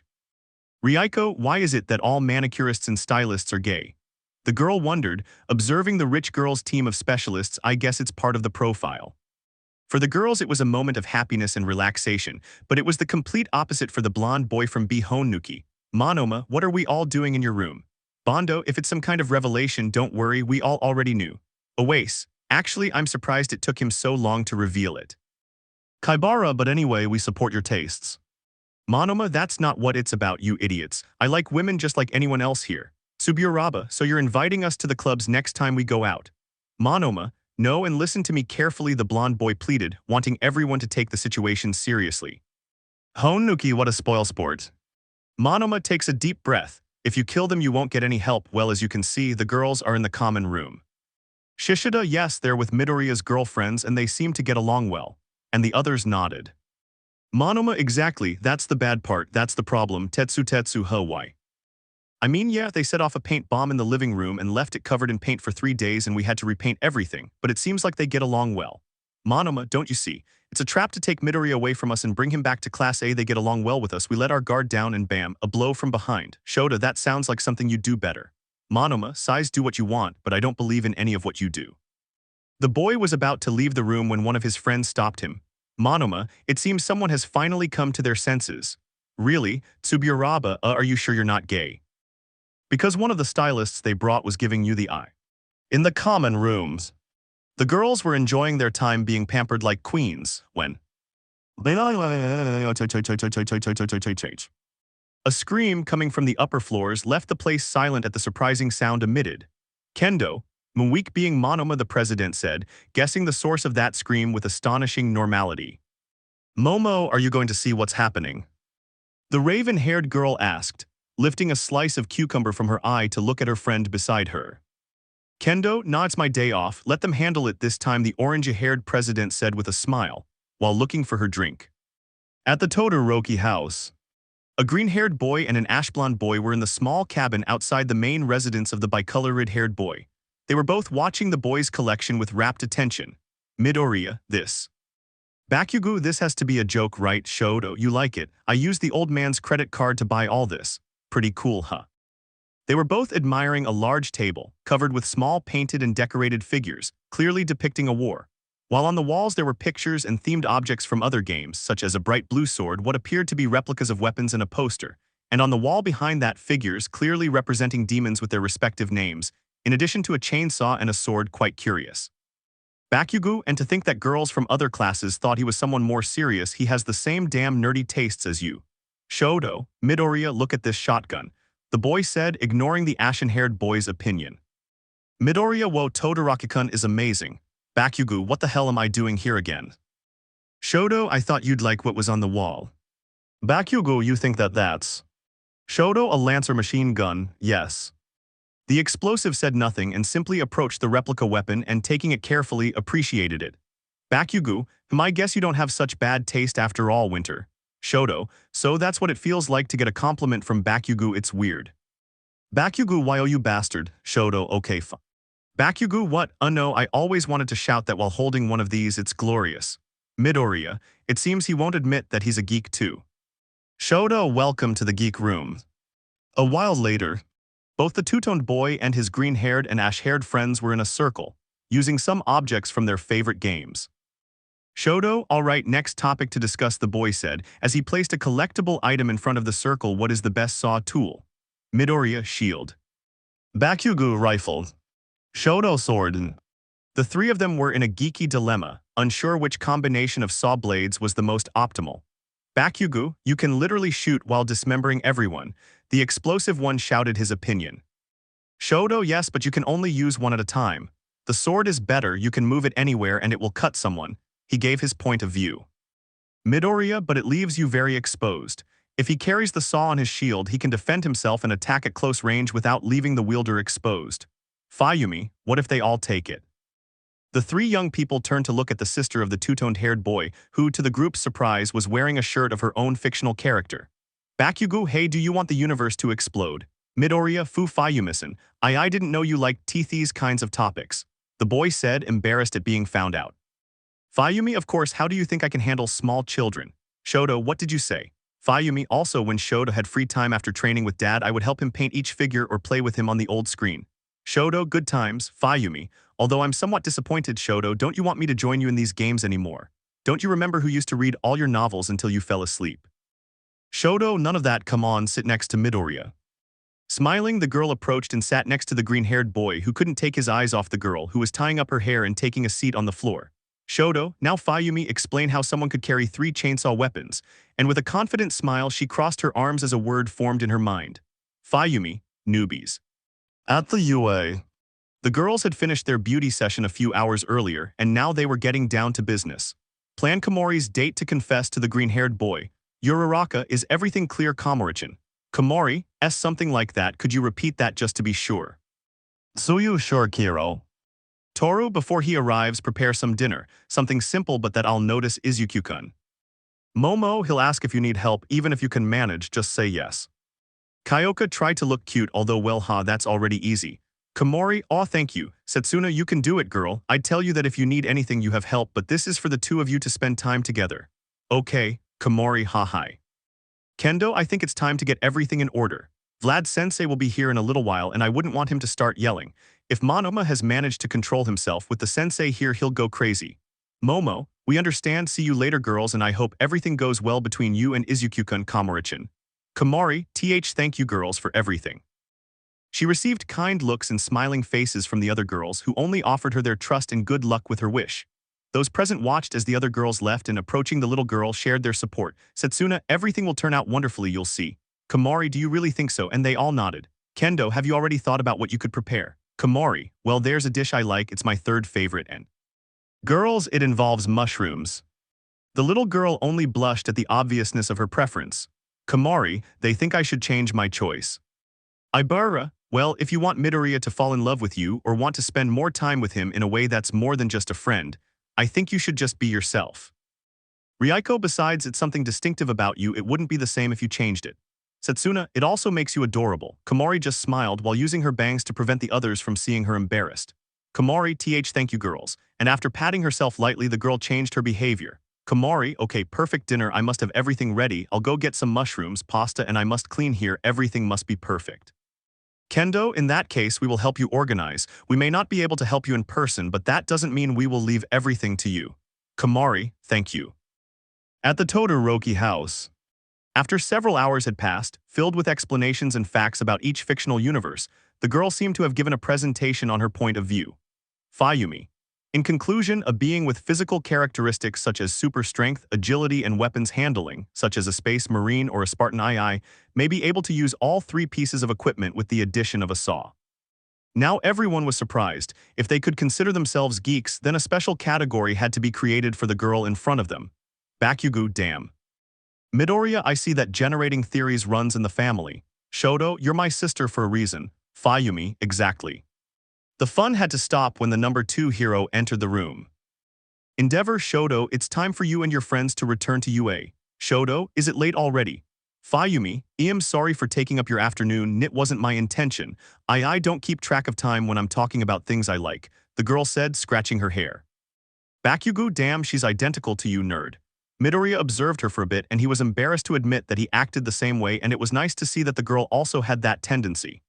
Ryuko, why is it that all manicurists and stylists are gay? The girl wondered, observing the rich girl's team of specialists. I guess it's part of the profile. For the girls it was a moment of happiness and relaxation, but it was the complete opposite for the blonde boy from Bihonnuki. Monoma, what are we all doing in your room? Bondo, if it's some kind of revelation, don't worry, we all already knew. Oase, actually I'm surprised it took him so long to reveal it. Kaibara, but anyway, we support your tastes. Monoma, that's not what it's about, you idiots. I like women just like anyone else here. Subioraba, so you're inviting us to the clubs next time we go out. Monoma, no, and listen to me carefully, the blonde boy pleaded, wanting everyone to take the situation seriously. Honnuki, what a spoilsport. Monoma takes a deep breath. If you kill them you won't get any help. Well, as you can see, the girls are in the common room. Shishida, yes, they're with Midoriya's girlfriends and they seem to get along well. And the others nodded. Monoma, exactly, that's the bad part, that's the problem, Tetsu, why? I mean, yeah, they set off a paint bomb in the living room and left it covered in paint for 3 days and we had to repaint everything, but it seems like they get along well. Monoma, don't you see? It's a trap to take Midoriya away from us and bring him back to Class A. They get along well with us, we let our guard down and bam, a blow from behind. Shota, that sounds like something you'd do better. Monoma, size, do what you want, but I don't believe in any of what you do. The boy was about to leave the room when one of his friends stopped him. Monoma, it seems someone has finally come to their senses. Really? Tsubioraba, are you sure you're not gay? Because one of the stylists they brought was giving you the eye. In the common rooms, the girls were enjoying their time being pampered like queens when a scream coming from the upper floors left the place silent at the surprising sound emitted. Kendo, Mwik being Monoma, the president said, guessing the source of that scream with astonishing normality. Momo, are you going to see what's happening? The raven-haired girl asked, lifting a slice of cucumber from her eye to look at her friend beside her. Kendo, nah, it's my day off, let them handle it this time, the orange-haired president said with a smile, while looking for her drink. At the Todoroki house, a green-haired boy and an ash-blonde boy were in the small cabin outside the main residence of the bicolored-haired boy. They were both watching the boy's collection with rapt attention. Midoriya, this. Bakugo, this has to be a joke, right? Shoto, you like it. I used the old man's credit card to buy all this. Pretty cool, huh? They were both admiring a large table, covered with small painted and decorated figures, clearly depicting a war. While on the walls there were pictures and themed objects from other games, such as a bright blue sword, what appeared to be replicas of weapons, and a poster. And on the wall behind that, figures clearly representing demons with their respective names, in addition to a chainsaw and a sword. Quite curious. Bakugo, and to think that girls from other classes thought he was someone more serious. He has the same damn nerdy tastes as you. Shoto, Midoriya, look at this shotgun, the boy said, ignoring the ashen-haired boy's opinion. Midoriya, whoa, Todoroki-kun is amazing. Bakugo, what the hell am I doing here again? Shoto, I thought you'd like what was on the wall. Bakugo, you think that's... Shoto, a Lancer machine gun, yes. The explosive said nothing and simply approached the replica weapon and, taking it carefully, appreciated it. Bakugo, I guess you don't have such bad taste after all, Winter. Shoto, so that's what it feels like to get a compliment from Bakugo. It's weird. Bakugo, why, oh you bastard. Shoto, okay fine. Bakugo, what? No, I always wanted to shout that while holding one of these. It's glorious. Midoriya, it seems he won't admit that he's a geek too. Shoto, welcome to the geek room. A while later, both the two-toned boy and his green-haired and ash-haired friends were in a circle, using some objects from their favorite games. Shoto, alright, next topic to discuss, the boy said, as he placed a collectible item in front of the circle. What is the best saw tool? Midoriya, shield. Bakugo, rifle. Shoto, sword. The three of them were in a geeky dilemma, unsure which combination of saw blades was the most optimal. Bakugo, you can literally shoot while dismembering everyone. The explosive one shouted his opinion. Shoto, yes, but you can only use one at a time. The sword is better, you can move it anywhere and it will cut someone. He gave his point of view. Midoriya, but it leaves you very exposed. If he carries the saw on his shield, he can defend himself and attack at close range without leaving the wielder exposed. Fayumi, what if they all take it? The three young people turned to look at the sister of the two-toned-haired boy, who, to the group's surprise, was wearing a shirt of her own fictional character. Bakugo, hey, do you want the universe to explode? Midoriya, fu Fayumi-san, I didn't know you liked these kinds of topics, the boy said, embarrassed at being found out. Fayumi, of course, how do you think I can handle small children? Shoto, what did you say? Fayumi, also when Shoto had free time after training with dad, I would help him paint each figure or play with him on the old screen. Shoto, good times. Fayumi, although I'm somewhat disappointed. Shoto, don't you want me to join you in these games anymore? Don't you remember who used to read all your novels until you fell asleep? Shoto, none of that, come on, sit next to Midoriya. Smiling, the girl approached and sat next to the green-haired boy, who couldn't take his eyes off the girl, who was tying up her hair and taking a seat on the floor. Shoto, now Fayumi, explain how someone could carry 3 chainsaw weapons, and with a confident smile she crossed her arms as a word formed in her mind. Fayumi, newbies. At the UA. The girls had finished their beauty session a few hours earlier, and now they were getting down to business. Plan Komori's date to confess to the green-haired boy. Uraraka, is everything clear? Komori-chan. Komori, something like that, could you repeat that just to be sure? Tsuyu, sure, Kiro. Toru, before he arrives, prepare some dinner, something simple but that I'll notice. Izuku-kun. Momo, he'll ask if you need help, even if you can manage, just say yes. Kyoka, try to look cute, although well that's already easy. Komori, aw thank you. Setsuna, you can do it, girl. I'd tell you that if you need anything you have help, but this is for the two of you to spend time together. Okay, Komori, hi. Kendo, I think it's time to get everything in order. Vlad-sensei will be here in a little while and I wouldn't want him to start yelling. If Monoma has managed to control himself, with the sensei here he'll go crazy. Momo, we understand, see you later girls, and I hope everything goes well between you and Izuku-kun. Komori-chan. Komori, thank you girls for everything. She received kind looks and smiling faces from the other girls, who only offered her their trust and good luck with her wish. Those present watched as the other girls left and, approaching the little girl, shared their support. Setsuna, everything will turn out wonderfully, you'll see. Komori, do you really think so? And they all nodded. Kendo, have you already thought about what you could prepare? Komori, well, there's a dish I like, it's my third favorite, and girls, it involves mushrooms. The little girl only blushed at the obviousness of her preference. Komori, they think I should change my choice. Ibara, well, if you want Midoriya to fall in love with you or want to spend more time with him in a way that's more than just a friend, I think you should just be yourself. Ryuko, besides it's something distinctive about you, it wouldn't be the same if you changed it. Setsuna, it also makes you adorable. Komori just smiled while using her bangs to prevent the others from seeing her embarrassed. Komori, thank you girls. And after patting herself lightly, the girl changed her behavior. Komori, okay, perfect dinner, I must have everything ready, I'll go get some mushrooms, pasta, and I must clean here, everything must be perfect. Kendo, in that case, we will help you organize. We may not be able to help you in person, but that doesn't mean we will leave everything to you. Komori, thank you. At the Todoroki house. After several hours had passed, filled with explanations and facts about each fictional universe, the girl seemed to have given a presentation on her point of view. Fayumi. In conclusion, a being with physical characteristics such as super strength, agility, and weapons handling, such as a space marine or a Spartan II, may be able to use all three pieces of equipment with the addition of a saw. Now everyone was surprised. If they could consider themselves geeks, then a special category had to be created for the girl in front of them. Bakugo, damn. Midoriya, I see that generating theories runs in the family. Shoto, you're my sister for a reason. Fayumi, exactly. The fun had to stop when the number 2 hero entered the room. Endeavor, Shoto, it's time for you and your friends to return to UA. Shoto, is it late already? Fayumi, I'm sorry for taking up your afternoon, it wasn't my intention. I don't keep track of time when I'm talking about things I like, the girl said, scratching her hair. Bakugo, damn, she's identical to you, nerd. Midoriya observed her for a bit and he was embarrassed to admit that he acted the same way, and it was nice to see that the girl also had that tendency.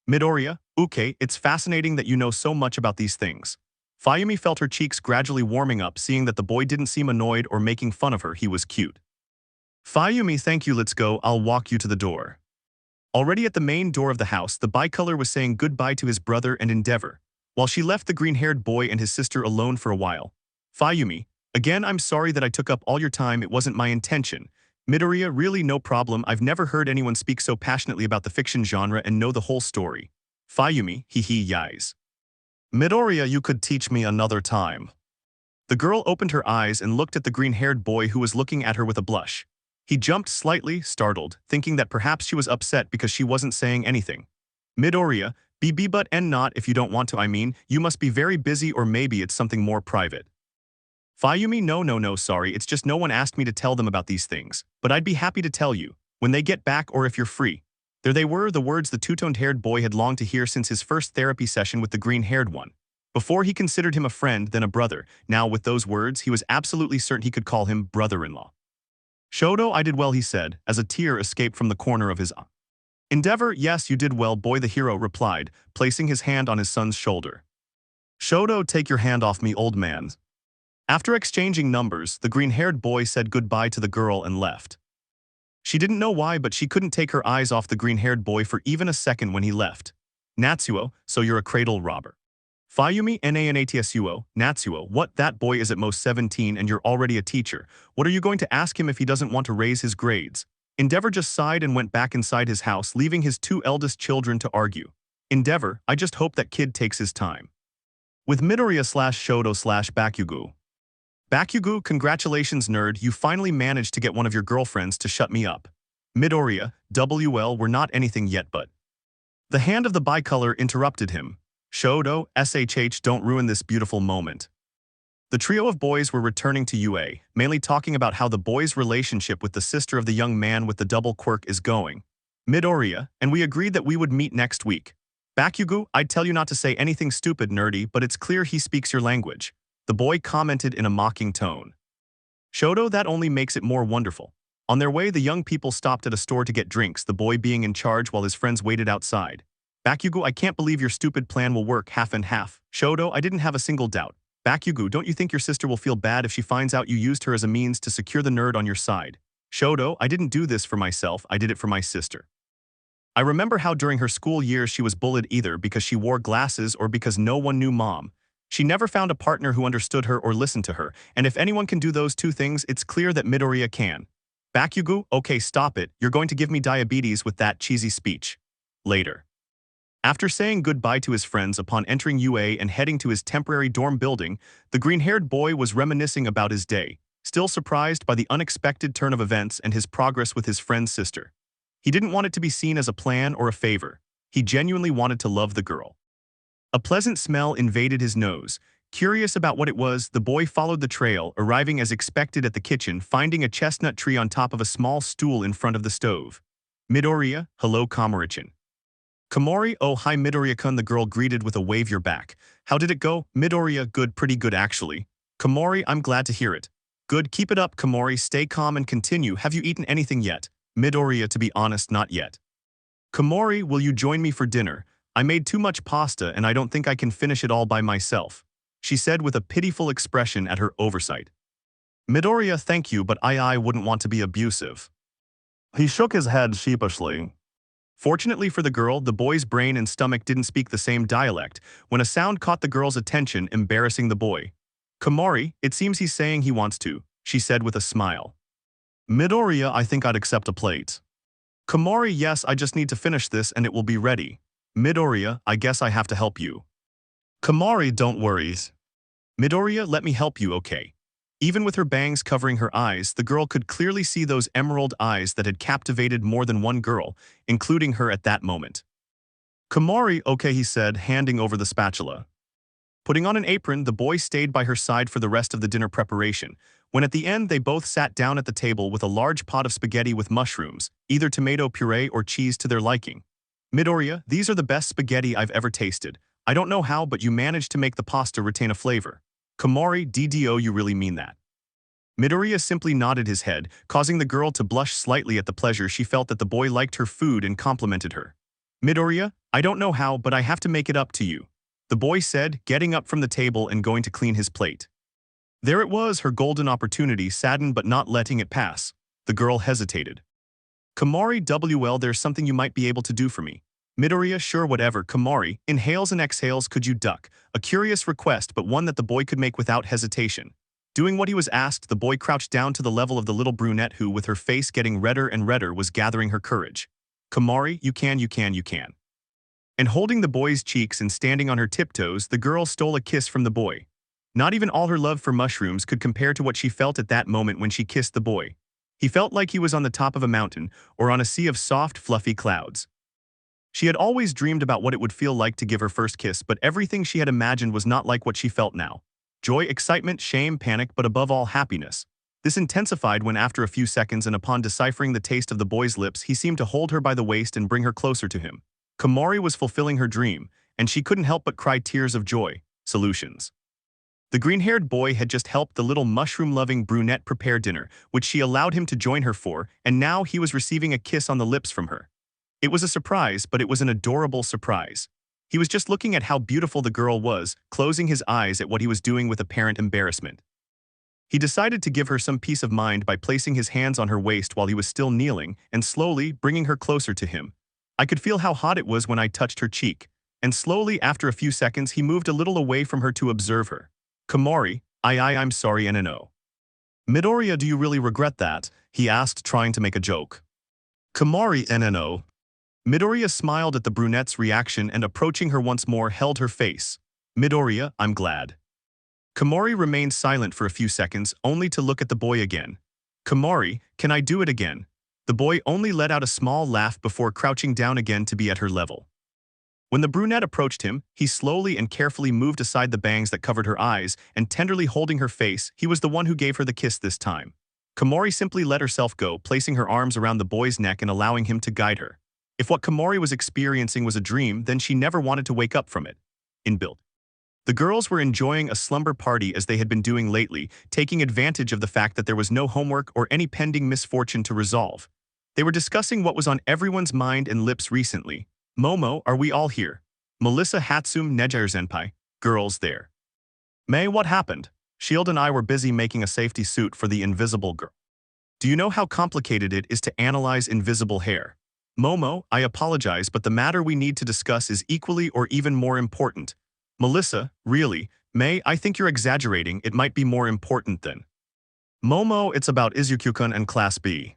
Midoriya, okay, it's fascinating that you know so much about these things. Fayumi felt her cheeks gradually warming up, seeing that the boy didn't seem annoyed or making fun of her, he was cute. Fayumi, thank you, let's go, I'll walk you to the door. Already at the main door of the house, the bicolor was saying goodbye to his brother and Endeavor, while she left the green-haired boy and his sister alone for a while. Fayumi, again, I'm sorry that I took up all your time, it wasn't my intention. Midoriya, really no problem, I've never heard anyone speak so passionately about the fiction genre and know the whole story. Fayumi, yis. Midoriya, you could teach me another time. The girl opened her eyes and looked at the green-haired boy who was looking at her with a blush. He jumped slightly, startled, thinking that perhaps she was upset because she wasn't saying anything. Midoriya, but and not if you don't want to, I mean, you must be very busy or maybe it's something more private. Fayumi, no, sorry, it's just no one asked me to tell them about these things, but I'd be happy to tell you, when they get back or if you're free. There they were, the words the two-toned-haired boy had longed to hear since his first therapy session with the green-haired one. Before he considered him a friend, then a brother. Now with those words, he was absolutely certain he could call him brother-in-law. Shoto, I did well, he said, as a tear escaped from the corner of his eye. Endeavor, yes, you did well, boy, the hero replied, placing his hand on his son's shoulder. Shoto, take your hand off me, old man. After exchanging numbers, the green-haired boy said goodbye to the girl and left. She didn't know why, but she couldn't take her eyes off the green-haired boy for even a second when he left. Natsuo, so you're a cradle robber. Fayumi, Natsuo, Natsuo, what, that boy is at most 17 and you're already a teacher. What are you going to ask him if he doesn't want to raise his grades? Endeavor just sighed and went back inside his house, leaving his two eldest children to argue. Endeavor, I just hope that kid takes his time. With Midoriya/Shoto/Bakugo. Bakugo, congratulations nerd, you finally managed to get one of your girlfriends to shut me up. Midoriya, WL, we're not anything yet but. The hand of the bicolor interrupted him. Shoto, SHH, don't ruin this beautiful moment. The trio of boys were returning to UA, mainly talking about how the boy's relationship with the sister of the young man with the double quirk is going. Midoriya, and we agreed that we would meet next week. Bakugo, I'd tell you not to say anything stupid, nerdy, but it's clear he speaks your language. The boy commented in a mocking tone. Shoto, that only makes it more wonderful. On their way, the young people stopped at a store to get drinks, the boy being in charge while his friends waited outside. Bakugo, I can't believe your stupid plan will work half and half. Shoto, I didn't have a single doubt. Bakugo, don't you think your sister will feel bad if she finds out you used her as a means to secure the nerd on your side? Shoto, I didn't do this for myself, I did it for my sister. I remember how during her school years she was bullied either because she wore glasses or because no one knew mom. She never found a partner who understood her or listened to her, and if anyone can do those two things, it's clear that Midoriya can. Bakugo, okay, stop it, you're going to give me diabetes with that cheesy speech. Later. After saying goodbye to his friends upon entering UA and heading to his temporary dorm building, the green-haired boy was reminiscing about his day, still surprised by the unexpected turn of events and his progress with his friend's sister. He didn't want it to be seen as a plan or a favor. He genuinely wanted to love the girl. A pleasant smell invaded his nose, Curious about what it was, the boy followed the trail, arriving as expected at the kitchen, finding a chestnut tree on top of a small stool in front of the stove. Midoriya, hello Komori-chan. Komori, oh hi Midoriya-kun, the girl greeted with a wave your back. How did it go? Midoriya, good, pretty good actually. Komori, I'm glad to hear it. Good, keep it up Komori, stay calm and continue. Have you eaten anything yet? Midoriya, to be honest, not yet. Komori, will you join me for dinner? I made too much pasta and I don't think I can finish it all by myself, she said with a pitiful expression at her oversight. Midoriya, thank you, but I wouldn't want to be abusive. He shook his head sheepishly. Fortunately for the girl, the boy's brain and stomach didn't speak the same dialect when a sound caught the girl's attention, embarrassing the boy. Komori, it seems he's saying he wants to, she said with a smile. Midoriya, I think I'd accept a plate. Komori, yes, I just need to finish this and it will be ready. Midoriya, I guess I have to help you. Komori, don't worry. Midoriya, let me help you, okay? Even with her bangs covering her eyes, the girl could clearly see those emerald eyes that had captivated more than one girl, including her at that moment. Komori, okay, he said, handing over the spatula. Putting on an apron, the boy stayed by her side for the rest of the dinner preparation, when at the end they both sat down at the table with a large pot of spaghetti with mushrooms, either tomato puree or cheese to their liking. Midoriya, these are the best spaghetti I've ever tasted. I don't know how, but you managed to make the pasta retain a flavor. Komori, DDO, you really mean that? Midoriya simply nodded his head, causing the girl to blush slightly at the pleasure she felt that the boy liked her food and complimented her. Midoriya, I don't know how, but I have to make it up to you, the boy said, getting up from the table and going to clean his plate. There it was, her golden opportunity, saddened but not letting it pass. The girl hesitated. Komori, WL, there's something you might be able to do for me. Midoriya, sure, whatever. Komori, inhales and exhales, could you duck? A curious request, but one that the boy could make without hesitation. Doing what he was asked, the boy crouched down to the level of the little brunette who, with her face getting redder and redder, was gathering her courage. Komori, you can. And holding the boy's cheeks and standing on her tiptoes, the girl stole a kiss from the boy. Not even all her love for mushrooms could compare to what she felt at that moment when she kissed the boy. He felt like he was on the top of a mountain or on a sea of soft, fluffy clouds. She had always dreamed about what it would feel like to give her first kiss, but everything she had imagined was not like what she felt now. Joy, excitement, shame, panic, but above all, happiness. This intensified when, after a few seconds and upon deciphering the taste of the boy's lips, he seemed to hold her by the waist and bring her closer to him. Komori was fulfilling her dream, and she couldn't help but cry tears of joy. Solutions. The green-haired boy had just helped the little mushroom-loving brunette prepare dinner, which she allowed him to join her for, and now he was receiving a kiss on the lips from her. It was a surprise, but it was an adorable surprise. He was just looking at how beautiful the girl was, closing his eyes at what he was doing with apparent embarrassment. He decided to give her some peace of mind by placing his hands on her waist while he was still kneeling and slowly bringing her closer to him. I could feel how hot it was when I touched her cheek, and slowly after a few seconds he moved a little away from her to observe her. Komori, I'm sorry NNO. Midoriya, do you really regret that? He asked, trying to make a joke. Komori NNO. Midoriya smiled at the brunette's reaction and approaching her once more held her face. Midoriya, I'm glad. Komori remained silent for a few seconds, only to look at the boy again. Komori, can I do it again? The boy only let out a small laugh before crouching down again to be at her level. When the brunette approached him, he slowly and carefully moved aside the bangs that covered her eyes, and tenderly holding her face, he was the one who gave her the kiss this time. Komori simply let herself go, placing her arms around the boy's neck and allowing him to guide her. If what Komori was experiencing was a dream, then she never wanted to wake up from it. Inbuilt. The girls were enjoying a slumber party as they had been doing lately, taking advantage of the fact that there was no homework or any pending misfortune to resolve. They were discussing what was on everyone's mind and lips recently. Momo, are we all here? Melissa, Hatsum, Nejair-senpai, girls there. May, what happened? Shield and I were busy making a safety suit for the invisible girl. Do you know how complicated it is to analyze invisible hair? Momo, I apologize, but the matter we need to discuss is equally or even more important. Melissa, really? May, I think you're exaggerating, it might be more important than. Momo, it's about Izuku-kun and Class B.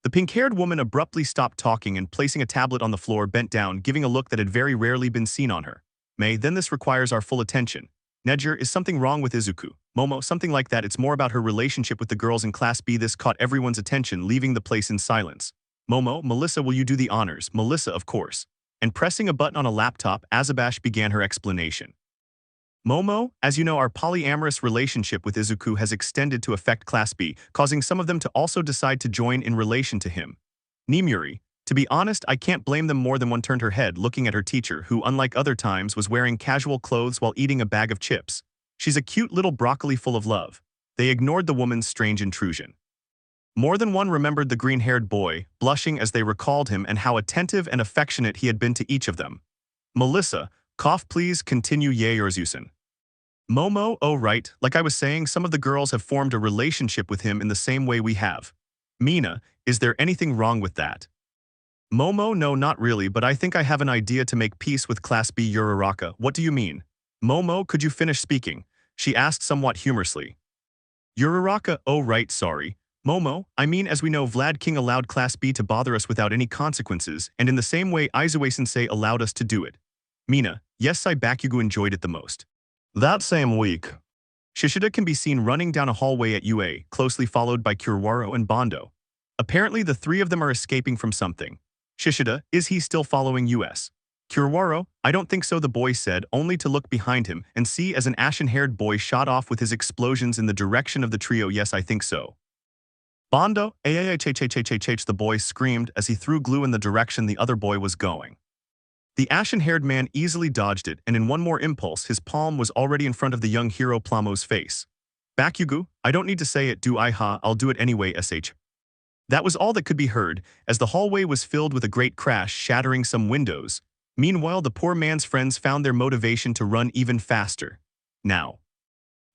The pink-haired woman abruptly stopped talking and placing a tablet on the floor bent down, giving a look that had very rarely been seen on her. May, then this requires our full attention. Nejer, is something wrong with Izuku? Momo, something like that, it's more about her relationship with the girls in Class B. This caught everyone's attention, leaving the place in silence. Momo, Melissa, will you do the honors? Melissa, of course. And pressing a button on a laptop, Azabash began her explanation. Momo, as you know, our polyamorous relationship with Izuku has extended to affect Class B, causing some of them to also decide to join in relation to him. Nimuri, to be honest, I can't blame them. More than one turned her head looking at her teacher who, unlike other times, was wearing casual clothes while eating a bag of chips. She's a cute little broccoli full of love. They ignored the woman's strange intrusion. More than one remembered the green-haired boy, blushing as they recalled him and how attentive and affectionate he had been to each of them. Melissa, cough please, continue Yaoyorozu. Momo, oh right, like I was saying, some of the girls have formed a relationship with him in the same way we have. Mina, is there anything wrong with that? Momo, no, not really, but I think I have an idea to make peace with Class B Uraraka. What do you mean? Momo, could you finish speaking? She asked somewhat humorously. Uraraka, oh right, sorry. Momo, I mean, as we know, Vlad King allowed Class B to bother us without any consequences, and in the same way Izue-sensei allowed us to do it. Mina, yes, Bakugo enjoyed it the most. That same week, Shishida can be seen running down a hallway at UA, closely followed by Kurwaro and Bondo. Apparently the three of them are escaping from something. Shishida, is he still following US? Kurwaro, I don't think so, the boy said, only to look behind him and see as an ashen-haired boy shot off with his explosions in the direction of the trio. Yes, I think so. Bondo, the boy screamed as he threw glue in the direction the other boy was going. The ashen-haired man easily dodged it, and in one more impulse, his palm was already in front of the young hero Plamo's face. Bakugo, I don't need to say it, do I? I'll do it anyway, sh. That was all that could be heard, as the hallway was filled with a great crash, shattering some windows. Meanwhile, the poor man's friends found their motivation to run even faster. Now.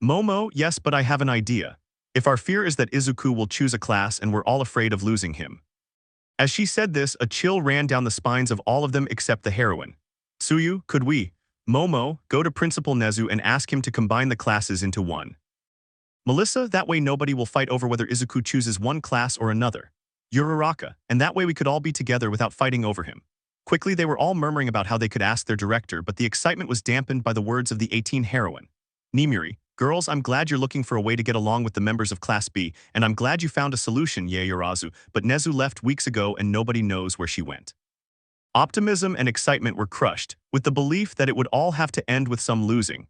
Momo, yes, but I have an idea. If our fear is that Izuku will choose a class and we're all afraid of losing him. As she said this, a chill ran down the spines of all of them except the heroine. Tsuyu, could we, Momo, go to Principal Nezu and ask him to combine the classes into one? Melissa, that way nobody will fight over whether Izuku chooses one class or another. Uraraka, and that way we could all be together without fighting over him. Quickly they were all murmuring about how they could ask their director, but the excitement was dampened by the words of the 18 heroine. Nimuri, girls, I'm glad you're looking for a way to get along with the members of Class B, and I'm glad you found a solution, Yaoyorozu, but Nezu left weeks ago and nobody knows where she went. Optimism and excitement were crushed, with the belief that it would all have to end with some losing.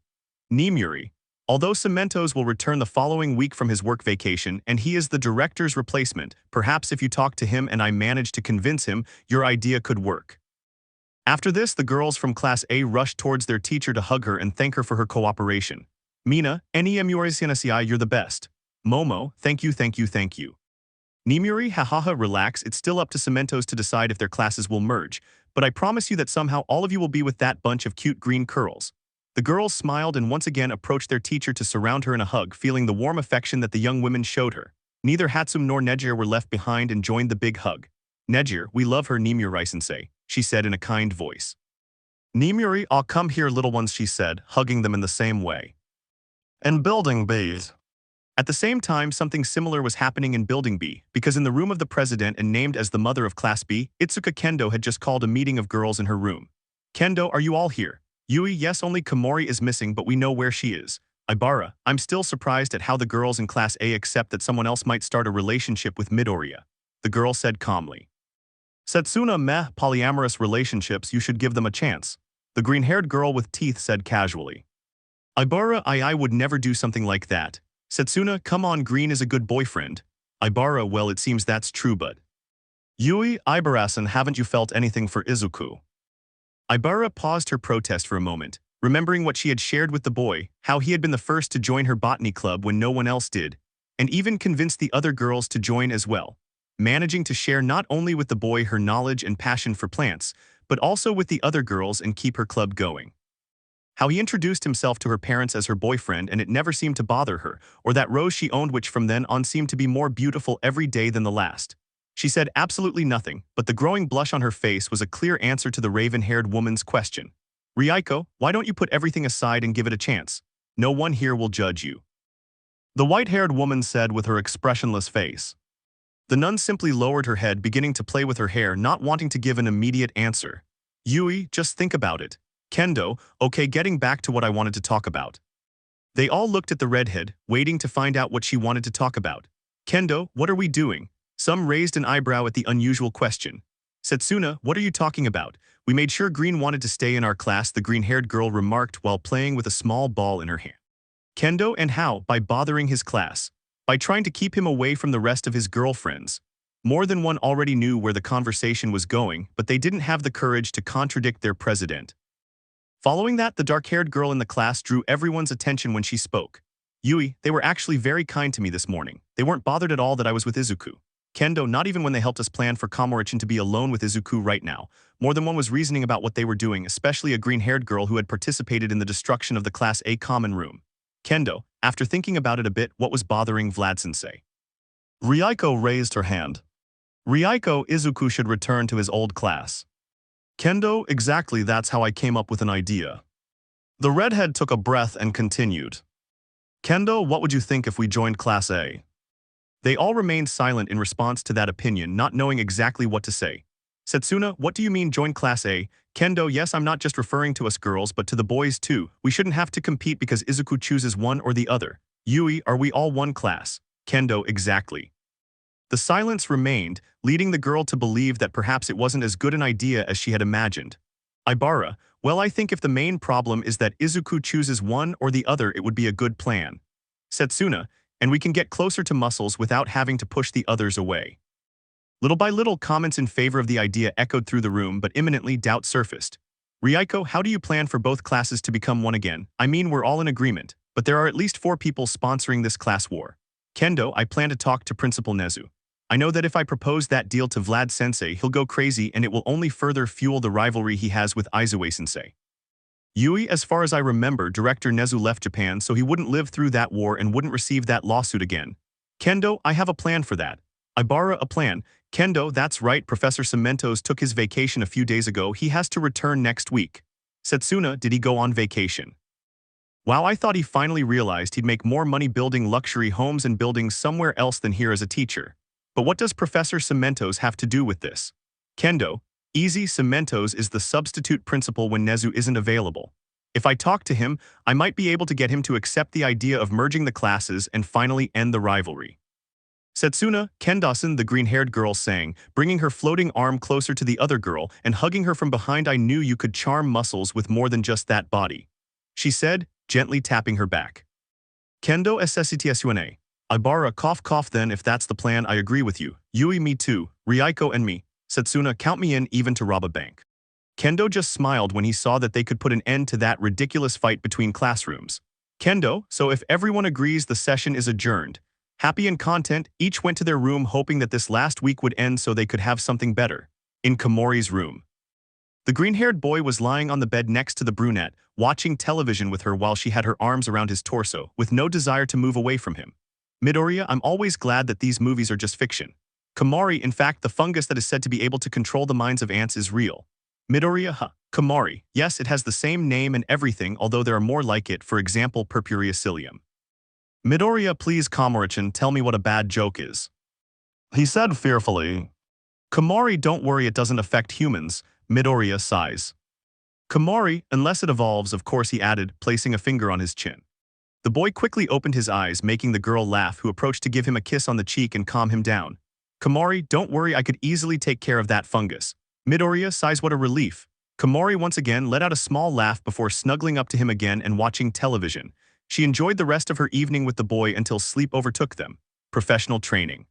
Nimuri, although Cementos will return the following week from his work vacation and he is the director's replacement, perhaps if you talk to him and I manage to convince him, your idea could work. After this, the girls from Class A rushed towards their teacher to hug her and thank her for her cooperation. Mina, NEMURCNSCI, you're the best. Momo, thank you. Nimuri, hahaha, relax, it's still up to Cementos to decide if their classes will merge, but I promise you that somehow all of you will be with that bunch of cute green curls. The girls smiled and once again approached their teacher to surround her in a hug, feeling the warm affection that the young women showed her. Neither Hatsum nor Nejir were left behind and joined the big hug. Nejir, we love her, Nimuri-sensei, she said in a kind voice. Nimuri, I'll come here, little ones, she said, hugging them in the same way. And Building B. At the same time, something similar was happening in Building B, because in the room of the president and named as the mother of Class B, Itsuka Kendo had just called a meeting of girls in her room. Kendo, are you all here? Yui, yes, only Komori is missing, but we know where she is. Ibara, I'm still surprised at how the girls in Class A accept that someone else might start a relationship with Midoriya. The girl said calmly. Setsuna, meh, polyamorous relationships, you should give them a chance. The green-haired girl with teeth said casually. Ibara, I would never do something like that. Setsuna, come on, Green is a good boyfriend. Ibara, well, it seems that's true, but. Yui, Ibarasan, haven't you felt anything for Izuku? Ibara paused her protest for a moment, remembering what she had shared with the boy, how he had been the first to join her botany club when no one else did, and even convinced the other girls to join as well, managing to share not only with the boy her knowledge and passion for plants, but also with the other girls and keep her club going. How he introduced himself to her parents as her boyfriend and it never seemed to bother her, or that rose she owned which from then on seemed to be more beautiful every day than the last. She said absolutely nothing, but the growing blush on her face was a clear answer to the raven-haired woman's question. Ryuko, why don't you put everything aside and give it a chance? No one here will judge you. The white-haired woman said with her expressionless face. The nun simply lowered her head, beginning to play with her hair, not wanting to give an immediate answer. Yui, just think about it. Kendo, okay, getting back to what I wanted to talk about. They all looked at the redhead, waiting to find out what she wanted to talk about. Kendo, what are we doing? Some raised an eyebrow at the unusual question. Setsuna, what are you talking about? We made sure Green wanted to stay in our class, the green-haired girl remarked while playing with a small ball in her hand. Kendo, and how? By bothering his class. By trying to keep him away from the rest of his girlfriends. More than one already knew where the conversation was going, but they didn't have the courage to contradict their president. Following that, the dark-haired girl in the class drew everyone's attention when she spoke. Yui, they were actually very kind to me this morning. They weren't bothered at all that I was with Izuku. Kendo, not even when they helped us plan for Komori-chan to be alone with Izuku right now. More than one was reasoning about what they were doing, especially a green-haired girl who had participated in the destruction of the Class A common room. Kendo, after thinking about it a bit, what was bothering Vlad-sensei? Ryuko raised her hand. Ryuko, Izuku should return to his old class. Kendo, exactly, that's how I came up with an idea. The redhead took a breath and continued. Kendo, what would you think if we joined Class A? They all remained silent in response to that opinion, not knowing exactly what to say. Setsuna, what do you mean join Class A? Kendo, yes, I'm not just referring to us girls but to the boys too. We shouldn't have to compete because Izuku chooses one or the other. Yui, are we all one class? Kendo, exactly. The silence remained, leading the girl to believe that perhaps it wasn't as good an idea as she had imagined. Ibara, well, I think if the main problem is that Izuku chooses one or the other, it would be a good plan. Setsuna, and we can get closer to muscles without having to push the others away. Little by little, comments in favor of the idea echoed through the room, but imminently doubt surfaced. Ryuko, how do you plan for both classes to become one again? I mean, we're all in agreement, but there are at least 4 people sponsoring this class war. Kendo, I plan to talk to Principal Nezu. I know that if I propose that deal to Vlad-sensei, he'll go crazy and it will only further fuel the rivalry he has with Izue-sensei. Yui, as far as I remember, Director Nezu left Japan so he wouldn't live through that war and wouldn't receive that lawsuit again. Kendo, I have a plan for that. Ibara, a plan. Kendo, that's right, Professor Cementos took his vacation a few days ago. He has to return next week. Setsuna, did he go on vacation? Wow, I thought he finally realized he'd make more money building luxury homes and buildings somewhere else than here as a teacher. But what does Professor Cementos have to do with this? Kendo, easy, Cementos is the substitute principal when Nezu isn't available. If I talk to him, I might be able to get him to accept the idea of merging the classes and finally end the rivalry. Setsuna, Kendasan, the green-haired girl sang, bringing her floating arm closer to the other girl and hugging her from behind. I knew you could charm muscles with more than just that body, she said, gently tapping her back. Kendo SSCTSUNA. Ibara, cough cough, then if that's the plan I agree with you. Yui, me too. Ryuko and me. Setsuna, count me in even to rob a bank. Kendo just smiled when he saw that they could put an end to that ridiculous fight between classrooms. Kendo, so if everyone agrees, the session is adjourned. Happy and content, each went to their room hoping that this last week would end so they could have something better. In Komori's room. The green-haired boy was lying on the bed next to the brunette, watching television with her while she had her arms around his torso, with no desire to move away from him. Midoriya, I'm always glad that these movies are just fiction. Komori, in fact, the fungus that is said to be able to control the minds of ants is real. Midoriya, huh. Komori, yes, it has the same name and everything, although there are more like it, for example, Purpurea cilium. Midoriya, please, Komori-chan, tell me what a bad joke is. He said fearfully. Komori, don't worry, it doesn't affect humans. Midoriya sighs. Komori, unless it evolves, of course, he added, placing a finger on his chin. The boy quickly opened his eyes, making the girl laugh, who approached to give him a kiss on the cheek and calm him down. Komori, don't worry, I could easily take care of that fungus. Midoriya sighs, what a relief. Komori once again let out a small laugh before snuggling up to him again and watching television. She enjoyed the rest of her evening with the boy until sleep overtook them. Professional training.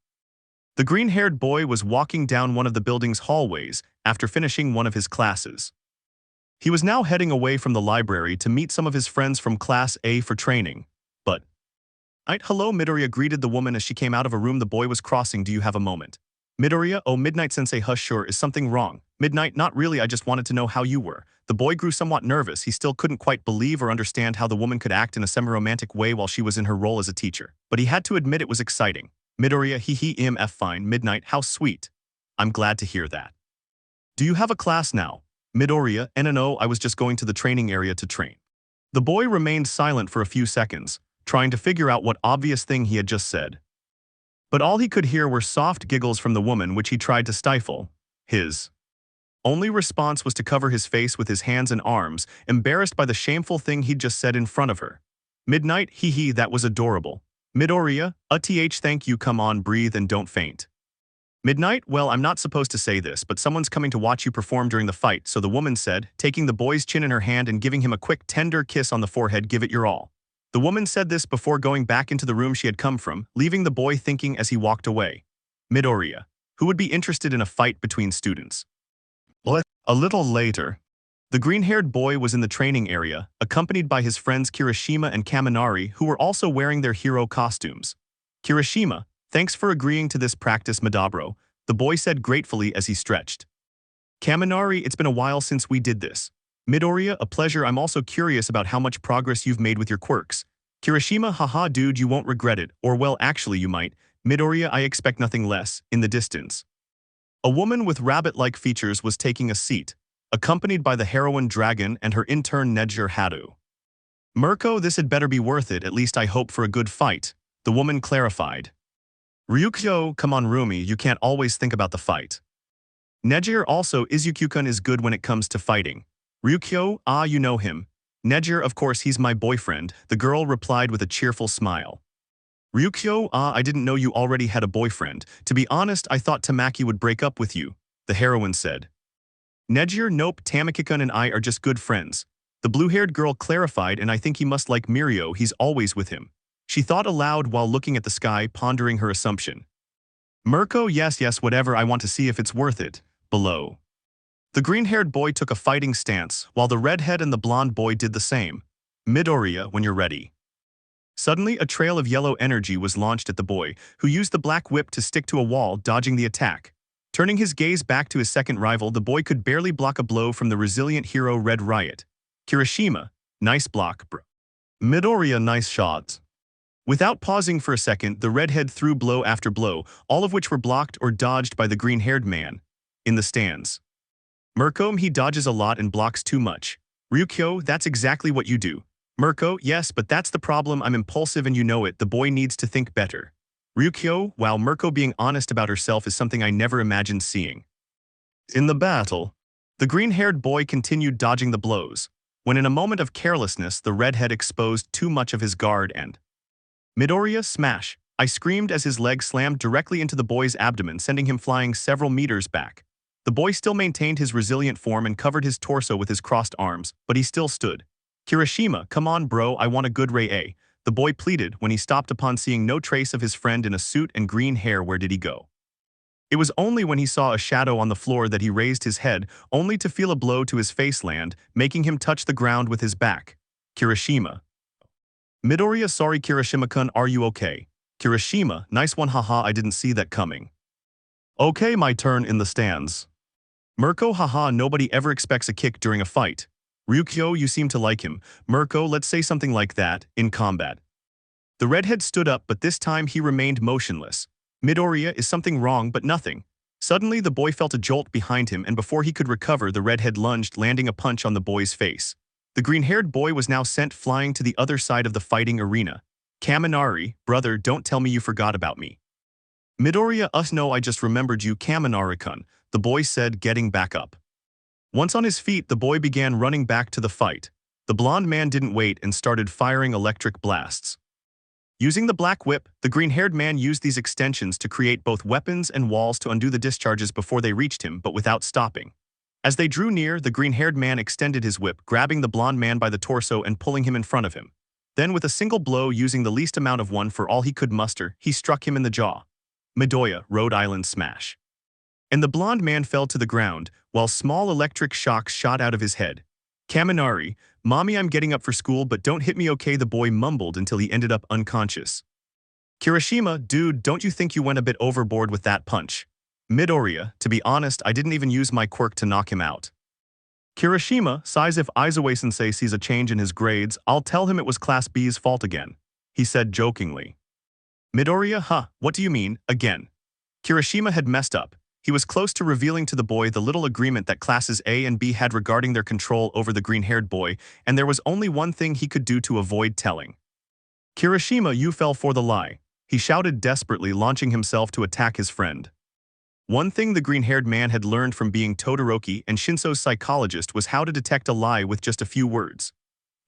The green-haired boy was walking down one of the building's hallways after finishing one of his classes. He was now heading away from the library to meet some of his friends from Class A for training. But, hello, Midoriya greeted the woman as she came out of a room the boy was crossing. Do you have a moment? Midoriya, oh, Midnight-sensei, hush, sure, is something wrong? Midnight, not really, I just wanted to know how you were. The boy grew somewhat nervous. He still couldn't quite believe or understand how the woman could act in a semi-romantic way while she was in her role as a teacher. But he had to admit it was exciting. Midoriya, mf fine. Midnight, how sweet. I'm glad to hear that. Do you have a class now? Midoriya, no, I was just going to the training area to train. The boy remained silent for a few seconds, trying to figure out what obvious thing he had just said. But all he could hear were soft giggles from the woman, which he tried to stifle. His only response was to cover his face with his hands and arms, embarrassed by the shameful thing he'd just said in front of her. Midnight, that was adorable. Midoriya, thank you, come on, breathe and don't faint. Midnight? Well, I'm not supposed to say this, but someone's coming to watch you perform during the fight, so the woman said, taking the boy's chin in her hand and giving him a quick, tender kiss on the forehead. Give it your all. The woman said this before going back into the room she had come from, leaving the boy thinking as he walked away. Midoriya. Who would be interested in a fight between students? A little later, the green-haired boy was in the training area, accompanied by his friends Kirishima and Kaminari, who were also wearing their hero costumes. Kirishima, thanks for agreeing to this practice, Madabro, the boy said gratefully as he stretched. Kaminari, it's been a while since we did this. Midoriya, a pleasure. I'm also curious about how much progress you've made with your quirks. Kirishima, haha dude, you won't regret it, or well actually you might. Midoriya, I expect nothing less. In the distance, a woman with rabbit-like features was taking a seat, accompanied by the heroine Dragon and her intern Nejer Haru. Mirko, this had better be worth it, at least I hope for a good fight, the woman clarified. Ryukyo, come on Rumi, you can't always think about the fight. Nejer, also Izuku-kun is good when it comes to fighting. Ryukyo, ah you know him. Nejer, of course he's my boyfriend, the girl replied with a cheerful smile. Ryukyo, ah I didn't know you already had a boyfriend. To be honest, I thought Tamaki would break up with you, the heroine said. Nejer, nope, Tamaki-kun and I are just good friends. The blue-haired girl clarified, and I think he must like Mirio, he's always with him. She thought aloud while looking at the sky, pondering her assumption. Mirko, yes, whatever, I want to see if it's worth it. Below. The green-haired boy took a fighting stance, while the redhead and the blonde boy did the same. Midoriya, when you're ready. Suddenly, a trail of yellow energy was launched at the boy, who used the black whip to stick to a wall, dodging the attack. Turning his gaze back to his second rival, the boy could barely block a blow from the resilient hero Red Riot. Kirishima, nice block, bro. Midoriya, nice shot. Without pausing for a second, the redhead threw blow after blow, all of which were blocked or dodged by the green-haired man. In the stands. Mirko, he dodges a lot and blocks too much. Ryukyo, that's exactly what you do. Mirko, yes, but that's the problem, I'm impulsive and you know it, the boy needs to think better. Ryukyo, wow, Mirko being honest about herself is something I never imagined seeing. In the battle, the green-haired boy continued dodging the blows, when in a moment of carelessness the redhead exposed too much of his guard and Midoriya, smash, I screamed as his leg slammed directly into the boy's abdomen, sending him flying several meters back. The boy still maintained his resilient form and covered his torso with his crossed arms, but he still stood. Kirishima, come on bro, I want a good Ray-A, the boy pleaded when he stopped upon seeing no trace of his friend in a suit and green hair. Where did he go? It was only when he saw a shadow on the floor that he raised his head, only to feel a blow to his face land, making him touch the ground with his back. Kirishima. Midoriya, sorry Kirishima-kun, are you okay? Kirishima, nice one, haha, I didn't see that coming. Okay, my turn in the stands. Mirko, haha, nobody ever expects a kick during a fight. Ryukyo, you seem to like him. Mirko, let's say something like that, in combat. The redhead stood up, but this time he remained motionless. Midoriya, is something wrong, but nothing. Suddenly the boy felt a jolt behind him, and before he could recover the redhead lunged, landing a punch on the boy's face. The green-haired boy was now sent flying to the other side of the fighting arena. Kaminari, brother, don't tell me you forgot about me. Midoriya, no, I just remembered you, Kaminari-kun, the boy said, getting back up. Once on his feet, the boy began running back to the fight. The blonde man didn't wait and started firing electric blasts. Using the black whip, the green-haired man used these extensions to create both weapons and walls to undo the discharges before they reached him, but without stopping. As they drew near, the green-haired man extended his whip, grabbing the blonde man by the torso and pulling him in front of him. Then, with a single blow using the least amount of one for all he could muster, he struck him in the jaw. Midoriya, Rhode Island smash. And the blonde man fell to the ground, while small electric shocks shot out of his head. Kaminari, mommy, I'm getting up for school, but don't hit me, okay, the boy mumbled until he ended up unconscious. Kirishima, dude, don't you think you went a bit overboard with that punch? Midoriya, to be honest, I didn't even use my quirk to knock him out. Kirishima, sighs, if Aizawa-sensei sees a change in his grades, I'll tell him it was Class B's fault again, he said jokingly. Midoriya, huh, what do you mean, again? Kirishima had messed up. He was close to revealing to the boy the little agreement that Classes A and B had regarding their control over the green-haired boy, and there was only one thing he could do to avoid telling. Kirishima, you fell for the lie, he shouted desperately, launching himself to attack his friend. One thing the green-haired man had learned from being Todoroki and Shinso's psychologist was how to detect a lie with just a few words.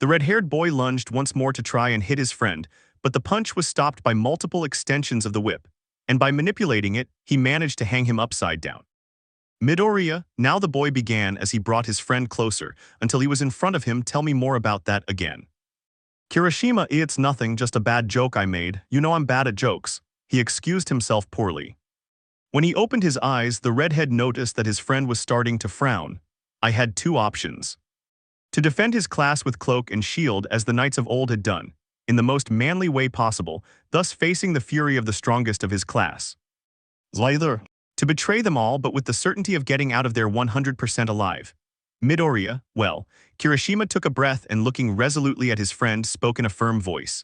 The red-haired boy lunged once more to try and hit his friend, but the punch was stopped by multiple extensions of the whip. and by manipulating it, he managed to hang him upside down. Midoriya, now the boy began as he brought his friend closer, until he was in front of him. Tell me more about that again. Kirishima, it's nothing, just a bad joke I made. You know I'm bad at jokes. He excused himself poorly. When he opened his eyes, the redhead noticed that his friend was starting to frown. I had two options. To defend his class with cloak and shield as the knights of old had done, in the most manly way possible, thus facing the fury of the strongest of his class. Either to betray them all but with the certainty of getting out of there 100% alive. Midoriya, well, Kirishima took a breath and looking resolutely at his friend spoke in a firm voice.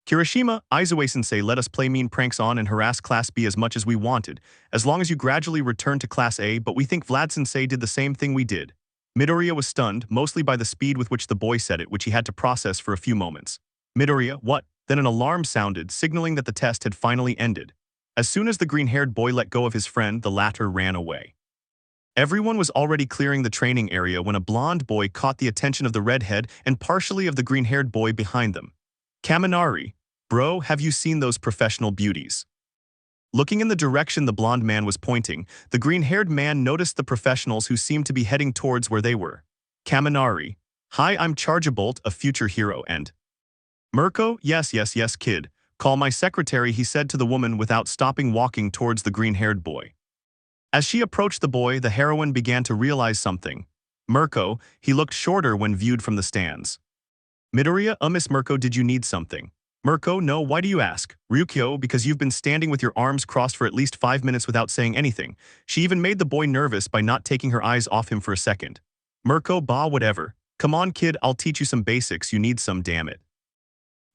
Kirishima, Izue-sensei let us play mean pranks on and harass Class B as much as we wanted, as long as you gradually return to Class A, but we think Vlad-sensei did the same thing we did. Midoriya was stunned, mostly by the speed with which the boy said it, which he had to process for a few moments. Midoriya, what? Then an alarm sounded, signaling that the test had finally ended. As soon as the green-haired boy let go of his friend, the latter ran away. Everyone was already clearing the training area when a blonde boy caught the attention of the redhead and partially of the green-haired boy behind them. Kaminari, bro, have you seen those professional beauties? Looking in the direction the blonde man was pointing, the green-haired man noticed the professionals who seemed to be heading towards where they were. Kaminari, hi, I'm Chargabolt, a future hero, and Mirko, yes, kid. Call my secretary, he said to the woman without stopping walking towards the green-haired boy. As she approached the boy, the heroine began to realize something. Mirko, he looked shorter when viewed from the stands. Midoriya, Miss Mirko, did you need something? Mirko, no, why do you ask? Ryukyo, because you've been standing with your arms crossed for at least 5 minutes without saying anything. She even made the boy nervous by not taking her eyes off him for a second. Mirko, bah, whatever. Come on, kid, I'll teach you some basics, you need some, damn it.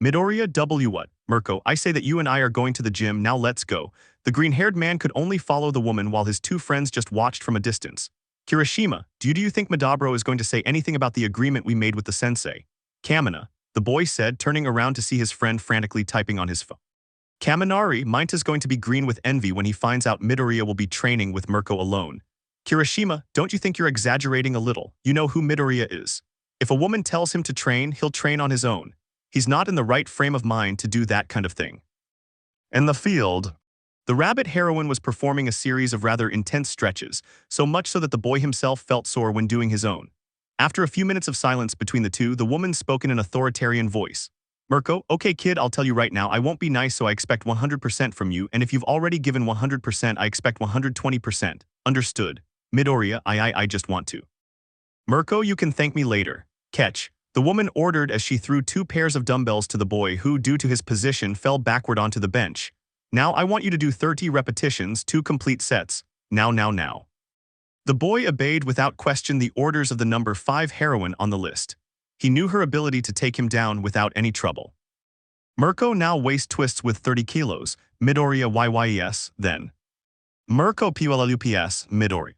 Midoriya, W what? Mirko, I say that you and I are going to the gym, now let's go. The green-haired man could only follow the woman while his two friends just watched from a distance. Kirishima, do you think Madabro is going to say anything about the agreement we made with the sensei? Kamina, the boy said, turning around to see his friend frantically typing on his phone. Kaminari, Mainta's going to be green with envy when he finds out Midoriya will be training with Mirko alone. Kirishima, don't you think you're exaggerating a little? You know who Midoriya is. If a woman tells him to train, he'll train on his own. He's not in the right frame of mind to do that kind of thing. In the field, the rabbit heroine was performing a series of rather intense stretches, so much so that the boy himself felt sore when doing his own. After a few minutes of silence between the two, the woman spoke in an authoritarian voice. Mirko, okay kid, I'll tell you right now, I won't be nice, so I expect 100% from you, and if you've already given 100%, I expect 120%. Understood. Midoriya, I just want to. Mirko, you can thank me later. Catch. The woman ordered as she threw 2 pairs of dumbbells to the boy who, due to his position, fell backward onto the bench. Now I want you to do 30 repetitions, 2 complete sets. Now. The boy obeyed without question the orders of the number 5 heroine on the list. He knew her ability to take him down without any trouble. Mirko now waist twists with 30 kilos. Midoriya YYES, then. Mirko PLLUPS, Midori.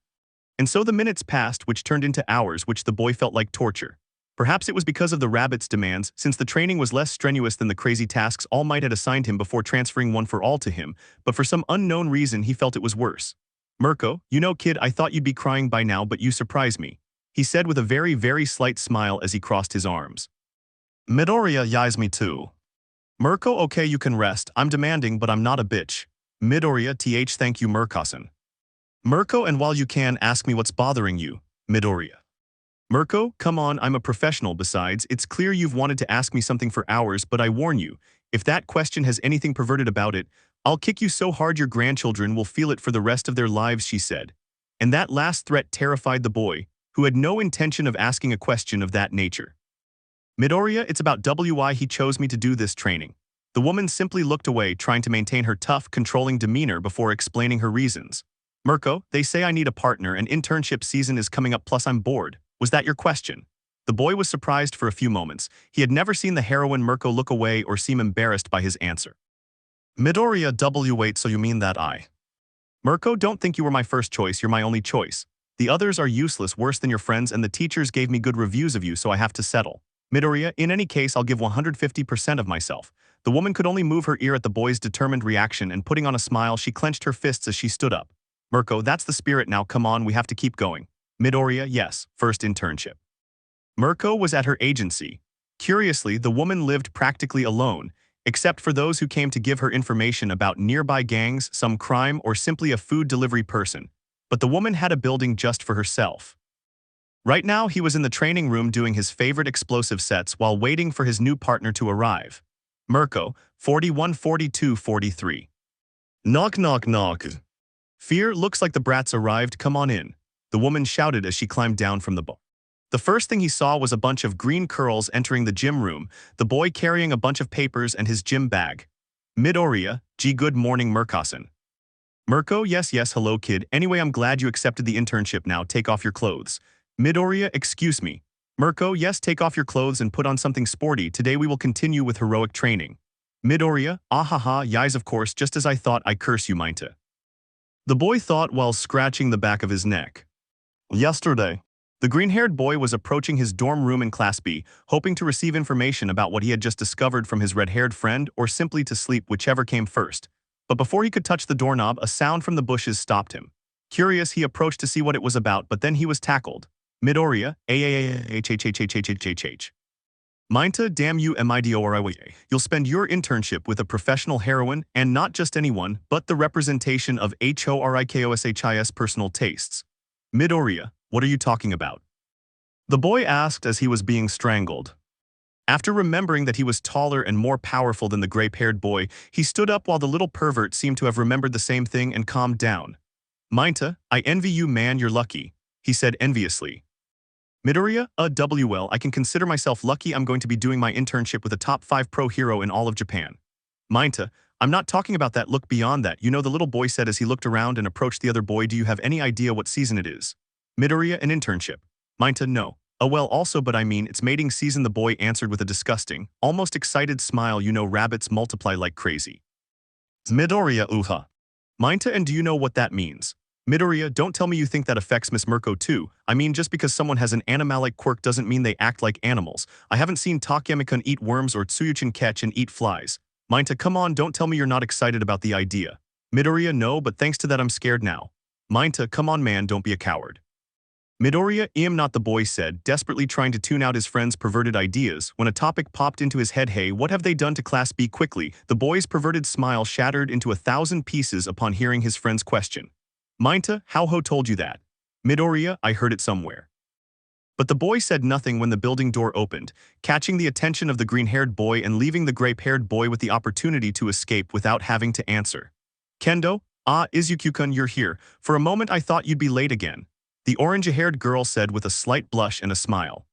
And so the minutes passed, which turned into hours, which the boy felt like torture. Perhaps it was because of the rabbit's demands, since the training was less strenuous than the crazy tasks Almight had assigned him before transferring One for All to him, but for some unknown reason he felt it was worse. Mirko, you know kid, I thought you'd be crying by now, but you surprised me, he said with a very, very slight smile as he crossed his arms. Midoriya, yais me too. Mirko, okay, you can rest, I'm demanding but I'm not a bitch. Midoriya, thank you Mirko-san. Mirko, and while you can, ask me what's bothering you. Midoriya. Mirko, come on, I'm a professional, besides, it's clear you've wanted to ask me something for hours, but I warn you, if that question has anything perverted about it, I'll kick you so hard your grandchildren will feel it for the rest of their lives, she said. And that last threat terrified the boy, who had no intention of asking a question of that nature. Midoriya, it's about why he chose me to do this training. The woman simply looked away, trying to maintain her tough, controlling demeanor before explaining her reasons. Mirko, they say I need a partner and internship season is coming up, plus I'm bored. Was that your question? The boy was surprised for a few moments. He had never seen the heroine Mirko look away or seem embarrassed by his answer. Midoriya, wait, so you mean that I? Mirko, don't think you were my first choice, you're my only choice. The others are useless, worse than your friends, and the teachers gave me good reviews of you, so I have to settle. Midoriya, in any case, I'll give 150% of myself. The woman could only move her ear at the boy's determined reaction, and putting on a smile, she clenched her fists as she stood up. Mirko, that's the spirit now, come on, we have to keep going. Midoriya, yes, first internship. Mirko was at her agency. Curiously, the woman lived practically alone. except for those who came to give her information about nearby gangs, some crime, or simply a food delivery person. But the woman had a building just for herself. Right now, he was in the training room doing his favorite explosive sets while waiting for his new partner to arrive. Mirko, 414243. Knock knock knock. Fear, looks like the brats arrived, come on in, the woman shouted as she climbed down from the bar. The first thing he saw was a bunch of green curls entering the gym room, the boy carrying a bunch of papers and his gym bag. Midoriya, gee, good morning Mirko-san. Mirko, yes, hello kid, anyway I'm glad you accepted the internship, now take off your clothes. Midoriya, excuse me. Mirko, yes, take off your clothes and put on something sporty, today we will continue with heroic training. Midoriya, ahaha, yes of course, just as I thought, I curse you Minta. The boy thought while scratching the back of his neck. Yesterday. The green-haired boy was approaching his dorm room in Class B, hoping to receive information about what he had just discovered from his red-haired friend or simply to sleep, whichever came first. But before he could touch the doorknob, a sound from the bushes stopped him. Curious, he approached to see what it was about, but then he was tackled. Midoriya, hhhhhhhhh. Minta, damn you midoriya. You'll spend your internship with a professional heroine, and not just anyone, but the representation of HORIKOSHIS personal tastes. Midoriya, what are you talking about? The boy asked as he was being strangled. After remembering that he was taller and more powerful than the gray-haired boy, he stood up while the little pervert seemed to have remembered the same thing and calmed down. Minta, I envy you man, you're lucky, he said enviously. Midoriya, well, I can consider myself lucky, I'm going to be doing my internship with a top 5 pro hero in all of Japan. Minta, I'm not talking about that, look beyond that, you know, the little boy said as he looked around and approached the other boy, do you have any idea what season it is? Midoriya, an internship. Minta, no. Oh well, also, but I mean, it's mating season, the boy answered with a disgusting, almost excited smile, you know rabbits multiply like crazy. Midoriya, uha. Minta, and do you know what that means? Midoriya, don't tell me you think that affects Miss Mirko too. I mean, just because someone has an animalic quirk doesn't mean they act like animals. I haven't seen Takayama-kun eat worms or Tsuyuchin catch and eat flies. Minta, come on, don't tell me you're not excited about the idea. Midoriya, no, but thanks to that I'm scared now. Minta, come on man, don't be a coward. Midoriya, am not, the boy said, desperately trying to tune out his friend's perverted ideas, when a topic popped into his head. Hey, what have they done to Class B? Quickly, the boy's perverted smile shattered into 1,000 pieces upon hearing his friend's question. Minta, how told you that? Midoriya, I heard it somewhere. But the boy said nothing when the building door opened, catching the attention of the green-haired boy and leaving the gray-haired boy with the opportunity to escape without having to answer. Kendo, Izuku-kun, you're here. For a moment I thought you'd be late again, the orange-haired girl said with a slight blush and a smile.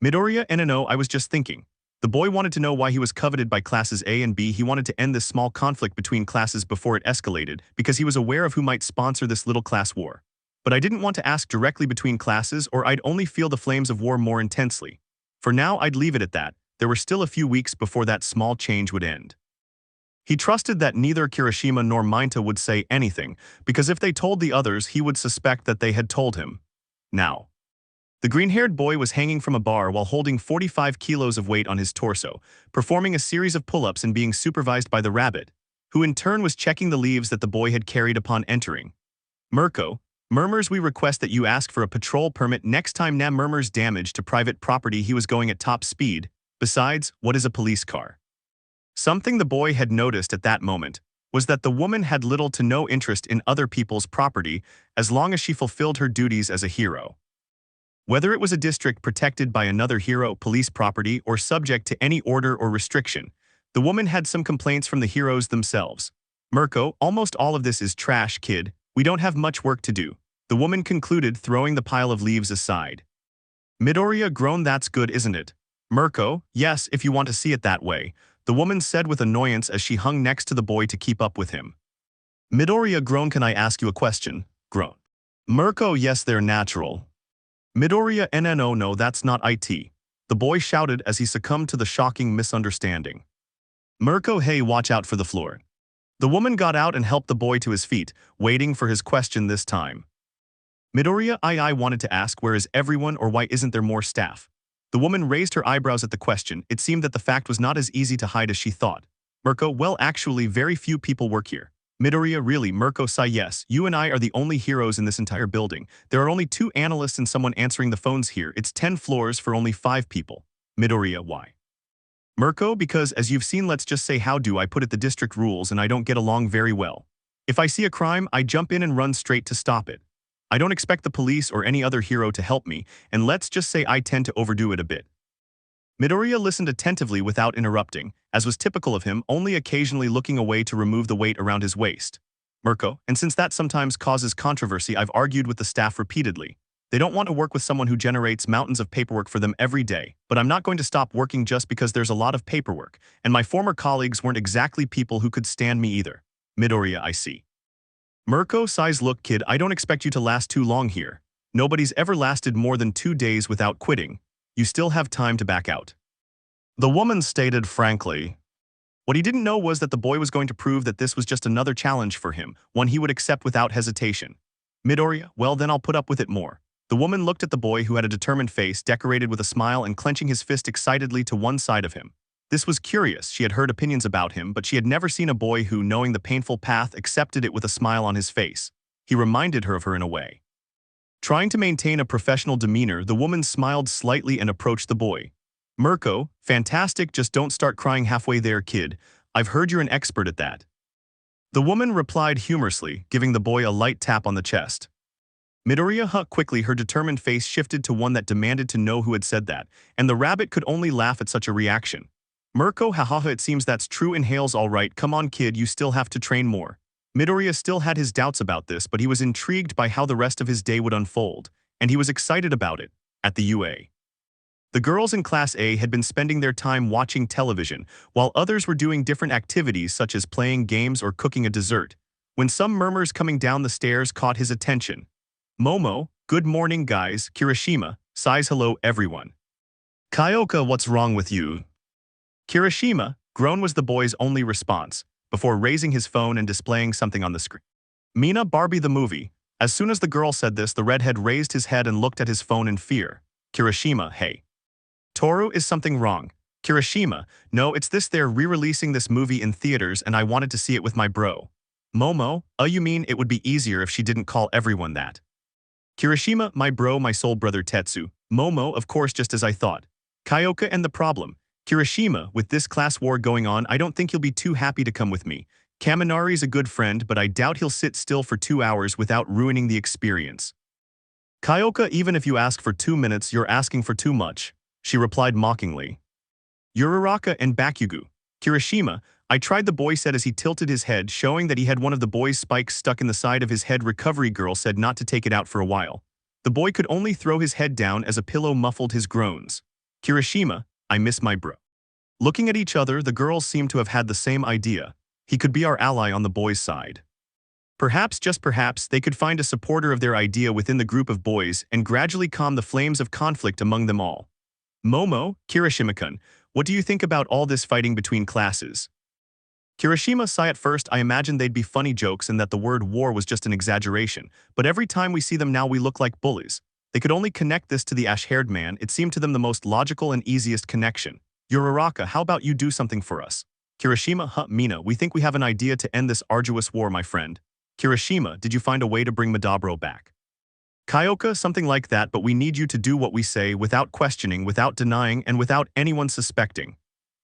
Midoriya, no, I was just thinking. The boy wanted to know why he was coveted by classes A and B. He wanted to end this small conflict between classes before it escalated, because he was aware of who might sponsor this little class war. But I didn't want to ask directly between classes or I'd only feel the flames of war more intensely. For now, I'd leave it at that. There were still a few weeks before that small change would end. He trusted that neither Kirishima nor Minta would say anything, because if they told the others, he would suspect that they had told him. Now. The green-haired boy was hanging from a bar while holding 45 kilos of weight on his torso, performing a series of pull-ups and being supervised by the rabbit, who in turn was checking the leaves that the boy had carried upon entering. Mirko, murmurs, we request that you ask for a patrol permit next time. Nam murmurs, damage to private property, he was going at top speed. Besides, what is a police car? Something the boy had noticed at that moment was that the woman had little to no interest in other people's property as long as she fulfilled her duties as a hero. Whether it was a district protected by another hero, police property, or subject to any order or restriction, the woman had some complaints from the heroes themselves. Mirko, almost all of this is trash, kid. We don't have much work to do, the woman concluded, throwing the pile of leaves aside. Midoriya groaned, that's good, isn't it? Mirko, yes, if you want to see it that way, the woman said with annoyance as she hung next to the boy to keep up with him. Midoriya groaned, can I ask you a question? Groan. Mirko, yes, they're natural. Midoriya, no, that's not it. The boy shouted as he succumbed to the shocking misunderstanding. Mirko, hey, watch out for the floor. The woman got out and helped the boy to his feet, waiting for his question this time. Midoriya, I wanted to ask, where is everyone, or why isn't there more staff? The woman raised her eyebrows at the question. It seemed that the fact was not as easy to hide as she thought. Mirko, well, actually, very few people work here. Midoriya, really? Mirko sigh, yes, you and I are the only heroes in this entire building. There are only 2 analysts and someone answering the phones here. It's 10 floors for only 5 people. Midoriya, why? Mirko, because as you've seen, let's just say how do I put it, the district rules and I don't get along very well. If I see a crime, I jump in and run straight to stop it. I don't expect the police or any other hero to help me, and let's just say I tend to overdo it a bit. Midoriya listened attentively without interrupting, as was typical of him, only occasionally looking away to remove the weight around his waist. Mirko, and since that sometimes causes controversy, I've argued with the staff repeatedly. They don't want to work with someone who generates mountains of paperwork for them every day, but I'm not going to stop working just because there's a lot of paperwork, and my former colleagues weren't exactly people who could stand me either. Midoriya, I see. Mirko sighs, look kid, I don't expect you to last too long here. Nobody's ever lasted more than 2 days without quitting. You still have time to back out. The woman stated frankly. What he didn't know was that the boy was going to prove that this was just another challenge for him, one he would accept without hesitation. Midoriya, well then I'll put up with it more. The woman looked at the boy who had a determined face decorated with a smile and clenching his fist excitedly to one side of him. This was curious, she had heard opinions about him, but she had never seen a boy who, knowing the painful path, accepted it with a smile on his face. He reminded her of her in a way. Trying to maintain a professional demeanor, the woman smiled slightly and approached the boy. Mirko, fantastic, just don't start crying halfway there, kid. I've heard you're an expert at that. The woman replied humorously, giving the boy a light tap on the chest. Midoriya quickly, her determined face shifted to one that demanded to know who had said that, and the rabbit could only laugh at such a reaction. Mirko, hahaha, it seems that's true, inhales, all right, come on kid, you still have to train more. Midoriya still had his doubts about this, but he was intrigued by how the rest of his day would unfold, and he was excited about it. At the UA. The girls in Class A had been spending their time watching television, while others were doing different activities such as playing games or cooking a dessert, when some murmurs coming down the stairs caught his attention. Momo, good morning guys, Kirishima, sighs hello everyone. Kyoka, what's wrong with you? Kirishima, groan was the boy's only response, before raising his phone and displaying something on the screen. Mina, Barbie the movie. As soon as the girl said this, the redhead raised his head and looked at his phone in fear. Kirishima, hey. Toru, is something wrong? Kirishima, no, it's this, they're re-releasing this movie in theaters and I wanted to see it with my bro. Momo, you mean it would be easier if she didn't call everyone that? Kirishima, my bro, my soul brother Tetsu. Momo, of course, just as I thought. Kyoka, and the problem. Kirishima, with this class war going on, I don't think he'll be too happy to come with me. Kaminari's a good friend, but I doubt he'll sit still for 2 hours without ruining the experience. Kyoka, even if you ask for 2 minutes, you're asking for too much, she replied mockingly. Uraraka and Bakugu. Kirishima, I tried, the boy said as he tilted his head, showing that he had one of the boy's spikes stuck in the side of his head. Recovery girl said not to take it out for a while. The boy could only throw his head down as a pillow muffled his groans. Kirishima, I miss my bro. Looking at each other, the girls seemed to have had the same idea. He could be our ally on the boys' side. Perhaps, just perhaps, they could find a supporter of their idea within the group of boys and gradually calm the flames of conflict among them all. Momo, Kirishima-kun, what do you think about all this fighting between classes? Kirishima sighed. At first, I imagined they'd be funny jokes and that the word war was just an exaggeration, but every time we see them now we look like bullies. They could only connect this to the ash-haired man. It seemed to them the most logical and easiest connection. Uraraka, how about you do something for us? Kirishima, Mina, we think we have an idea to end this arduous war, my friend. Kirishima, did you find a way to bring Madabro back? Kyoka, something like that, but we need you to do what we say without questioning, without denying, and without anyone suspecting.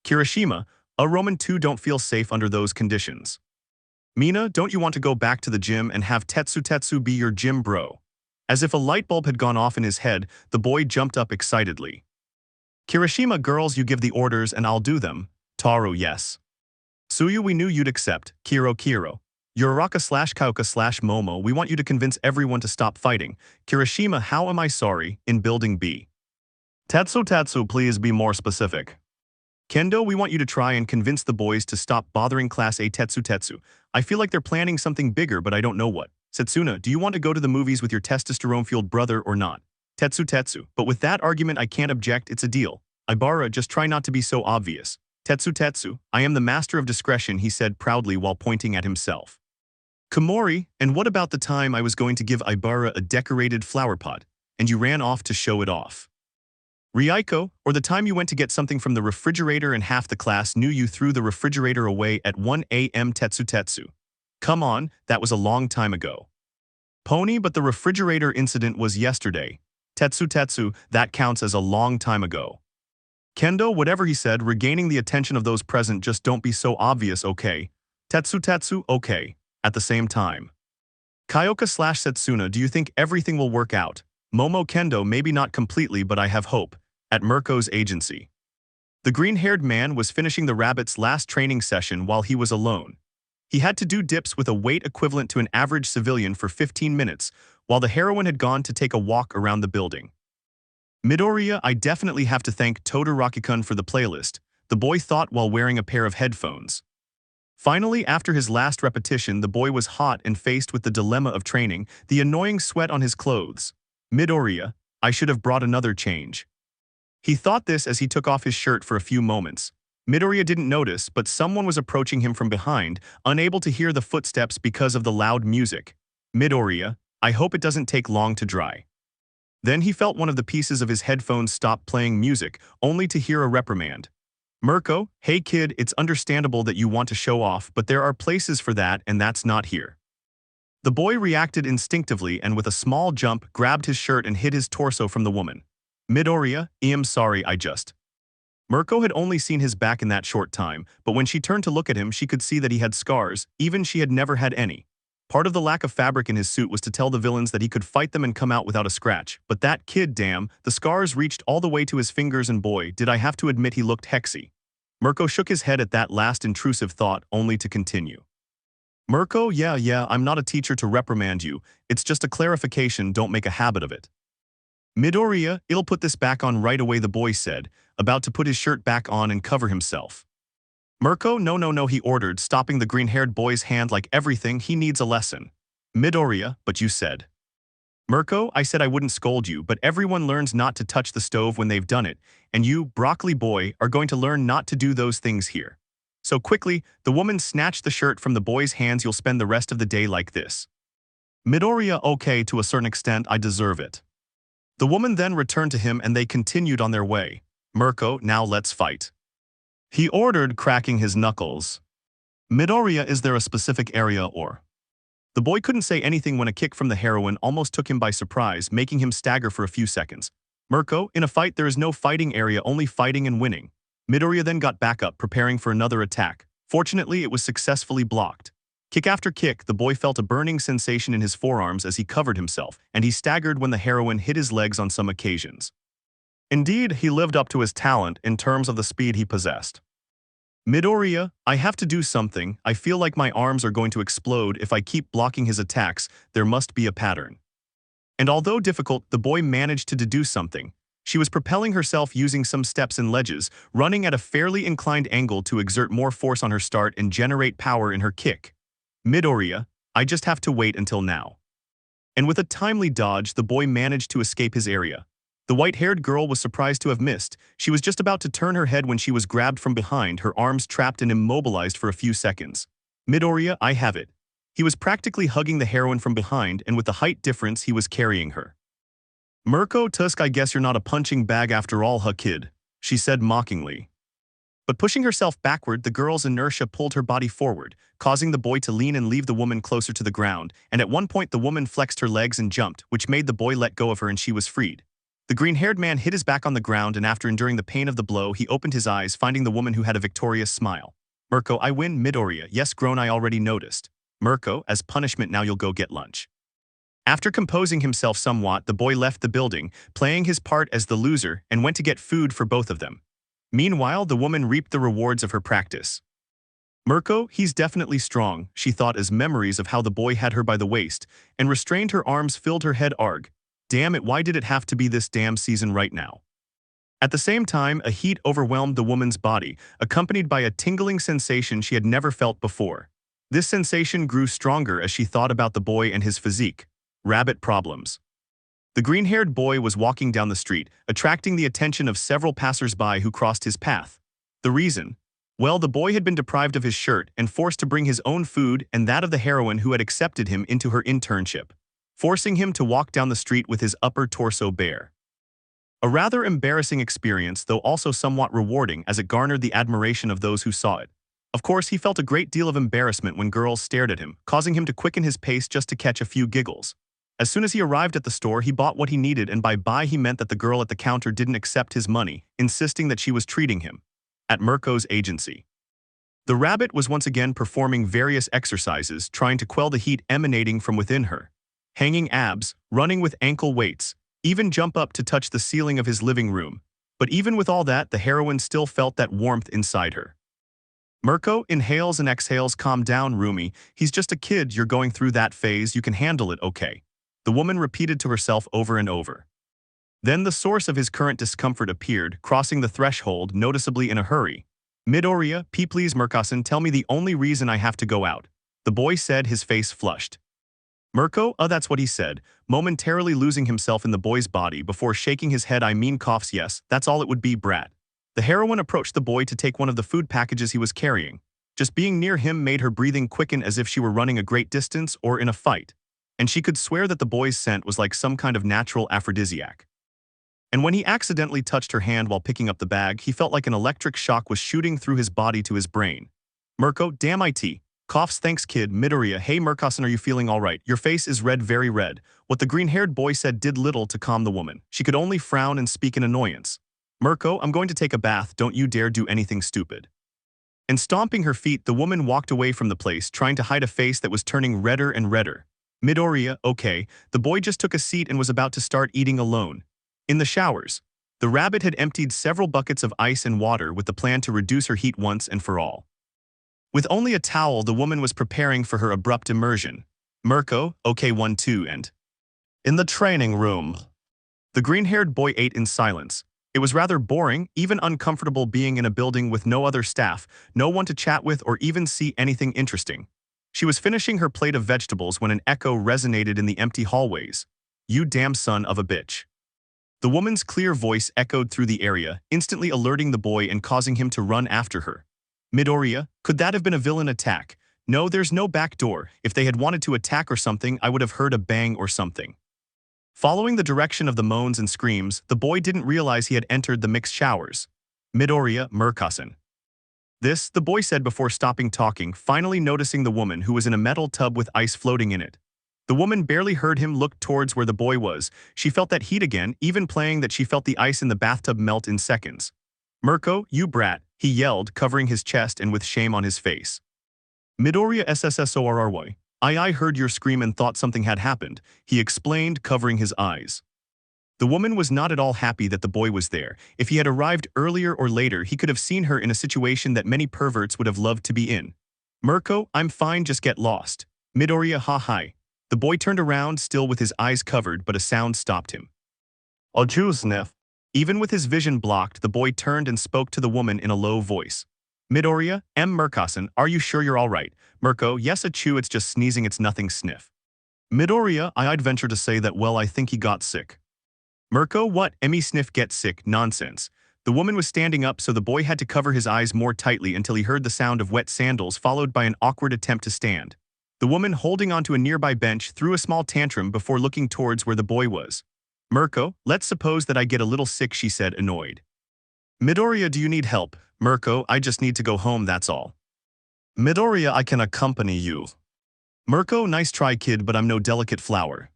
Kirishima, Roman 2 don't feel safe under those conditions. Mina, don't you want to go back to the gym and have Tetsu be your gym bro? As if a light bulb had gone off in his head, the boy jumped up excitedly. Kirishima, girls, you give the orders and I'll do them. Toru, yes. Tsuyu, we knew you'd accept. Kiro. Uraraka/Kyoka/Momo, we want you to convince everyone to stop fighting. Kirishima, how am I sorry, in building B. Tetsu, please be more specific. Kendo, we want you to try and convince the boys to stop bothering Class A. Tetsu. I feel like they're planning something bigger, but I don't know what. Setsuna, do you want to go to the movies with your testosterone-fueled brother or not? Tetsu, but with that argument I can't object, it's a deal. Ibara, just try not to be so obvious. Tetsu, I am the master of discretion, he said proudly while pointing at himself. Komori, and what about the time I was going to give Ibara a decorated flower pot, and you ran off to show it off? Ryuko, or the time you went to get something from the refrigerator and half the class knew you threw the refrigerator away at 1 a.m. Tetsu. Come on, that was a long time ago. Pony, but the refrigerator incident was yesterday. Tetsu, that counts as a long time ago. Kendo, whatever he said, regaining the attention of those present. Just don't be so obvious, okay? Tetsu, okay. At the same time. Kyoka/Setsuna, do you think everything will work out? Momo, Kendo, maybe not completely, but I have hope. At Mirko's agency. The green-haired man was finishing the rabbit's last training session while he was alone. He had to do dips with a weight equivalent to an average civilian for 15 minutes, while the heroine had gone to take a walk around the building. Midoriya, I definitely have to thank Todoroki-kun for the playlist, the boy thought while wearing a pair of headphones. Finally, after his last repetition, the boy was hot and faced with the dilemma of training, the annoying sweat on his clothes. Midoriya, I should have brought another change. He thought this as he took off his shirt for a few moments. Midoriya didn't notice, but someone was approaching him from behind, unable to hear the footsteps because of the loud music. Midoriya, I hope it doesn't take long to dry. Then he felt one of the pieces of his headphones stop playing music, only to hear a reprimand. Mirko, hey kid, it's understandable that you want to show off, but there are places for that and that's not here. The boy reacted instinctively and with a small jump grabbed his shirt and hid his torso from the woman. Midoriya, I'm sorry, I just. Mirko had only seen his back in that short time, but when she turned to look at him she could see that he had scars, even she had never had any. Part of the lack of fabric in his suit was to tell the villains that he could fight them and come out without a scratch, but that kid, damn, the scars reached all the way to his fingers and boy, did I have to admit he looked hexy. Mirko shook his head at that last intrusive thought, only to continue. Mirko, yeah, I'm not a teacher to reprimand you, it's just a clarification, don't make a habit of it. Midoriya, it'll put this back on right away, the boy said, about to put his shirt back on and cover himself. Mirko, no, he ordered, stopping the green-haired boy's hand like everything, he needs a lesson. Midoriya, but you said. Mirko, I said I wouldn't scold you, but everyone learns not to touch the stove when they've done it, and you, broccoli boy, are going to learn not to do those things here. So quickly, the woman snatched the shirt from the boy's hands. You'll spend the rest of the day like this. Midoriya, okay, to a certain extent I deserve it. The woman then returned to him and they continued on their way. Mirko, now let's fight. He ordered, cracking his knuckles. Midoriya, is there a specific area or? The boy couldn't say anything when a kick from the heroine almost took him by surprise, making him stagger for a few seconds. Mirko, in a fight there is no fighting area, only fighting and winning. Midoriya then got back up, preparing for another attack. Fortunately, it was successfully blocked. Kick after kick, the boy felt a burning sensation in his forearms as he covered himself, and he staggered when the heroine hit his legs on some occasions. Indeed, he lived up to his talent in terms of the speed he possessed. Midoriya, I have to do something, I feel like my arms are going to explode if I keep blocking his attacks, there must be a pattern. And although difficult, the boy managed to deduce something. She was propelling herself using some steps and ledges, running at a fairly inclined angle to exert more force on her start and generate power in her kick. Midoriya, I just have to wait until now. And with a timely dodge, the boy managed to escape his area. The white-haired girl was surprised to have missed. She was just about to turn her head when she was grabbed from behind, her arms trapped and immobilized for a few seconds. Midoriya, I have it. He was practically hugging the heroine from behind, and with the height difference, he was carrying her. Mirko, Tusk, I guess you're not a punching bag after all, huh, kid? She said mockingly. But pushing herself backward, the girl's inertia pulled her body forward, causing the boy to lean and leave the woman closer to the ground, and at one point the woman flexed her legs and jumped, which made the boy let go of her and she was freed. The green-haired man hit his back on the ground, and after enduring the pain of the blow, he opened his eyes, finding the woman who had a victorious smile. Mirko, I win. Midoriya, yes, grown, I already noticed. Mirko, as punishment now you'll go get lunch. After composing himself somewhat, the boy left the building, playing his part as the loser, and went to get food for both of them. Meanwhile, the woman reaped the rewards of her practice. Mirko, he's definitely strong, she thought as memories of how the boy had her by the waist, and restrained her arms filled her head. Arg. Damn it, why did it have to be this damn season right now? At the same time, a heat overwhelmed the woman's body, accompanied by a tingling sensation she had never felt before. This sensation grew stronger as she thought about the boy and his physique. Rabbit problems. The green-haired boy was walking down the street, attracting the attention of several passers-by who crossed his path. The reason? Well, the boy had been deprived of his shirt and forced to bring his own food and that of the heroine who had accepted him into her internship, forcing him to walk down the street with his upper torso bare. A rather embarrassing experience, though also somewhat rewarding as it garnered the admiration of those who saw it. Of course, he felt a great deal of embarrassment when girls stared at him, causing him to quicken his pace just to catch a few giggles. As soon as he arrived at the store, he bought what he needed, and by buy he meant that the girl at the counter didn't accept his money, insisting that she was treating him. At Mirko's agency. The rabbit was once again performing various exercises, trying to quell the heat emanating from within her. Hanging abs, running with ankle weights, even jump up to touch the ceiling of his living room. But even with all that, the heroine still felt that warmth inside her. Mirko inhales and exhales. Calm down, Rumi. He's just a kid. You're going through that phase. You can handle it, okay? The woman repeated to herself over and over. Then the source of his current discomfort appeared, crossing the threshold noticeably in a hurry. Midoriya, please Mirko-san, tell me the only reason I have to go out. The boy said, his face flushed. Mirko, that's what he said, momentarily losing himself in the boy's body before shaking his head. I mean coughs, yes, that's all it would be, brat. The heroine approached the boy to take one of the food packages he was carrying. Just being near him made her breathing quicken as if she were running a great distance or in a fight. And she could swear that the boy's scent was like some kind of natural aphrodisiac. And when he accidentally touched her hand while picking up the bag, he felt like an electric shock was shooting through his body to his brain. Mirko, damn it. Coughs, thanks kid. Midoriya, hey Mirko-san, are you feeling alright? Your face is red, very red. What the green-haired boy said did little to calm the woman. She could only frown and speak in annoyance. Mirko, I'm going to take a bath, don't you dare do anything stupid. And stomping her feet, the woman walked away from the place, trying to hide a face that was turning redder and redder. Midoriya, okay. The boy just took a seat and was about to start eating alone. In the showers, the rabbit had emptied several buckets of ice and water with the plan to reduce her heat once and for all. With only a towel, the woman was preparing for her abrupt immersion. Mirko, okay 1-2 and... In the training room. The green-haired boy ate in silence. It was rather boring, even uncomfortable being in a building with no other staff, no one to chat with or even see anything interesting. She was finishing her plate of vegetables when an echo resonated in the empty hallways. You damn son of a bitch. The woman's clear voice echoed through the area, instantly alerting the boy and causing him to run after her. Midoriya, could that have been a villain attack? No, there's no back door. If they had wanted to attack or something, I would have heard a bang or something. Following the direction of the moans and screams, the boy didn't realize he had entered the mixed showers. Midoriya, Mirko-san. This, the boy said before stopping talking, finally noticing the woman who was in a metal tub with ice floating in it. The woman barely heard him look towards where the boy was. She felt that heat again, even playing that she felt the ice in the bathtub melt in seconds. Mirko, you brat, he yelled, covering his chest and with shame on his face. Midoriya SSSORRY. I heard your scream and thought something had happened, he explained, covering his eyes. The woman was not at all happy that the boy was there. If he had arrived earlier or later, he could have seen her in a situation that many perverts would have loved to be in. Mirko, I'm fine, just get lost. Midoriya, ha hi. The boy turned around, still with his eyes covered, but a sound stopped him. Sniff. Even with his vision blocked, the boy turned and spoke to the woman in a low voice. Midoriya, Mirko-san, are you sure you're all right? Mirko, yes, achoo, it's just sneezing, it's nothing, sniff. Midoriya, I'd venture to say that, well, I think he got sick. Mirko, what? Sniff, get sick, nonsense. The woman was standing up, so the boy had to cover his eyes more tightly until he heard the sound of wet sandals, followed by an awkward attempt to stand. The woman, holding onto a nearby bench, threw a small tantrum before looking towards where the boy was. Mirko, let's suppose that I get a little sick, she said, annoyed. Midoriya, do you need help? Mirko, I just need to go home, that's all. Midoriya, I can accompany you. Mirko, nice try kid, but I'm no delicate flower.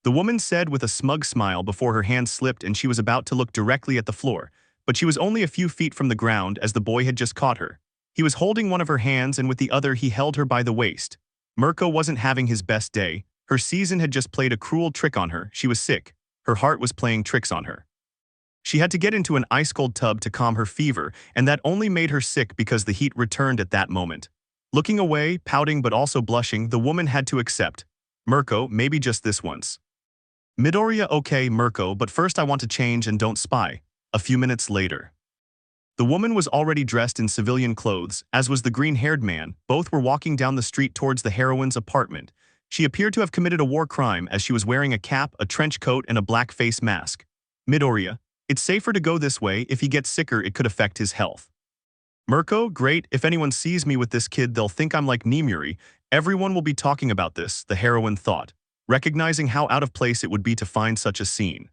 The woman said with a smug smile before her hand slipped and she was about to look directly at the floor, but she was only a few feet from the ground as the boy had just caught her. He was holding one of her hands and with the other he held her by the waist. Mirko wasn't having his best day. Her season had just played a cruel trick on her. She was sick. Her heart was playing tricks on her. She had to get into an ice-cold tub to calm her fever, and that only made her sick because the heat returned at that moment. Looking away, pouting but also blushing, the woman had to accept. Mirko, maybe just this once. Midoriya, okay, Mirko, but first I want to change and don't spy. A few minutes later. The woman was already dressed in civilian clothes, as was the green-haired man. Both were walking down the street towards the heroine's apartment. She appeared to have committed a war crime as she was wearing a cap, a trench coat, and a black face mask. Midoriya, it's safer to go this way. If he gets sicker, it could affect his health. Mirko, great. If anyone sees me with this kid, they'll think I'm like Nimuri. Everyone will be talking about this, the heroine thought, recognizing how out of place it would be to find such a scene.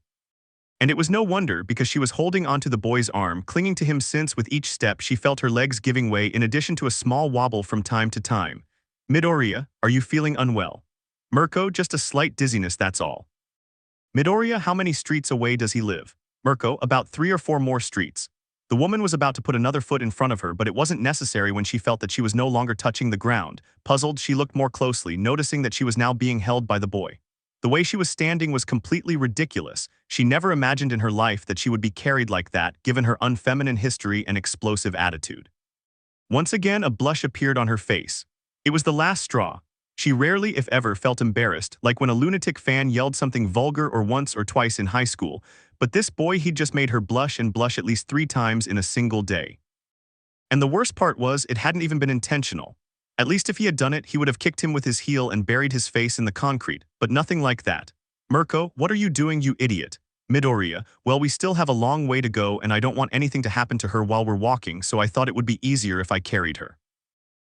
And it was no wonder, because she was holding onto the boy's arm, clinging to him since with each step she felt her legs giving way in addition to a small wobble from time to time. Midoriya, are you feeling unwell? Mirko, just a slight dizziness, that's all. Midoriya, how many streets away does he live? Mirko, about 3 or 4 more streets. The woman was about to put another foot in front of her, but it wasn't necessary when she felt that she was no longer touching the ground. Puzzled, she looked more closely, noticing that she was now being held by the boy. The way she was standing was completely ridiculous. She never imagined in her life that she would be carried like that, given her unfeminine history and explosive attitude. Once again, a blush appeared on her face. It was the last straw. She rarely, if ever, felt embarrassed, like when a lunatic fan yelled something vulgar or once or twice in high school, but this boy, he'd just made her blush and blush at least 3 times in a single day. And the worst part was, it hadn't even been intentional. At least if he had done it, he would have kicked him with his heel and buried his face in the concrete, but nothing like that. Mirko, what are you doing, you idiot? Midoriya, well, we still have a long way to go and I don't want anything to happen to her while we're walking, so I thought it would be easier if I carried her.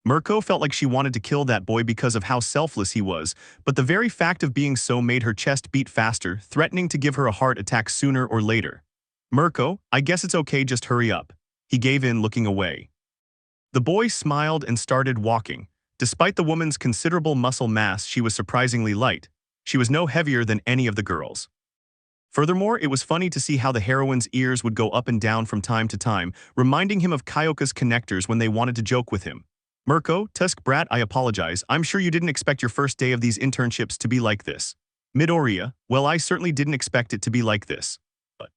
Mirko felt like she wanted to kill that boy because of how selfless he was, but the very fact of being so made her chest beat faster, threatening to give her a heart attack sooner or later. Mirko, I guess it's okay, just hurry up. He gave in, looking away. The boy smiled and started walking. Despite the woman's considerable muscle mass, she was surprisingly light. She was no heavier than any of the girls. Furthermore, it was funny to see how the heroine's ears would go up and down from time to time, reminding him of Kyoka's connectors when they wanted to joke with him. Mirko, Tusk brat, I apologize. I'm sure you didn't expect your first day of these internships to be like this. Midoriya, well, I certainly didn't expect it to be like this. But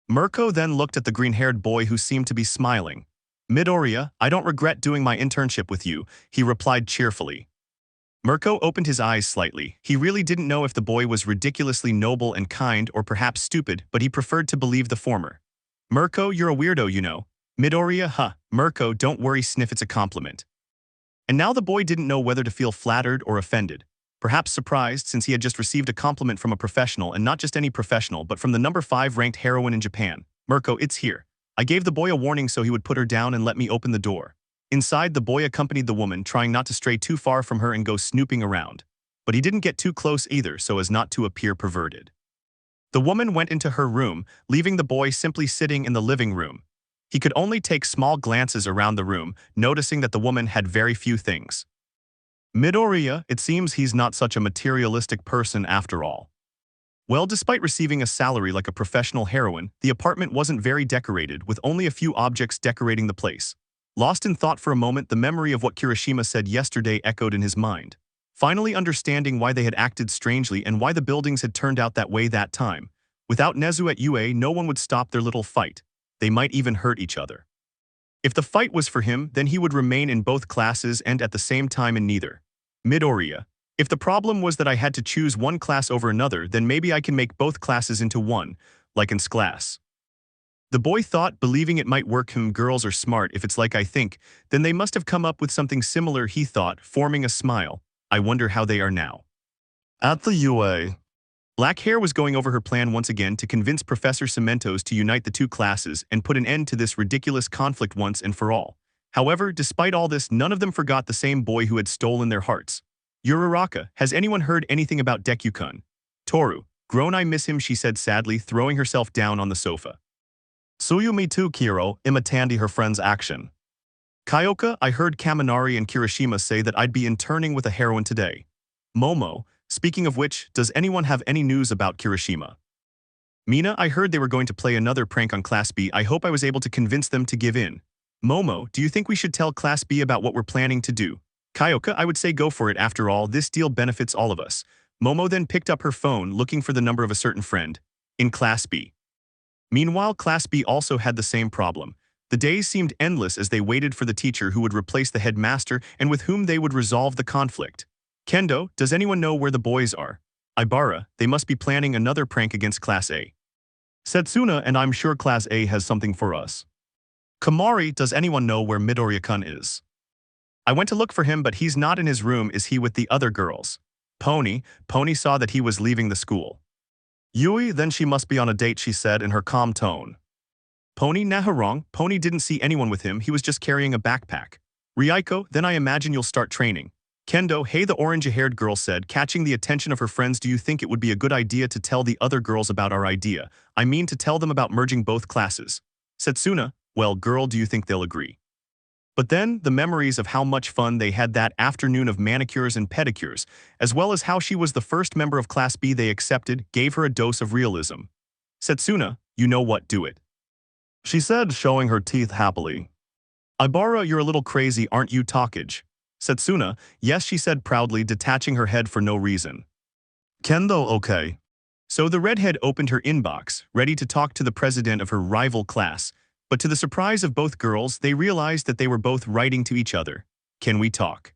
Mirko then looked at the green-haired boy who seemed to be smiling. Midoriya, I don't regret doing my internship with you, he replied cheerfully. Mirko opened his eyes slightly. He really didn't know if the boy was ridiculously noble and kind or perhaps stupid, but he preferred to believe the former. Mirko, you're a weirdo, you know. Midoriya, huh. Mirko, don't worry, sniff, it's a compliment. And now the boy didn't know whether to feel flattered or offended. Perhaps surprised, since he had just received a compliment from a professional, and not just any professional, but from the number 5 ranked heroine in Japan. Mirko, it's here. I gave the boy a warning so he would put her down and let me open the door. Inside, the boy accompanied the woman, trying not to stray too far from her and go snooping around. But he didn't get too close either, so as not to appear perverted. The woman went into her room, leaving the boy simply sitting in the living room. He could only take small glances around the room, noticing that the woman had very few things. Midoriya, it seems he's not such a materialistic person after all. Well, despite receiving a salary like a professional heroine, the apartment wasn't very decorated, with only a few objects decorating the place. Lost in thought for a moment, the memory of what Kirishima said yesterday echoed in his mind. Finally understanding why they had acted strangely and why the buildings had turned out that way that time. Without Nezu at UA, no one would stop their little fight. They might even hurt each other. If the fight was for him, then he would remain in both classes and at the same time in neither. Midoriya. If the problem was that I had to choose one class over another, then maybe I can make both classes into one, like in class. The boy thought, believing it might work. Girls are smart. If it's like I think, then they must have come up with something similar, he thought, forming a smile. I wonder how they are now. At the UA. Black Hair was going over her plan once again to convince Professor Cementos to unite the 2 classes and put an end to this ridiculous conflict once and for all. However, despite all this, none of them forgot the same boy who had stolen their hearts. Uraraka, has anyone heard anything about Deku-kun? Toru, grown, I miss him, she said sadly, throwing herself down on the sofa. Tsuyu, me too, Kiro, imitandi her friend's action. Kyoka, I heard Kaminari and Kirishima say that I'd be interning with a heroine today. Momo, speaking of which, does anyone have any news about Kirishima? Mina, I heard they were going to play another prank on Class B. I hope I was able to convince them to give in. Momo, do you think we should tell Class B about what we're planning to do? Kyoka, I would say go for it. After all, this deal benefits all of us. Momo then picked up her phone, looking for the number of a certain friend in Class B. Meanwhile, Class B also had the same problem. The days seemed endless as they waited for the teacher who would replace the headmaster and with whom they would resolve the conflict. Kendo, does anyone know where the boys are? Ibara, they must be planning another prank against Class A. Setsuna, and I'm sure Class A has something for us. Kamari, does anyone know where Midoriya-kun is? I went to look for him, but he's not in his room. Is he with the other girls? Pony saw that he was leaving the school. Yui, then she must be on a date, she said in her calm tone. Pony, nah, wrong. Pony didn't see anyone with him, he was just carrying a backpack. Ryuko, then I imagine you'll start training. Kendo, hey, the orange-haired girl said, catching the attention of her friends, do you think it would be a good idea to tell the other girls about our idea? I mean to tell them about merging both classes. Setsuna, well, girl, do you think they'll agree? But then, the memories of how much fun they had that afternoon of manicures and pedicures, as well as how she was the first member of Class B they accepted, gave her a dose of realism. "Setsuna, you know what, do it," she said, showing her teeth happily. "Ibara, you're a little crazy, aren't you, Takage?" Setsuna, yes, she said proudly, detaching her head for no reason. "Kendo, okay." So the redhead opened her inbox, ready to talk to the president of her rival class, but to the surprise of both girls, they realized that they were both writing to each other. "Can we talk?"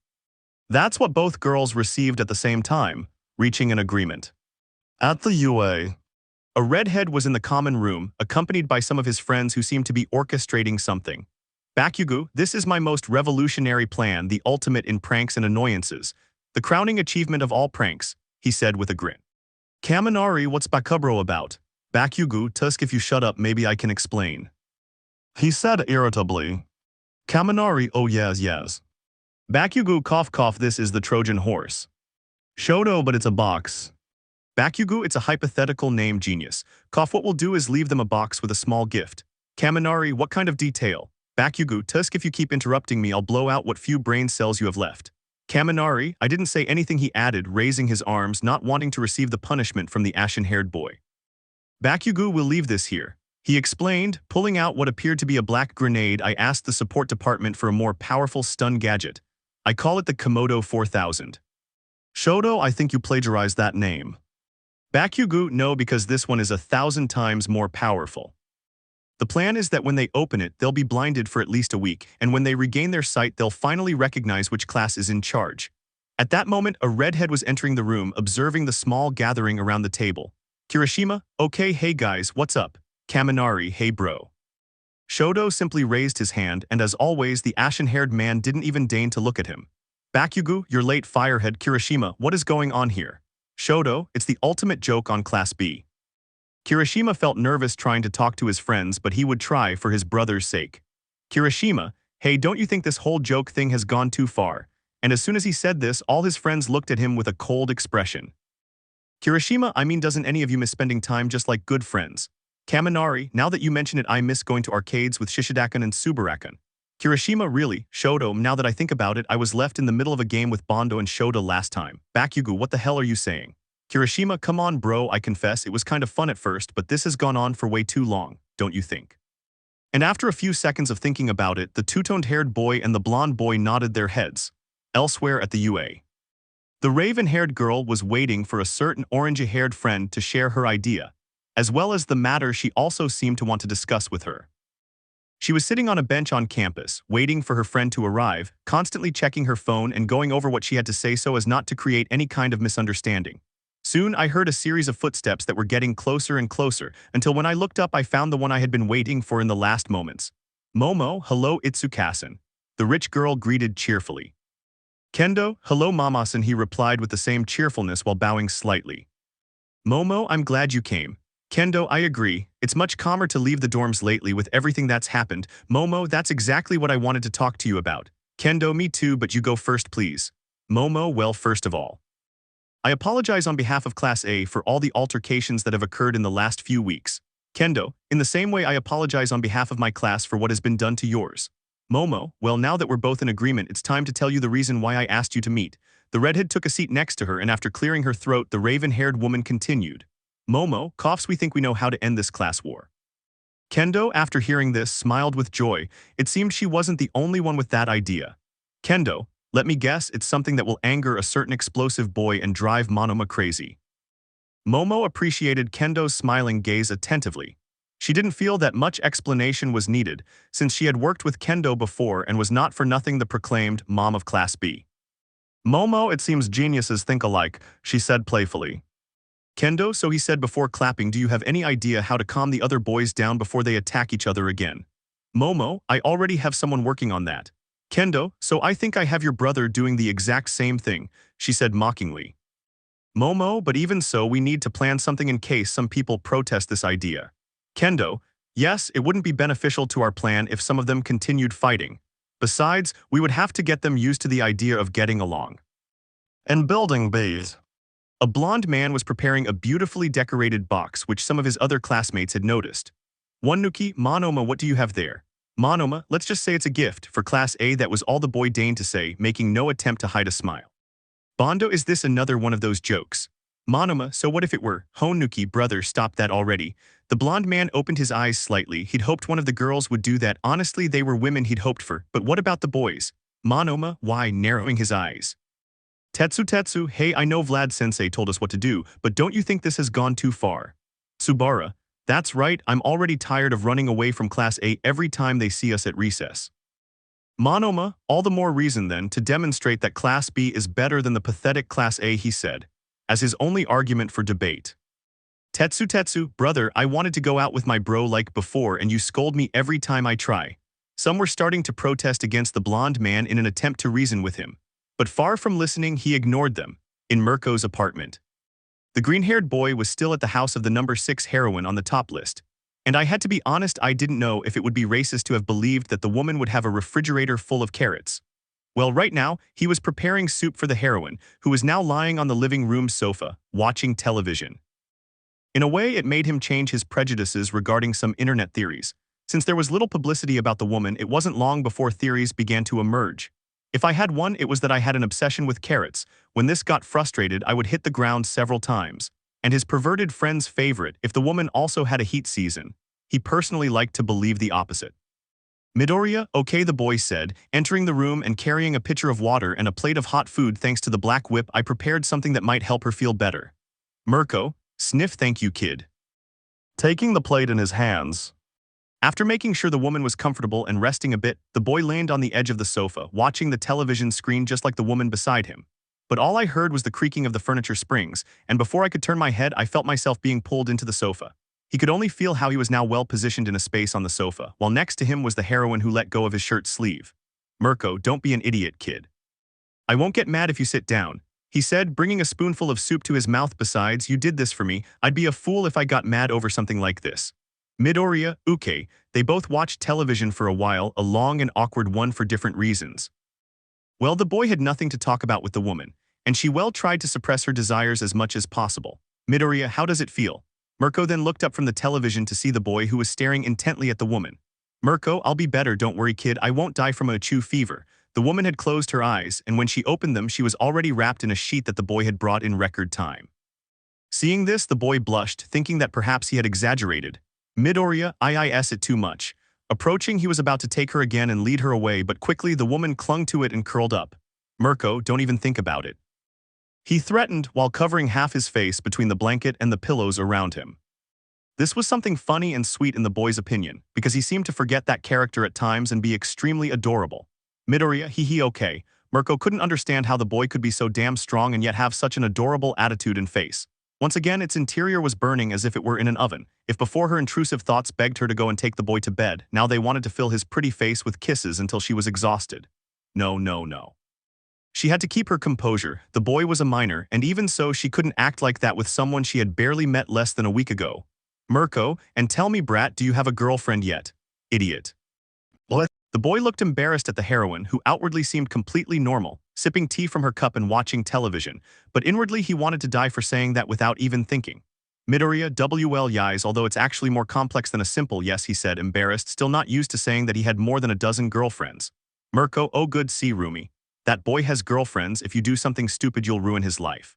That's what both girls received at the same time, reaching an agreement. At the UA, a redhead was in the common room, accompanied by some of his friends who seemed to be orchestrating something. "Bakugo, this is my most revolutionary plan, the ultimate in pranks and annoyances. The crowning achievement of all pranks," he said with a grin. "Kaminari, what's Bakubro about?" "Bakugo, Tusk, if you shut up, maybe I can explain," he said irritably. "Kaminari, oh yes. Bakugo, cough cough, this is the Trojan horse." "Shoto, but it's a box." "Bakugo, it's a hypothetical name, genius. Cough, what we'll do is leave them a box with a small gift." "Kaminari, what kind of detail?" "Bakugo, Tusk, if you keep interrupting me, I'll blow out what few brain cells you have left." "Kaminari, I didn't say anything," he added, raising his arms, not wanting to receive the punishment from the ashen-haired boy. "Bakugo, we'll leave this here," he explained, pulling out what appeared to be a black grenade. "I asked the support department for a more powerful stun gadget. I call it the Komodo 4000. "Shoto, I think you plagiarized that name." "Bakugo, no, because this one is 1,000 times more powerful. The plan is that when they open it, they'll be blinded for at least a week, and when they regain their sight, they'll finally recognize which class is in charge." At that moment, a redhead was entering the room, observing the small gathering around the table. "Kirishima, okay, hey guys, what's up?" "Kaminari, hey bro." Shoto simply raised his hand, and as always, the ashen-haired man didn't even deign to look at him. "Bakugo, you're late, firehead." "Kirishima, what is going on here?" "Shoto, it's the ultimate joke on Class B." Kirishima felt nervous trying to talk to his friends, but he would try for his brother's sake. "Kirishima, hey, don't you think this whole joke thing has gone too far?" And as soon as he said this, all his friends looked at him with a cold expression. "Kirishima, I mean, doesn't any of you miss spending time just like good friends?" "Kaminari, now that you mention it, I miss going to arcades with Shishidakan and Subarakan." "Kirishima, really?" "Shoto, now that I think about it, I was left in the middle of a game with Bondo and Shota last time." "Bakugo, what the hell are you saying?" "Kirishima, come on bro, I confess, it was kind of fun at first, but this has gone on for way too long, don't you think?" And after a few seconds of thinking about it, the two-toned-haired boy and the blonde boy nodded their heads. Elsewhere at the UA, the raven-haired girl was waiting for a certain orange-haired friend to share her idea, as well as the matter she also seemed to want to discuss with her. She was sitting on a bench on campus, waiting for her friend to arrive, constantly checking her phone and going over what she had to say so as not to create any kind of misunderstanding. Soon I heard a series of footsteps that were getting closer and closer, until when I looked up I found the one I had been waiting for in the last moments. "Momo, hello Itsukasan," the rich girl greeted cheerfully. "Kendo, hello Mamasan," he replied with the same cheerfulness while bowing slightly. "Momo, I'm glad you came." "Kendo, I agree, it's much calmer to leave the dorms lately with everything that's happened." "Momo, that's exactly what I wanted to talk to you about." "Kendo, me too, but you go first please." "Momo, well, first of all, I apologize on behalf of Class A for all the altercations that have occurred in the last few weeks." "Kendo, in the same way I apologize on behalf of my class for what has been done to yours." "Momo, well, now that we're both in agreement, it's time to tell you the reason why I asked you to meet." The redhead took a seat next to her, and after clearing her throat, the raven-haired woman continued. "Momo, coughs, we think we know how to end this class war." Kendo, after hearing this, smiled with joy. It seemed she wasn't the only one with that idea. "Kendo, let me guess, it's something that will anger a certain explosive boy and drive Monoma crazy." Momo appreciated Kendo's smiling gaze attentively. She didn't feel that much explanation was needed, since she had worked with Kendo before and was not for nothing the proclaimed mom of Class B. "Momo, it seems geniuses think alike," she said playfully. "Kendo, so he said before clapping, do you have any idea how to calm the other boys down before they attack each other again?" "Momo, I already have someone working on that." "Kendo, so I think I have your brother doing the exact same thing," she said mockingly. "Momo, but even so, we need to plan something in case some people protest this idea." Kendo, yes, it wouldn't be beneficial to our plan if some of them continued fighting. Besides, we would have to get them used to the idea of getting along. And building bees. A blonde man was preparing a beautifully decorated box which some of his other classmates had noticed. "One Nuki, Monoma, what do you have there?" Monoma, let's just say it's a gift for Class A. That was all the boy deigned to say, making no attempt to hide a smile. Bondo, is this another one of those jokes? Monoma, so what if it were? Honuki, brother, stop that already. The blonde man opened his eyes slightly. He'd hoped one of the girls would do that. Honestly, they were women he'd hoped for. But what about the boys? Monoma, why, narrowing his eyes. Tetsu, hey, I know Vlad-sensei told us what to do, but don't you think this has gone too far? Tsubara, that's right, I'm already tired of running away from Class A every time they see us at recess. Monoma, all the more reason then to demonstrate that Class B is better than the pathetic Class A, he said, as his only argument for debate. Tetsu, brother, I wanted to go out with my bro like before and you scold me every time I try. Some were starting to protest against the blonde man in an attempt to reason with him. But far from listening, he ignored them, in Mirko's apartment. The green-haired boy was still at the house of the number 6 heroine on the top list. And I had to be honest, I didn't know if it would be racist to have believed that the woman would have a refrigerator full of carrots. Well, right now, he was preparing soup for the heroine, who was now lying on the living room sofa, watching television. In a way, it made him change his prejudices regarding some internet theories. Since there was little publicity about the woman, it wasn't long before theories began to emerge. If I had one, it was that I had an obsession with carrots. When this got frustrated, I would hit the ground several times. And his perverted friend's favorite, if the woman also had a heat season. He personally liked to believe the opposite. Midoriya, okay, the boy said, entering the room and carrying a pitcher of water and a plate of hot food. Thanks to the black whip, I prepared something that might help her feel better. Mirko, sniff, thank you, kid. Taking the plate in his hands. After making sure the woman was comfortable and resting a bit, the boy leaned on the edge of the sofa, watching the television screen just like the woman beside him. But all I heard was the creaking of the furniture springs, and before I could turn my head, I felt myself being pulled into the sofa. He could only feel how he was now well positioned in a space on the sofa, while next to him was the heroine who let go of his shirt sleeve. Mirko, don't be an idiot, kid. I won't get mad if you sit down, he said, bringing a spoonful of soup to his mouth. Besides, you did this for me. I'd be a fool if I got mad over something like this. Midoriya, Uke, they both watched television for a while, a long and awkward one for different reasons. Well, the boy had nothing to talk about with the woman, and she well tried to suppress her desires as much as possible. Midoriya, how does it feel? Mirko then looked up from the television to see the boy who was staring intently at the woman. Mirko, I'll be better, don't worry, kid, I won't die from a chew fever. The woman had closed her eyes, and when she opened them, she was already wrapped in a sheet that the boy had brought in record time. Seeing this, the boy blushed, thinking that perhaps he had exaggerated. Midoriya, is it too much? Approaching, he was about to take her again and lead her away, but quickly the woman clung to it and curled up. Mirko, don't even think about it. He threatened while covering half his face between the blanket and the pillows around him. This was something funny and sweet in the boy's opinion, because he seemed to forget that character at times and be extremely adorable. Midoriya, okay. Mirko couldn't understand how the boy could be so damn strong and yet have such an adorable attitude and face. Once again, its interior was burning as if it were in an oven. If before her intrusive thoughts begged her to go and take the boy to bed, now they wanted to fill his pretty face with kisses until she was exhausted. No. She had to keep her composure. The boy was a minor, and even so, she couldn't act like that with someone she had barely met less than a week ago. Mirko, and tell me, brat, do you have a girlfriend yet? Idiot. What? The boy looked embarrassed at the heroine, who outwardly seemed completely normal, sipping tea from her cup and watching television, but inwardly he wanted to die for saying that without even thinking. Midoriya, yes, although it's actually more complex than a simple yes, he said, embarrassed, still not used to saying that he had more than a dozen girlfriends. Mirko, oh good, see, Rumi. That boy has girlfriends. If you do something stupid, you'll ruin his life.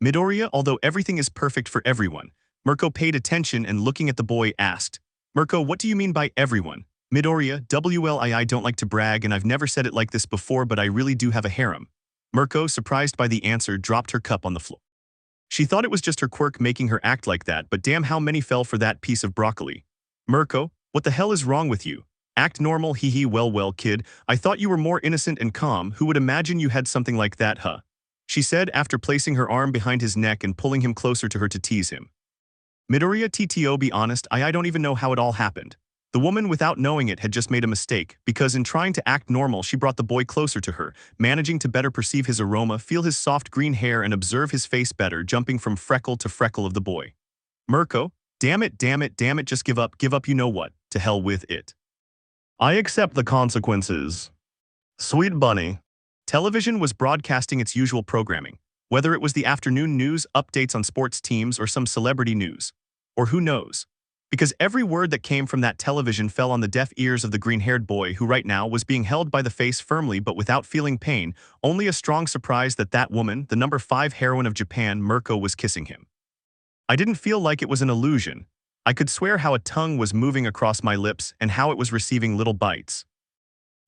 Midoriya, although everything is perfect for everyone. Mirko paid attention and looking at the boy asked, Mirko, what do you mean by everyone? Midoriya, I don't like to brag and I've never said it like this before, but I really do have a harem. Mirko, surprised by the answer, dropped her cup on the floor. She thought it was just her quirk making her act like that, but damn how many fell for that piece of broccoli. Mirko, what the hell is wrong with you? Act normal, well, kid, I thought you were more innocent and calm. Who would imagine you had something like that, huh? She said after placing her arm behind his neck and pulling him closer to her to tease him. Midoriya, be honest, I don't even know how it all happened. The woman, without knowing it, had just made a mistake, because in trying to act normal, she brought the boy closer to her, managing to better perceive his aroma, feel his soft green hair, and observe his face better, jumping from freckle to freckle of the boy. Mirko, damn it, just give up, you know what, to hell with it. I accept the consequences. Sweet bunny. Television was broadcasting its usual programming, whether it was the afternoon news, updates on sports teams, or some celebrity news. Or who knows? Because every word that came from that television fell on the deaf ears of the green-haired boy who right now was being held by the face firmly but without feeling pain, only a strong surprise that that woman, the number 5 heroine of Japan, Mirko, was kissing him. I didn't feel like it was an illusion. I could swear how a tongue was moving across my lips and how it was receiving little bites.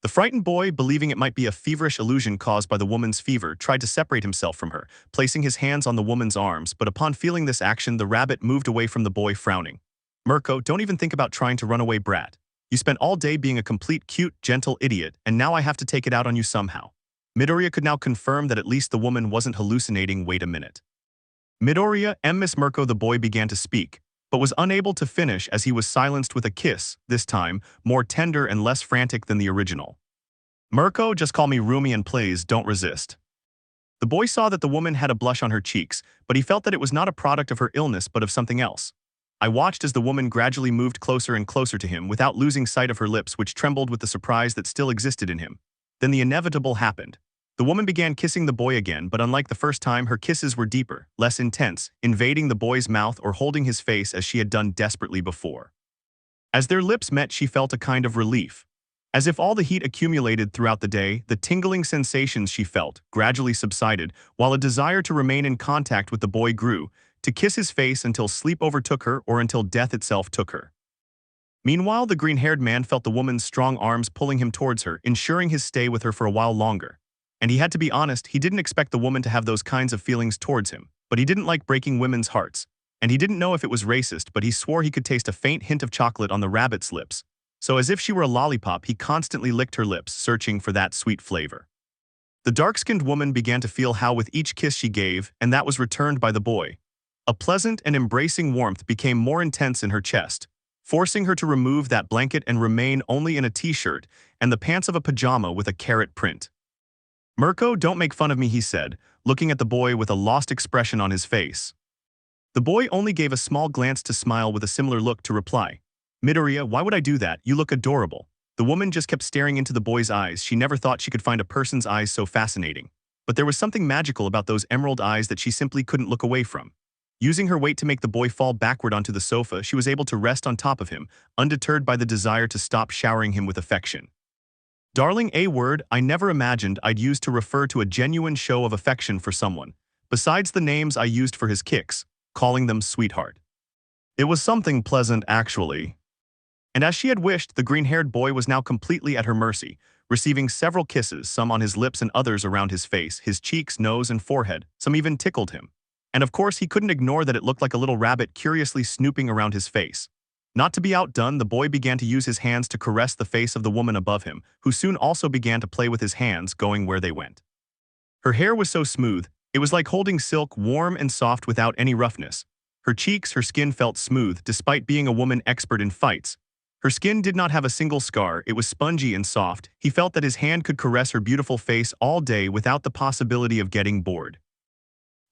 The frightened boy, believing it might be a feverish illusion caused by the woman's fever, tried to separate himself from her, placing his hands on the woman's arms, but upon feeling this action, the rabbit moved away from the boy, frowning. Mirko, don't even think about trying to run away, brat. You spent all day being a complete, cute, gentle idiot, and now I have to take it out on you somehow. Midoriya could now confirm that at least the woman wasn't hallucinating. Wait a minute. Midoriya, Miss Mirko, the boy began to speak, but was unable to finish as he was silenced with a kiss, this time, more tender and less frantic than the original. Mirko, just call me Rumi and please don't resist. The boy saw that the woman had a blush on her cheeks, but he felt that it was not a product of her illness but of something else. I watched as the woman gradually moved closer and closer to him without losing sight of her lips, which trembled with the surprise that still existed in him. Then the inevitable happened. The woman began kissing the boy again, but unlike the first time, her kisses were deeper, less intense, invading the boy's mouth or holding his face as she had done desperately before. As their lips met, she felt a kind of relief. As if all the heat accumulated throughout the day, the tingling sensations she felt gradually subsided, while a desire to remain in contact with the boy grew, to kiss his face until sleep overtook her or until death itself took her. Meanwhile, the green-haired man felt the woman's strong arms pulling him towards her, ensuring his stay with her for a while longer. And he had to be honest, he didn't expect the woman to have those kinds of feelings towards him, but he didn't like breaking women's hearts. And he didn't know if it was racist, but he swore he could taste a faint hint of chocolate on the rabbit's lips. So as if she were a lollipop, he constantly licked her lips, searching for that sweet flavor. The dark-skinned woman began to feel how with each kiss she gave, and that was returned by the boy, a pleasant and embracing warmth became more intense in her chest, forcing her to remove that blanket and remain only in a t-shirt and the pants of a pajama with a carrot print. Mirko, don't make fun of me, he said, looking at the boy with a lost expression on his face. The boy only gave a small glance to smile with a similar look to reply. Midoriya, why would I do that? You look adorable. The woman just kept staring into the boy's eyes. She never thought she could find a person's eyes so fascinating. But there was something magical about those emerald eyes that she simply couldn't look away from. Using her weight to make the boy fall backward onto the sofa, she was able to rest on top of him, undeterred by the desire to stop showering him with affection. Darling, a word I never imagined I'd use to refer to a genuine show of affection for someone, besides the names I used for his kicks, calling them sweetheart. It was something pleasant, actually. And as she had wished, the green-haired boy was now completely at her mercy, receiving several kisses, some on his lips and others around his face, his cheeks, nose, and forehead. Some even tickled him. And of course, he couldn't ignore that it looked like a little rabbit curiously snooping around his face. Not to be outdone, the boy began to use his hands to caress the face of the woman above him, who soon also began to play with his hands, going where they went. Her hair was so smooth, it was like holding silk, warm and soft without any roughness. Her cheeks, her skin felt smooth, despite being a woman expert in fights. Her skin did not have a single scar, it was spongy and soft. He felt that his hand could caress her beautiful face all day without the possibility of getting bored.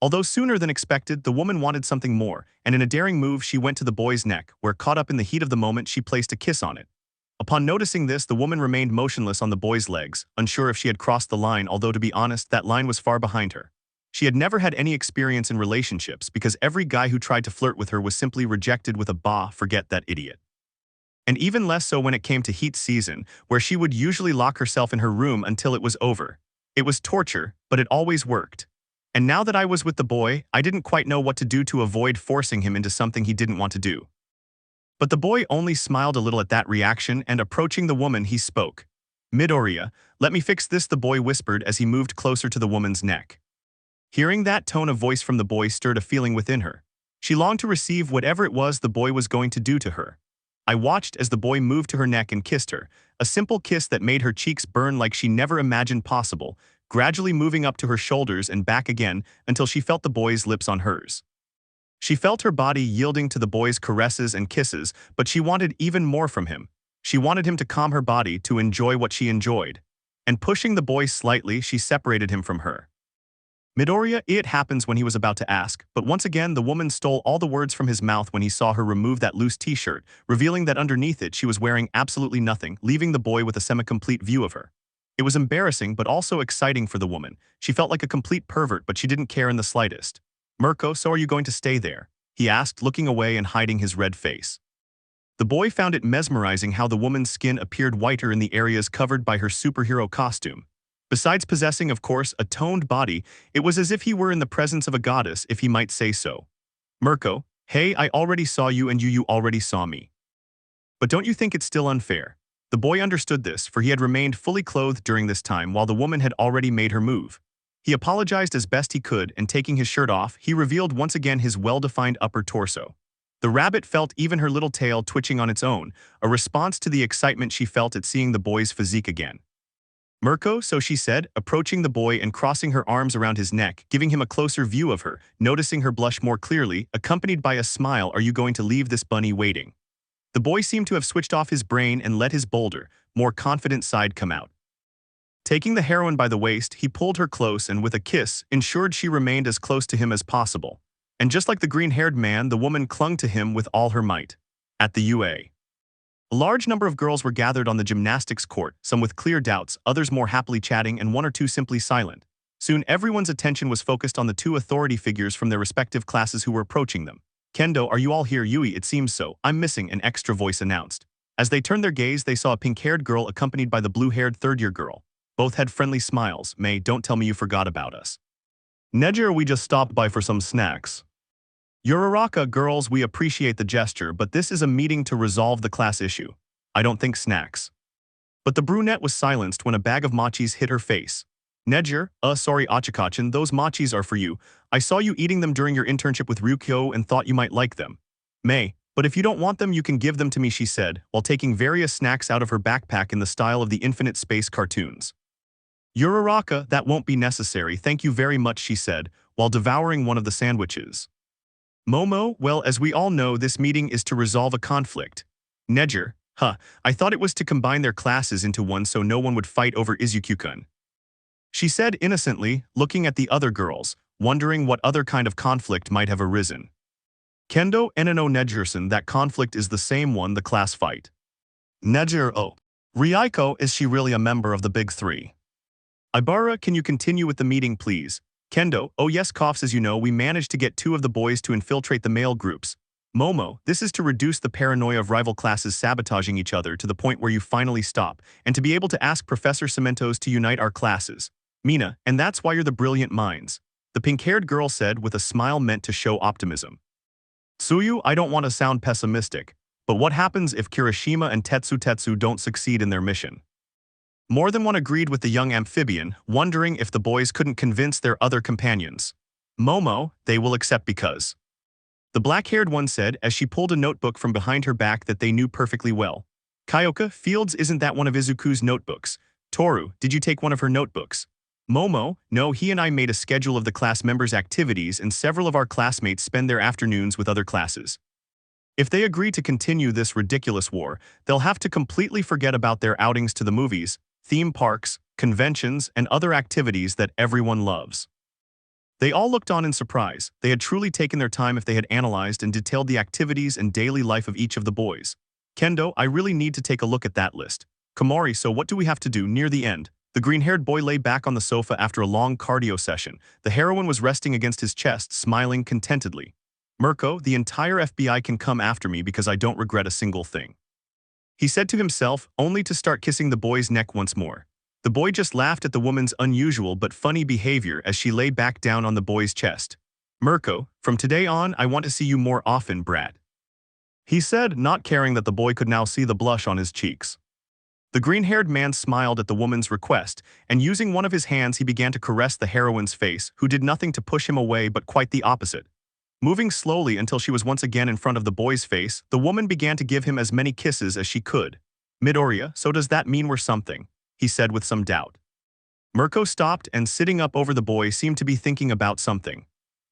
Although sooner than expected, the woman wanted something more, and in a daring move she went to the boy's neck, where caught up in the heat of the moment she placed a kiss on it. Upon noticing this, the woman remained motionless on the boy's legs, unsure if she had crossed the line, although to be honest, that line was far behind her. She had never had any experience in relationships because every guy who tried to flirt with her was simply rejected with a "bah, forget that idiot." And even less so when it came to heat season, where she would usually lock herself in her room until it was over. It was torture, but it always worked. And now that I was with the boy, I didn't quite know what to do to avoid forcing him into something he didn't want to do. But the boy only smiled a little at that reaction, and approaching the woman, he spoke. Midoriya, let me fix this, the boy whispered as he moved closer to the woman's neck. Hearing that tone of voice from the boy stirred a feeling within her. She longed to receive whatever it was the boy was going to do to her. I watched as the boy moved to her neck and kissed her, a simple kiss that made her cheeks burn like she never imagined possible, gradually moving up to her shoulders and back again until she felt the boy's lips on hers. She felt her body yielding to the boy's caresses and kisses, but she wanted even more from him. She wanted him to calm her body, to enjoy what she enjoyed. And pushing the boy slightly, she separated him from her. Midoriya, it happens when he was about to ask, but once again the woman stole all the words from his mouth when he saw her remove that loose t-shirt, revealing that underneath it she was wearing absolutely nothing, leaving the boy with a semi-complete view of her. It was embarrassing but also exciting for the woman. She felt like a complete pervert, but she didn't care in the slightest. Mirko, so are you going to stay there? He asked, looking away and hiding his red face. The boy found it mesmerizing how the woman's skin appeared whiter in the areas covered by her superhero costume. Besides possessing, of course, a toned body, it was as if he were in the presence of a goddess, if he might say so. Mirko, hey, I already saw you and you already saw me. But don't you think it's still unfair? The boy understood this, for he had remained fully clothed during this time while the woman had already made her move. He apologized as best he could, and taking his shirt off, he revealed once again his well-defined upper torso. The rabbit felt even her little tail twitching on its own, a response to the excitement she felt at seeing the boy's physique again. Mirko, so she said, approaching the boy and crossing her arms around his neck, giving him a closer view of her, noticing her blush more clearly, accompanied by a smile. Are you going to leave this bunny waiting? The boy seemed to have switched off his brain and let his bolder, more confident side come out. Taking the heroine by the waist, he pulled her close and with a kiss, ensured she remained as close to him as possible. And just like the green-haired man, the woman clung to him with all her might. At the UA. A large number of girls were gathered on the gymnastics court, some with clear doubts, others more happily chatting, and one or two simply silent. Soon everyone's attention was focused on the two authority figures from their respective classes who were approaching them. Kendo, are you all here? Yui, it seems so. I'm missing, an extra voice announced. As they turned their gaze, they saw a pink-haired girl accompanied by the blue-haired third-year girl. Both had friendly smiles. May, don't tell me you forgot about us. Neji, we just stopped by for some snacks. Uraraka, girls, we appreciate the gesture, but this is a meeting to resolve the class issue. I don't think snacks. But the brunette was silenced when a bag of machis hit her face. Neji, sorry Achikachin, those machis are for you. I saw you eating them during your internship with Ryukyo and thought you might like them. May, but if you don't want them you can give them to me, she said, while taking various snacks out of her backpack in the style of the Infinite Space cartoons. Uraraka, that won't be necessary, thank you very much, she said, while devouring one of the sandwiches. Momo, well, as we all know, this meeting is to resolve a conflict. Neji, I thought it was to combine their classes into one so no one would fight over Izuku-kun. She said innocently, looking at the other girls, wondering what other kind of conflict might have arisen. Kendo Enano Neji-san, that conflict is the same one, the class fight. Neji, oh. Ryuko, is she really a member of the big three? Ibara, can you continue with the meeting please? Kendo, oh yes, coughs, as you know, we managed to get 2 of the boys to infiltrate the male groups. Momo, this is to reduce the paranoia of rival classes sabotaging each other to the point where you finally stop, and to be able to ask Professor Cementos to unite our classes. Mina, and that's why you're the brilliant minds. The pink-haired girl said with a smile meant to show optimism. Tsuyu, I don't want to sound pessimistic, but what happens if Kirishima and Tetsu don't succeed in their mission? More than one agreed with the young amphibian, wondering if the boys couldn't convince their other companions. Momo, they will accept because. The black-haired one said as she pulled a notebook from behind her back that they knew perfectly well. Kyoka, Fields, isn't that one of Izuku's notebooks? Toru, did you take one of her notebooks? Momo, no, he and I made a schedule of the class members' activities and several of our classmates spend their afternoons with other classes. If they agree to continue this ridiculous war, they'll have to completely forget about their outings to the movies, theme parks, conventions, and other activities that everyone loves. They all looked on in surprise. They had truly taken their time if they had analyzed and detailed the activities and daily life of each of the boys. Kendo, I really need to take a look at that list. Komori, so what do we have to do near the end? The green-haired boy lay back on the sofa after a long cardio session. The heroine was resting against his chest, smiling contentedly. Mirko, the entire FBI can come after me because I don't regret a single thing. He said to himself, only to start kissing the boy's neck once more. The boy just laughed at the woman's unusual but funny behavior as she lay back down on the boy's chest. Mirko, from today on, I want to see you more often, Brad. He said, not caring that the boy could now see the blush on his cheeks. The green-haired man smiled at the woman's request, and using one of his hands he began to caress the heroine's face, who did nothing to push him away but quite the opposite. Moving slowly until she was once again in front of the boy's face, the woman began to give him as many kisses as she could. Midoriya, so does that mean we're something? He said with some doubt. Mirko stopped and sitting up over the boy seemed to be thinking about something.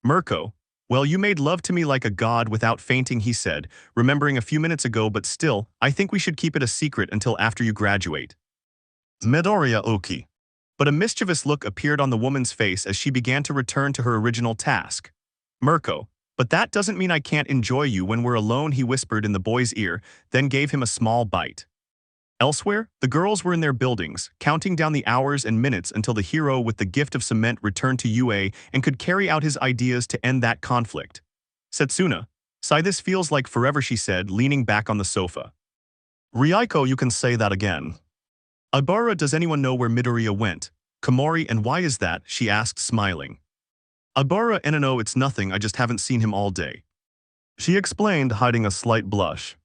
Mirko, well, you made love to me like a god without fainting, he said, remembering a few minutes ago, but still, I think we should keep it a secret until after you graduate. Midoriya Oki. But a mischievous look appeared on the woman's face as she began to return to her original task. Mirko, but that doesn't mean I can't enjoy you when we're alone, he whispered in the boy's ear, then gave him a small bite. Elsewhere, the girls were in their buildings, counting down the hours and minutes until the hero with the gift of cement returned to UA and could carry out his ideas to end that conflict. Setsuna, Sigh, this feels like forever, she said, leaning back on the sofa. Ryuko, you can say that again. Ibara, does anyone know where Midoriya went? Komori, and why is that? She asked, smiling. Ibara, no, it's nothing, I just haven't seen him all day. She explained, hiding a slight blush.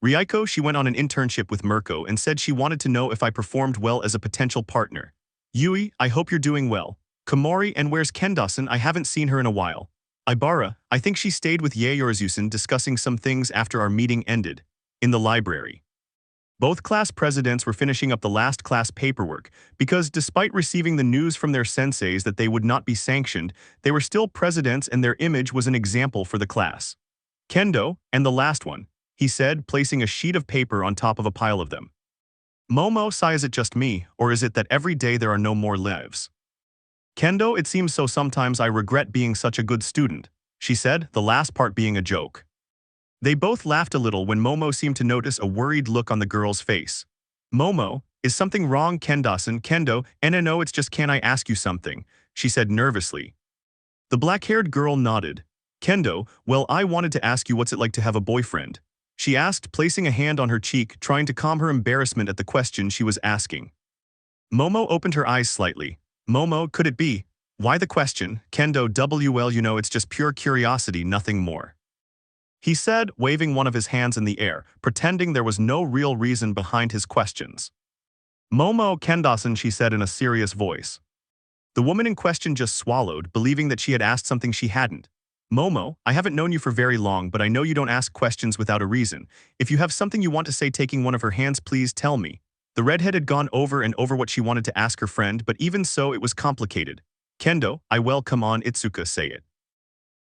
Ryuko, she went on an internship with Mirko and said she wanted to know if I performed well as a potential partner. Yui, I hope you're doing well. Komori, and where's Kendo-san? I haven't seen her in a while. Ibara, I think she stayed with Yaoyorozu discussing some things after our meeting ended. In the library. Both class presidents were finishing up the last class paperwork because despite receiving the news from their senseis that they would not be sanctioned, they were still presidents and their image was an example for the class. Kendo, and the last one, he said, placing a sheet of paper on top of a pile of them. Momo, sigh, is it just me, or is it that every day there are no more lives? Kendo, it seems so. Sometimes I regret being such a good student, she said, the last part being a joke. They both laughed a little when Momo seemed to notice a worried look on the girl's face. Momo, is something wrong? Kendo-san, Kendo, no, it's just, can I ask you something? She said nervously. The black-haired girl nodded. Kendo, well, I wanted to ask you what's it like to have a boyfriend? She asked, placing a hand on her cheek, trying to calm her embarrassment at the question she was asking. Momo opened her eyes slightly. Momo, could it be? Why the question? Kendo, well, it's just pure curiosity, nothing more. He said, waving one of his hands in the air, pretending there was no real reason behind his questions. Momo, Kendo-san, she said in a serious voice. The woman in question just swallowed, believing that she had asked something she hadn't. Momo, I haven't known you for very long, but I know you don't ask questions without a reason. If you have something you want to say, taking one of her hands, please tell me. The redhead had gone over and over what she wanted to ask her friend, but even so, it was complicated. Kendo, come on, Itsuka, say it.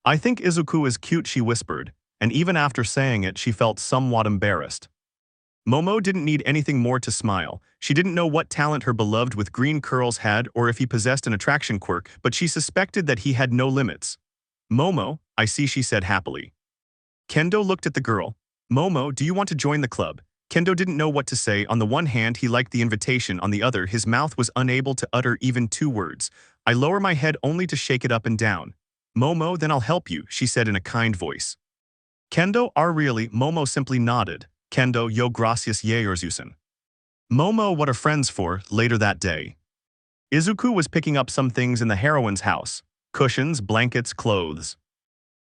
I think Izuku is cute, she whispered, and even after saying it, she felt somewhat embarrassed. Momo didn't need anything more to smile. She didn't know what talent her beloved with green curls had or if he possessed an attraction quirk, but she suspected that he had no limits. Momo, I see, she said happily. Kendo looked at the girl. Momo, do you want to join the club? Kendo didn't know what to say. On the one hand, he liked the invitation. On the other, his mouth was unable to utter even 2 words. I lower my head only to shake it up and down. Momo, then I'll help you, she said in a kind voice. Kendo, really? Momo simply nodded. Kendo, yo gracias Yaoyorozu. Momo, what are friends for? Later that day. Izuku was picking up some things in the heroine's house. Cushions, blankets, clothes.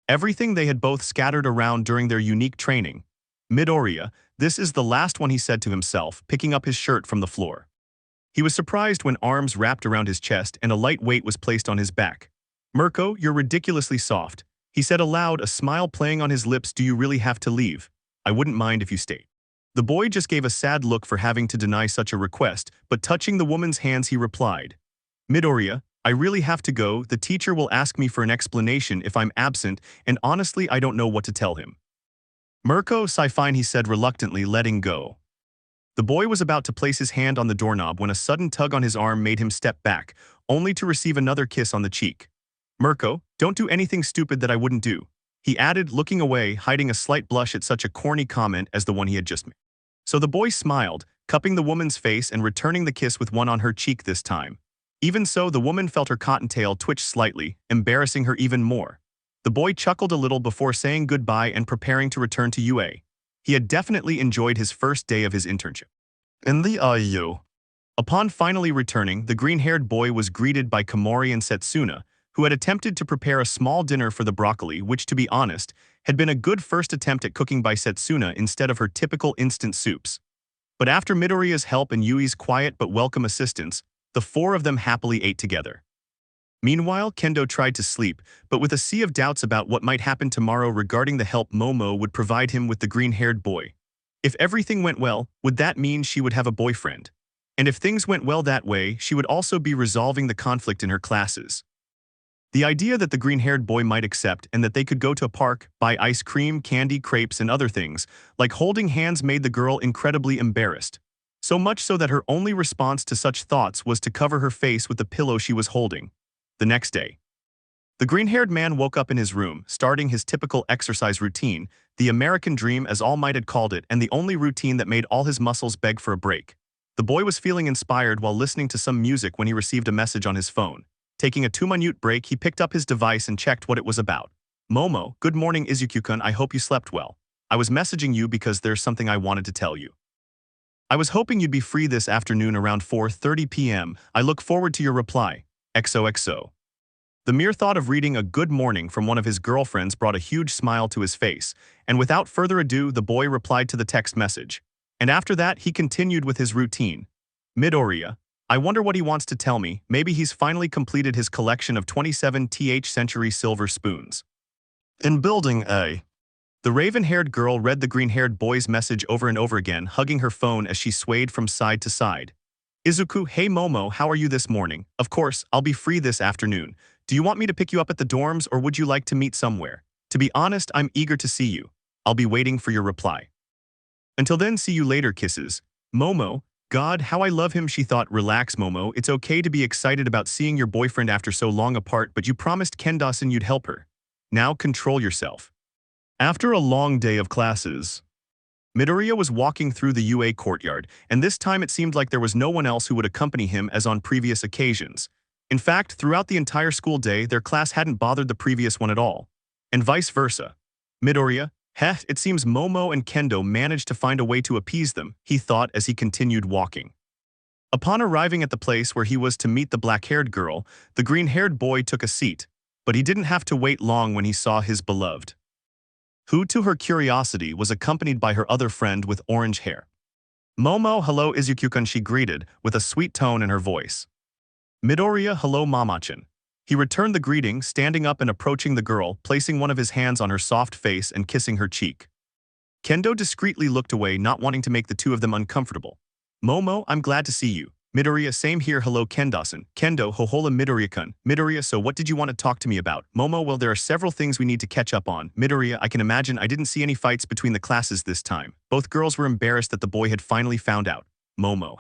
Everything they had both scattered around during their unique training. Midoriya, this is the last one, he said to himself, picking up his shirt from the floor. He was surprised when arms wrapped around his chest and a light weight was placed on his back. Mirko, you're ridiculously soft, he said aloud, a smile playing on his lips. Do you really have to leave? I wouldn't mind if you stayed. The boy just gave a sad look for having to deny such a request, but touching the woman's hands he replied. Midoriya, I really have to go. The teacher will ask me for an explanation if I'm absent, and honestly I don't know what to tell him. Mirko, sigh, fine, he said reluctantly, letting go. The boy was about to place his hand on the doorknob when a sudden tug on his arm made him step back, only to receive another kiss on the cheek. Mirko, don't do anything stupid that I wouldn't do, he added, looking away, hiding a slight blush at such a corny comment as the one he had just made. So the boy smiled, cupping the woman's face and returning the kiss with one on her cheek this time. Even so, the woman felt her cottontail twitch slightly, embarrassing her even more. The boy chuckled a little before saying goodbye and preparing to return to UA. He had definitely enjoyed his first day of his internship. In the IU. Upon finally returning, the green-haired boy was greeted by Komori and Setsuna, who had attempted to prepare a small dinner for the broccoli, which, to be honest, had been a good first attempt at cooking by Setsuna instead of her typical instant soups. But after Midoriya's help and Yui's quiet but welcome assistance, the 4 of them happily ate together. Meanwhile, Kendo tried to sleep, but with a sea of doubts about what might happen tomorrow regarding the help Momo would provide him with the green-haired boy. If everything went well, would that mean she would have a boyfriend? And if things went well that way, she would also be resolving the conflict in her classes. The idea that the green-haired boy might accept and that they could go to a park, buy ice cream, candy, crepes, and other things, like holding hands, made the girl incredibly embarrassed. So much so that her only response to such thoughts was to cover her face with the pillow she was holding. The next day, the green-haired man woke up in his room, starting his typical exercise routine, the American dream as Almight had called it, and the only routine that made all his muscles beg for a break. The boy was feeling inspired while listening to some music when he received a message on his phone. Taking a 2-minute break, he picked up his device and checked what it was about. Momo, good morning Izuku-kun, I hope you slept well. I was messaging you because there's something I wanted to tell you. I was hoping you'd be free this afternoon around 4:30 p.m. I look forward to your reply. XOXO. The mere thought of reading a good morning from one of his girlfriends brought a huge smile to his face, and without further ado, the boy replied to the text message. And after that, he continued with his routine. Midoriya, I wonder what he wants to tell me. Maybe he's finally completed his collection of 27th century silver spoons. In Building A. The raven-haired girl read the green-haired boy's message over and over again, hugging her phone as she swayed from side to side. Izuku, hey Momo, how are you this morning? Of course, I'll be free this afternoon. Do you want me to pick you up at the dorms or would you like to meet somewhere? To be honest, I'm eager to see you. I'll be waiting for your reply. Until then, see you later, kisses. Momo, God, how I love him, she thought. Relax, Momo, it's okay to be excited about seeing your boyfriend after so long apart, but you promised Ken-Dawson you'd help her. Now control yourself. After a long day of classes, Midoriya was walking through the UA courtyard, and this time it seemed like there was no one else who would accompany him as on previous occasions. In fact, throughout the entire school day, their class hadn't bothered the previous one at all. And vice versa. Midoriya, it seems Momo and Kendo managed to find a way to appease them, he thought as he continued walking. Upon arriving at the place where he was to meet the black-haired girl, the green-haired boy took a seat, but he didn't have to wait long when he saw his beloved, who, to her curiosity, was accompanied by her other friend with orange hair. Momo, hello Izuku-kun, she greeted, with a sweet tone in her voice. Midoriya, hello Mama-chan. He returned the greeting, standing up and approaching the girl, placing one of his hands on her soft face and kissing her cheek. Kendo discreetly looked away, not wanting to make the two of them uncomfortable. Momo, I'm glad to see you. Midoriya, same here, hello Ken-Dawson. Kendo, hohola Midoriya-kun. Midoriya, so what did you want to talk to me about? Momo, well, there are several things we need to catch up on. Midoriya, I can imagine I didn't see any fights between the classes this time. Both girls were embarrassed that the boy had finally found out. Momo.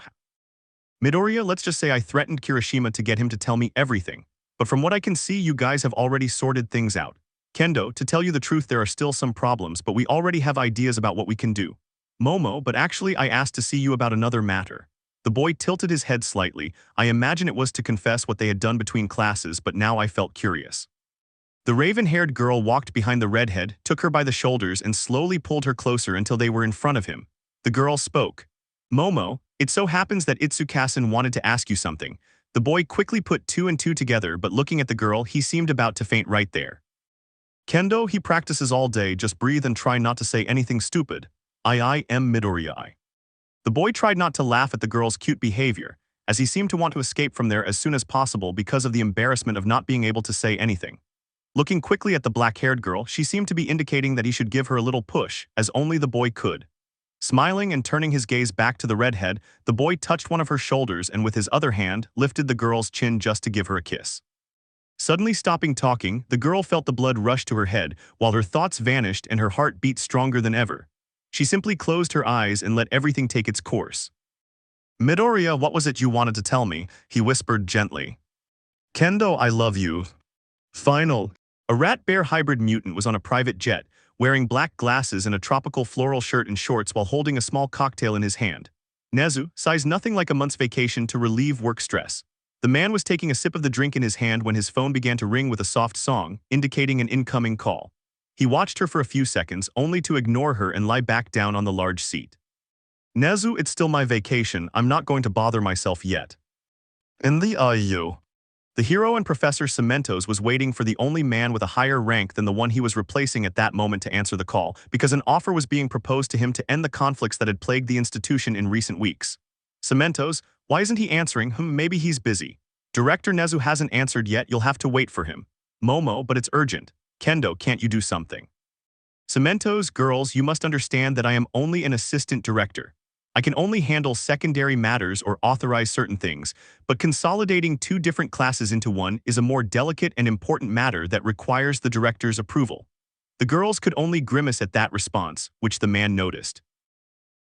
Midoriya, let's just say I threatened Kirishima to get him to tell me everything. But from what I can see, you guys have already sorted things out. Kendo, to tell you the truth, there are still some problems, but we already have ideas about what we can do. Momo, but actually I asked to see you about another matter. The boy tilted his head slightly. I imagine it was to confess what they had done between classes, but now I felt curious. The raven-haired girl walked behind the redhead, took her by the shoulders, and slowly pulled her closer until they were in front of him. The girl spoke. Momo, it so happens that Itsukasen wanted to ask you something. The boy quickly put two and two together, but looking at the girl, he seemed about to faint right there. Kendo, he practices all day, just breathe and try not to say anything stupid. I am Midoriya. The boy tried not to laugh at the girl's cute behavior, as he seemed to want to escape from there as soon as possible because of the embarrassment of not being able to say anything. Looking quickly at the black-haired girl, she seemed to be indicating that he should give her a little push, as only the boy could. Smiling and turning his gaze back to the redhead, the boy touched one of her shoulders and with his other hand, lifted the girl's chin just to give her a kiss. Suddenly stopping talking, the girl felt the blood rush to her head, while her thoughts vanished and her heart beat stronger than ever. She simply closed her eyes and let everything take its course. Midoriya, what was it you wanted to tell me? He whispered gently. Kendo, I love you. Final. A rat-bear hybrid mutant was on a private jet, wearing black glasses and a tropical floral shirt and shorts while holding a small cocktail in his hand. Nezu, sighs nothing like a month's vacation to relieve work stress. The man was taking a sip of the drink in his hand when his phone began to ring with a soft song, indicating an incoming call. He watched her for a few seconds, only to ignore her and lie back down on the large seat. Nezu, it's still my vacation, I'm not going to bother myself yet. In the IU. The hero and Professor Cementos was waiting for the only man with a higher rank than the one he was replacing at that moment to answer the call, because an offer was being proposed to him to end the conflicts that had plagued the institution in recent weeks. Cementos, why isn't he answering? Maybe he's busy. Director Nezu hasn't answered yet, you'll have to wait for him. Momo, but it's urgent. Kendo, can't you do something? Cementos, girls, you must understand that I am only an assistant director. I can only handle secondary matters or authorize certain things, but consolidating two different classes into one is a more delicate and important matter that requires the director's approval. The girls could only grimace at that response, which the man noticed.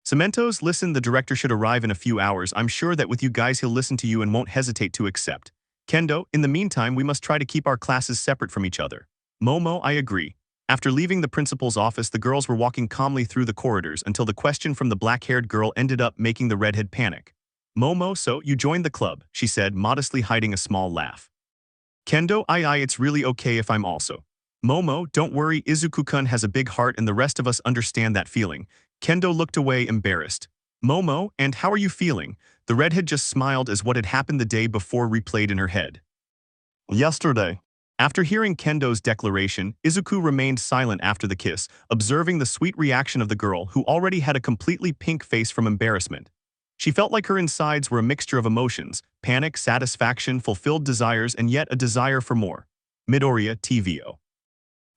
Cementos, listen, the director should arrive in a few hours. I'm sure that with you guys he'll listen to you and won't hesitate to accept. Kendo, in the meantime, we must try to keep our classes separate from each other. Momo, I agree. After leaving the principal's office, the girls were walking calmly through the corridors until the question from the black-haired girl ended up making the redhead panic. Momo, so you joined the club, she said, modestly hiding a small laugh. Kendo, it's really okay if I'm also. Momo, don't worry, Izuku-kun has a big heart and the rest of us understand that feeling. Kendo looked away embarrassed. Momo, and how are you feeling? The redhead just smiled as what had happened the day before replayed in her head. Yesterday. After hearing Kendo's declaration, Izuku remained silent after the kiss, observing the sweet reaction of the girl who already had a completely pink face from embarrassment. She felt like her insides were a mixture of emotions, panic, satisfaction, fulfilled desires, and yet a desire for more. Midoriya TVO.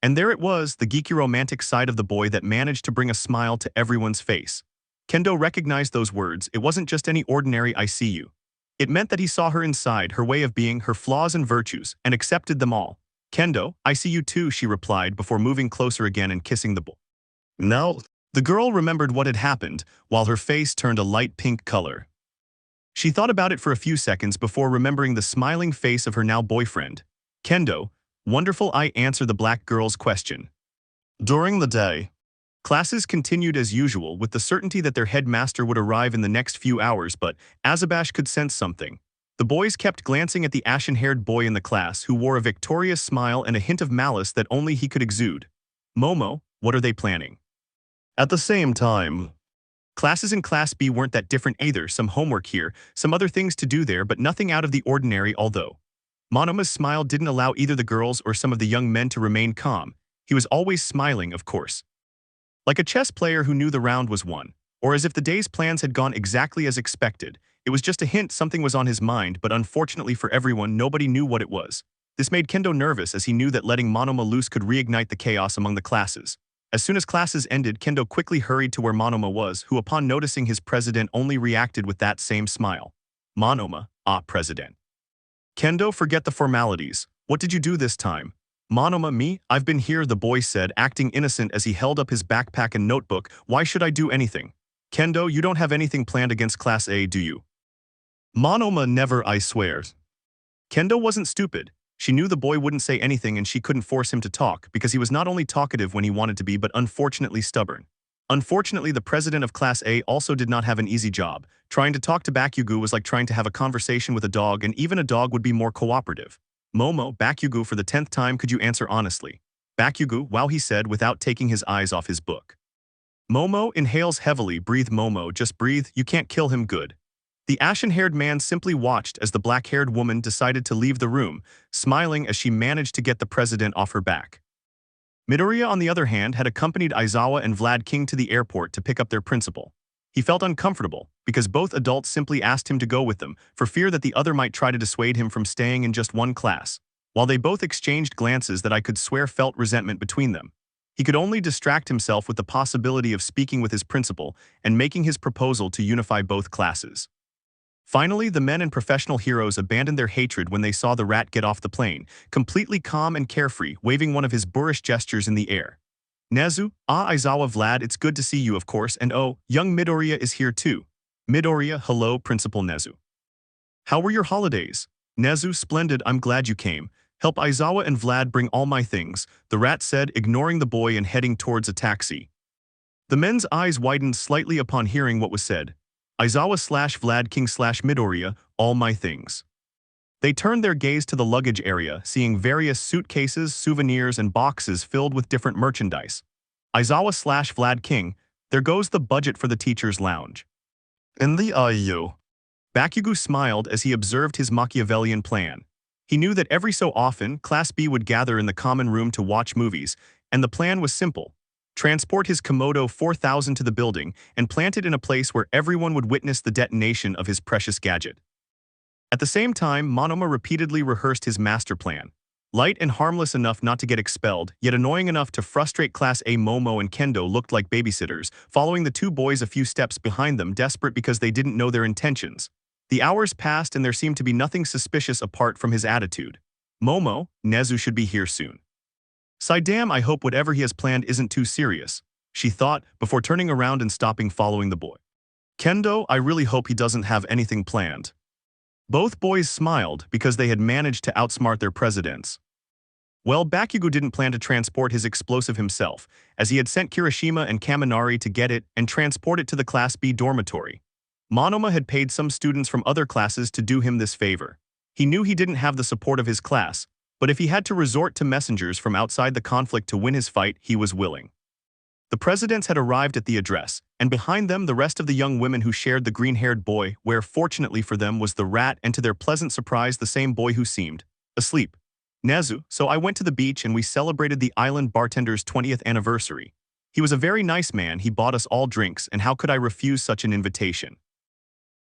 And there it was, the geeky romantic side of the boy that managed to bring a smile to everyone's face. Kendo recognized those words. It wasn't just any ordinary "I see you." It meant that he saw her inside, her way of being, her flaws and virtues, and accepted them all. Kendo, I see you too, she replied before moving closer again and kissing the boy. No. The girl remembered what had happened, while her face turned a light pink color. She thought about it for a few seconds before remembering the smiling face of her now boyfriend. Kendo, wonderful, I answered the black girl's question. During the day, classes continued as usual with the certainty that their headmaster would arrive in the next few hours, but Azabash could sense something. The boys kept glancing at the ashen-haired boy in the class who wore a victorious smile and a hint of malice that only he could exude. Momo, what are they planning? At the same time, classes in Class B weren't that different either, some homework here, some other things to do there, but nothing out of the ordinary, although Monoma's smile didn't allow either the girls or some of the young men to remain calm. He was always smiling, of course. Like a chess player who knew the round was won, or as if the day's plans had gone exactly as expected. It was just a hint something was on his mind, but unfortunately for everyone, nobody knew what it was. This made Kendo nervous as he knew that letting Monoma loose could reignite the chaos among the classes. As soon as classes ended, Kendo quickly hurried to where Monoma was, who upon noticing his president only reacted with that same smile. Monoma, president. Kendo, forget the formalities. What did you do this time? Monoma, me? I've been here, the boy said, acting innocent as he held up his backpack and notebook. Why should I do anything? Kendo, you don't have anything planned against Class A, do you? Monoma, never, I swear. Kendo wasn't stupid. She knew the boy wouldn't say anything and she couldn't force him to talk because he was not only talkative when he wanted to be but unfortunately stubborn. Unfortunately, the president of Class A also did not have an easy job. Trying to talk to Bakugo was like trying to have a conversation with a dog, and even a dog would be more cooperative. Momo, Bakugo, for the 10th time, could you answer honestly? Bakugo, wow, he said without taking his eyes off his book. Momo inhales heavily. Breathe, Momo, just breathe, you can't kill him, good. The ashen-haired man simply watched as the black-haired woman decided to leave the room, smiling as she managed to get the president off her back. Midoriya, on the other hand, had accompanied Aizawa and Vlad King to the airport to pick up their principal. He felt uncomfortable because both adults simply asked him to go with them for fear that the other might try to dissuade him from staying in just one class. While they both exchanged glances that I could swear felt resentment between them, he could only distract himself with the possibility of speaking with his principal and making his proposal to unify both classes. Finally, the men and professional heroes abandoned their hatred when they saw the rat get off the plane, completely calm and carefree, waving one of his boorish gestures in the air. Nezu, Aizawa, Vlad, it's good to see you, of course, and oh, young Midoriya is here too. Midoriya, hello, Principal Nezu. How were your holidays? Nezu, splendid, I'm glad you came. Help Aizawa and Vlad bring all my things, the rat said, ignoring the boy and heading towards a taxi. The men's eyes widened slightly upon hearing what was said. Aizawa/Vlad King/Midoriya, all my things. They turned their gaze to the luggage area, seeing various suitcases, souvenirs, and boxes filled with different merchandise. Aizawa/Vlad King, there goes the budget for the teacher's lounge. In the IU. Bakugo smiled as he observed his Machiavellian plan. He knew that every so often, Class B would gather in the common room to watch movies, and the plan was simple. Transport his Komodo 4000 to the building and plant it in a place where everyone would witness the detonation of his precious gadget. At the same time, Monoma repeatedly rehearsed his master plan. Light and harmless enough not to get expelled, yet annoying enough to frustrate Class A. Momo and Kendo looked like babysitters, following the two boys a few steps behind them, desperate because they didn't know their intentions. The hours passed and there seemed to be nothing suspicious apart from his attitude. Momo, Nezu should be here soon. Saitama, I hope whatever he has planned isn't too serious, she thought, before turning around and stopping following the boy. Kendo, I really hope he doesn't have anything planned. Both boys smiled because they had managed to outsmart their presidents. Well, Bakugo didn't plan to transport his explosive himself, as he had sent Kirishima and Kaminari to get it and transport it to the Class B dormitory. Monoma had paid some students from other classes to do him this favor. He knew he didn't have the support of his class, But if he had to resort to messengers from outside the conflict to win his fight, he was willing. The presidents had arrived at the address, and behind them the rest of the young women who shared the green-haired boy, where fortunately for them was the rat and to their pleasant surprise the same boy who seemed asleep. Nezu, so I went to the beach and we celebrated the island bartender's 20th anniversary. He was a very nice man, he bought us all drinks, and how could I refuse such an invitation?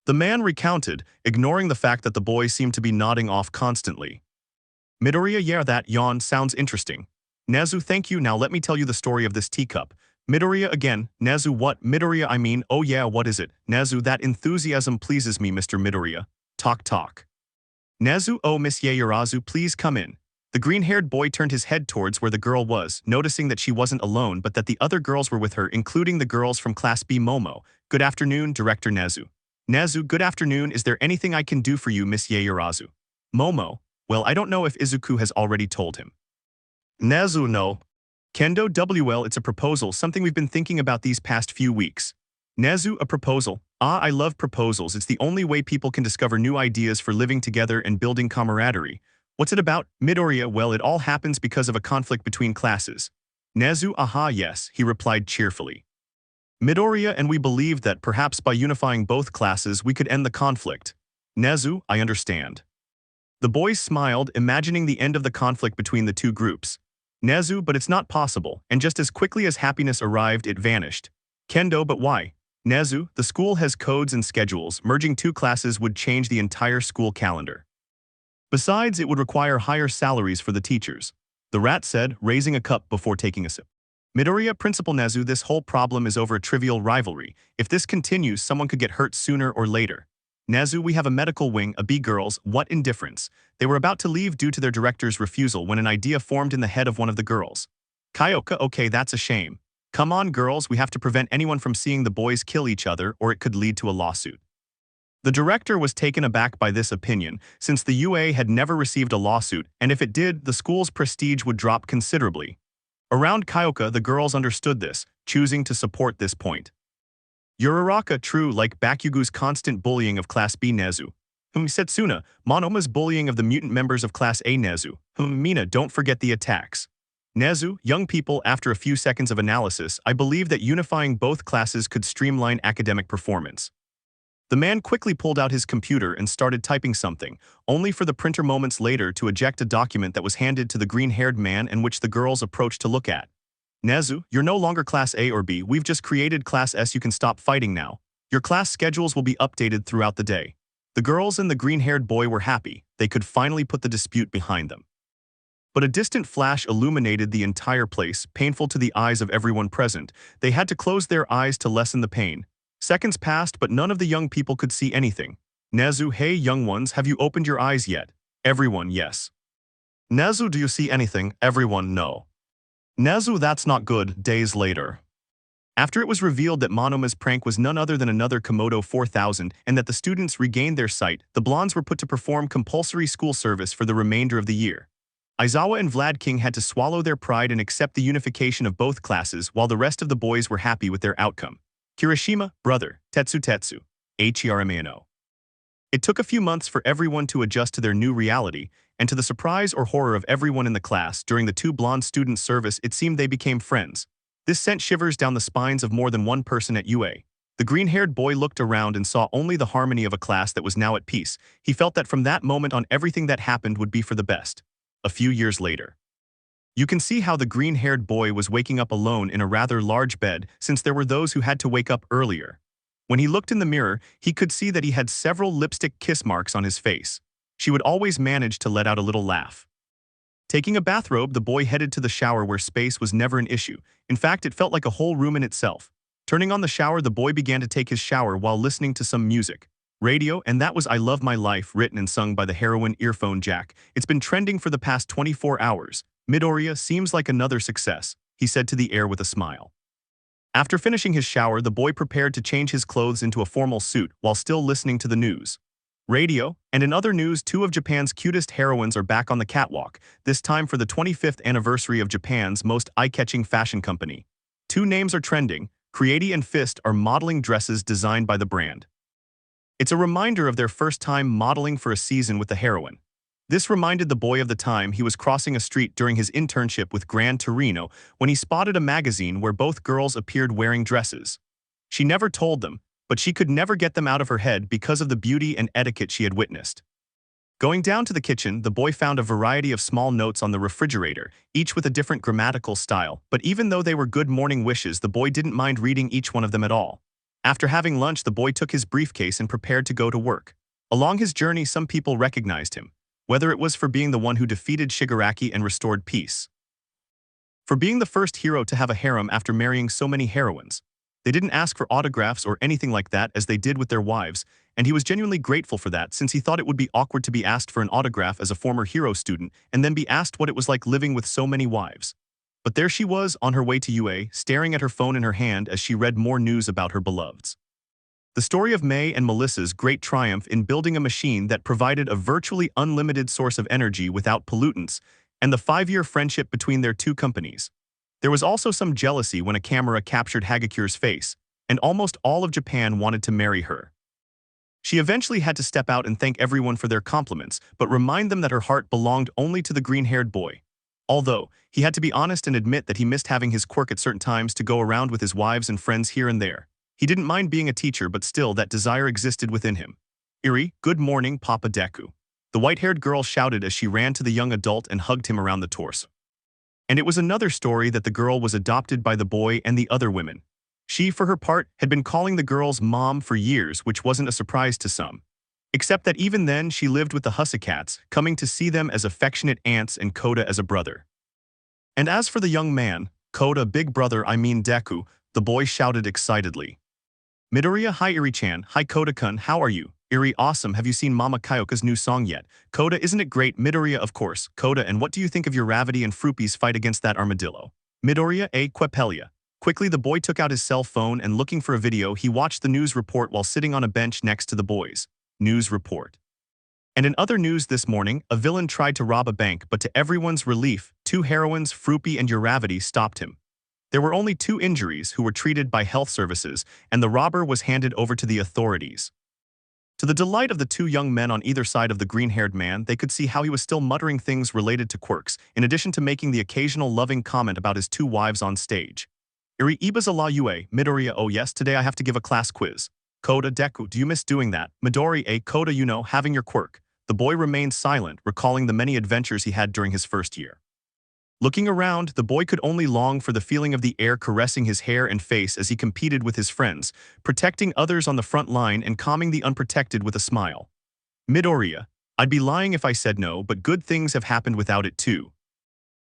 The man recounted, ignoring the fact that the boy seemed to be nodding off constantly. Midoriya, yeah, that yawn sounds interesting. Nezu, thank you, now let me tell you the story of this teacup. Midoriya again, Nezu, what? Midoriya, I mean, oh yeah, what is it? Nezu, that enthusiasm pleases me, Mr. Midoriya. Talk. Nezu, oh Miss Yaoyorozu, please come in. The green-haired boy turned his head towards where the girl was, noticing that she wasn't alone but that the other girls were with her, including the girls from Class B. Momo. Good afternoon, Director Nezu. Nezu, good afternoon, is there anything I can do for you, Miss Yaoyorozu? Momo, well, I don't know if Izuku has already told him. Nezu, no. Kendo, WL, it's a proposal, something we've been thinking about these past few weeks. Nezu, a proposal. Ah, I love proposals, it's the only way people can discover new ideas for living together and building camaraderie. What's it about? Midoriya, well, it all happens because of a conflict between classes. Nezu, aha, yes, he replied cheerfully. Midoriya, and we believed that perhaps by unifying both classes we could end the conflict. Nezu, I understand. The boys smiled, imagining the end of the conflict between the two groups. Nezu, but it's not possible, and just as quickly as happiness arrived, it vanished. Kendo, but why? Nezu, the school has codes and schedules, merging two classes would change the entire school calendar. Besides, it would require higher salaries for the teachers. The rat said, raising a cup before taking a sip. Midoriya, Principal Nezu, this whole problem is over a trivial rivalry. If this continues, someone could get hurt sooner or later. Nezu, we have a medical wing, a B girls, what indifference. They were about to leave due to their director's refusal when an idea formed in the head of one of the girls. Kyoka, okay, that's a shame. Come on girls, we have to prevent anyone from seeing the boys kill each other or it could lead to a lawsuit. The director was taken aback by this opinion, since the UA had never received a lawsuit, and if it did, the school's prestige would drop considerably. Around Kyoka, the girls understood this, choosing to support this point. Uraraka, true, like Bakugu's constant bullying of Class B Nezu. Setsuna, Monoma's bullying of the mutant members of Class A Nezu. Mina, don't forget the attacks. Nezu, young people, after a few seconds of analysis, I believe that unifying both classes could streamline academic performance. The man quickly pulled out his computer and started typing something, only for the printer moments later to eject a document that was handed to the green-haired man and which the girls approached to look at. Nezu, you're no longer Class A or B, we've just created Class S, you can stop fighting now. Your class schedules will be updated throughout the day. The girls and the green-haired boy were happy, they could finally put the dispute behind them. But a distant flash illuminated the entire place, painful to the eyes of everyone present. They had to close their eyes to lessen the pain. Seconds passed, but none of the young people could see anything. Nezu, hey young ones, have you opened your eyes yet? Everyone, yes. Nezu, do you see anything? Everyone, no. Nezu, that's not good. Days later. After it was revealed that Monoma's prank was none other than another Komodo 4000 and that the students regained their sight, the blondes were put to perform compulsory school service for the remainder of the year. Aizawa and Vlad King had to swallow their pride and accept the unification of both classes while the rest of the boys were happy with their outcome. Kirishima, brother, Tetsu, Hermano. It took a few months for everyone to adjust to their new reality, and to the surprise or horror of everyone in the class, during the two blonde students' service it seemed they became friends. This sent shivers down the spines of more than one person at UA. The green-haired boy looked around and saw only the harmony of a class that was now at peace. He felt that from that moment on everything that happened would be for the best. A few years later. You can see how the green-haired boy was waking up alone in a rather large bed, since there were those who had to wake up earlier. When he looked in the mirror, he could see that he had several lipstick kiss marks on his face. She would always manage to let out a little laugh. Taking a bathrobe, the boy headed to the shower where space was never an issue. In fact, it felt like a whole room in itself. Turning on the shower, the boy began to take his shower while listening to some music. Radio, and that was I Love My Life, written and sung by the heroine Earphone Jack. It's been trending for the past 24 hours. Midoriya seems like another success, he said to the air with a smile. After finishing his shower, the boy prepared to change his clothes into a formal suit while still listening to the news. Radio, and in other news, two of Japan's cutest heroines are back on the catwalk, this time for the 25th anniversary of Japan's most eye-catching fashion company. Two names are trending. Creati and Fist are modeling dresses designed by the brand. It's a reminder of their first time modeling for a season with the heroine. This reminded the boy of the time he was crossing a street during his internship with Gran Torino when he spotted a magazine where both girls appeared wearing dresses. She never told them, but she could never get them out of her head because of the beauty and etiquette she had witnessed. Going down to the kitchen, the boy found a variety of small notes on the refrigerator, each with a different grammatical style, but even though they were good morning wishes, the boy didn't mind reading each one of them at all. After having lunch, the boy took his briefcase and prepared to go to work. Along his journey, some people recognized him, whether it was for being the one who defeated Shigaraki and restored peace, for being the first hero to have a harem after marrying so many heroines. They didn't ask for autographs or anything like that as they did with their wives, and he was genuinely grateful for that since he thought it would be awkward to be asked for an autograph as a former hero student and then be asked what it was like living with so many wives. But there she was on her way to UA, staring at her phone in her hand as she read more news about her beloveds. The story of May and Melissa's great triumph in building a machine that provided a virtually unlimited source of energy without pollutants, and the 5-year friendship between their two companies. There was also some jealousy when a camera captured Hagakure's face, and almost all of Japan wanted to marry her. She eventually had to step out and thank everyone for their compliments, but remind them that her heart belonged only to the green-haired boy. Although, he had to be honest and admit that he missed having his quirk at certain times to go around with his wives and friends here and there. He didn't mind being a teacher, but still that desire existed within him. "Iri, good morning, Papa Deku," the white-haired girl shouted as she ran to the young adult and hugged him around the torso. And it was another story that the girl was adopted by the boy and the other women. She, for her part, had been calling the girls mom for years, which wasn't a surprise to some. Except that even then she lived with the Husacats, coming to see them as affectionate aunts and Koda as a brother. And as for the young man, "Koda, big brother, I mean Deku," the boy shouted excitedly. "Midoriya, hi Iri-chan, hi Koda-kun, how are you? Iri, awesome, have you seen Mama Kyoka's new song yet? Koda, isn't it great? Midoriya, of course. Koda, and what do you think of your Ravity and Fruipi's fight against that armadillo? Midoriya, Quepelia." Quickly the boy took out his cell phone and looking for a video, he watched the news report while sitting on a bench next to the boys. News report. And in other news this morning, a villain tried to rob a bank, but to everyone's relief, 2 heroines, Fruipy and Uravity, stopped him. There were only 2 injuries who were treated by health services, and the robber was handed over to the authorities. To the delight of the 2 young men on either side of the green-haired man, they could see how he was still muttering things related to quirks, in addition to making the occasional loving comment about his 2 wives on stage. "Iri Ibaza la Ue, Midoriya, oh yes, today I have to give a class quiz. Koda, Deku, do you miss doing that? Midori, Koda, you know, having your quirk." The boy remained silent, recalling the many adventures he had during his first year. Looking around, the boy could only long for the feeling of the air caressing his hair and face as he competed with his friends, protecting others on the front line and calming the unprotected with a smile. "Midoriya, I'd be lying if I said no, but good things have happened without it too."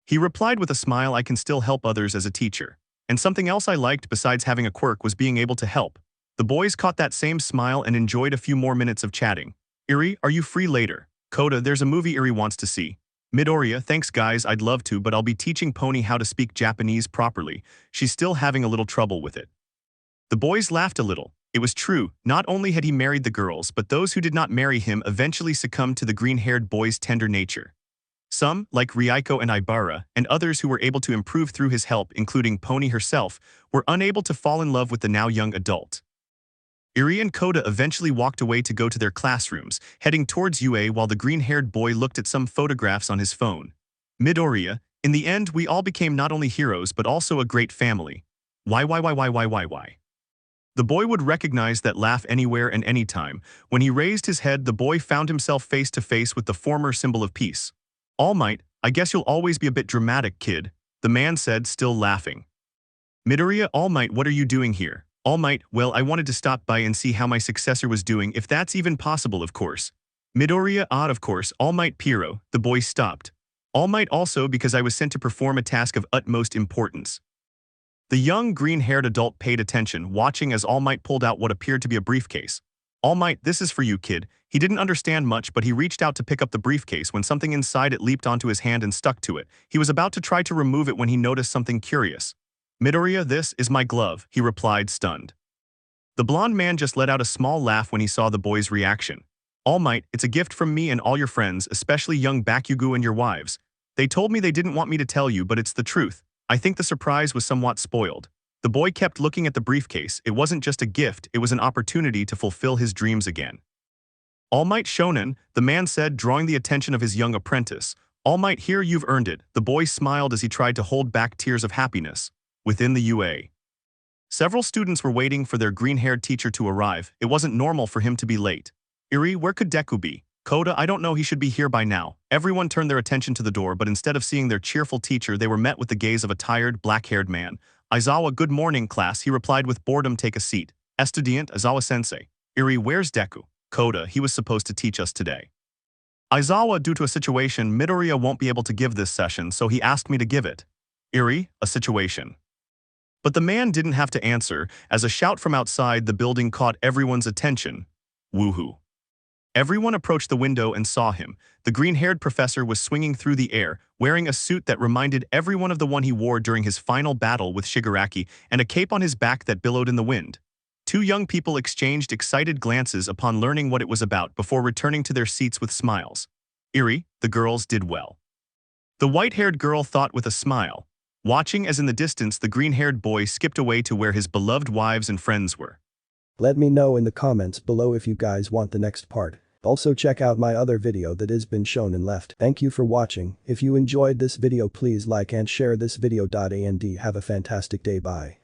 He replied with a smile, "I can still help others as a teacher. And something else I liked besides having a quirk was being able to help." The boys caught that same smile and enjoyed a few more minutes of chatting. "Iri, are you free later? Koda, there's a movie Iri wants to see." "Midoriya, thanks guys, I'd love to, but I'll be teaching Pony how to speak Japanese properly. She's still having a little trouble with it." The boys laughed a little. It was true, not only had he married the girls, but those who did not marry him eventually succumbed to the green-haired boy's tender nature. Some, like Ryuko and Ibara, and others who were able to improve through his help, including Pony herself, were unable to fall in love with the now young adult. Iri and Koda eventually walked away to go to their classrooms, heading towards UA while the green-haired boy looked at some photographs on his phone. "Midoriya, in the end we all became not only heroes but also a great family. Why? The boy would recognize that laugh anywhere and anytime. When he raised his head, the boy found himself face to face with the former symbol of peace. "Almight, I guess you'll always be a bit dramatic, kid," the man said, still laughing. "Midoriya, Almight, what are you doing here?" "Almight, well, I wanted to stop by and see how my successor was doing, if that's even possible, of course." "Midoriya, odd, of course, Almight Piro," the boy stopped. "Almight also because I was sent to perform a task of utmost importance." The young green-haired adult paid attention, watching as Almight pulled out what appeared to be a briefcase. "Almight, this is for you, kid." He didn't understand much, but he reached out to pick up the briefcase when something inside it leaped onto his hand and stuck to it. He was about to try to remove it when he noticed something curious. "Midoriya, this is my glove," he replied, stunned. The blonde man just let out a small laugh when he saw the boy's reaction. "Almight, it's a gift from me and all your friends, especially young Bakugo and your wives. They told me they didn't want me to tell you, but it's the truth. I think the surprise was somewhat spoiled." The boy kept looking at the briefcase. It wasn't just a gift, it was an opportunity to fulfill his dreams again. Almight shonen, the man said, drawing the attention of his young apprentice. Almight, here you've earned it. The boy smiled as he tried to hold back tears of happiness. Within the UA, several students were waiting for their green-haired teacher to arrive. It wasn't normal for him to be late. Iri, where could Deku be? Koda, I don't know, he should be here by now. Everyone turned their attention to the door, but instead of seeing their cheerful teacher, they were met with the gaze of a tired, black-haired man. Aizawa, good morning, class, he replied with boredom, take a seat. Estudiant, Aizawa-sensei. Iri, where's Deku? Koda, he was supposed to teach us today. Aizawa, due to a situation, Midoriya won't be able to give this session, so he asked me to give it. Iri, a situation. But the man didn't have to answer, as a shout from outside the building caught everyone's attention. Woohoo. Everyone approached the window and saw him. The green-haired professor was swinging through the air, wearing a suit that reminded everyone of the one he wore during his final battle with Shigaraki, and a cape on his back that billowed in the wind. Two young people exchanged excited glances upon learning what it was about before returning to their seats with smiles. Iri, the girls did well. The white-haired girl thought with a smile, watching as in the distance the green-haired boy skipped away to where his beloved wives and friends were.
Let me know in the comments below if you guys want the next part. Also check out my other video that has been shown and left. Thank you for watching. If you enjoyed this video, please like and share this video. And have a fantastic day. Bye.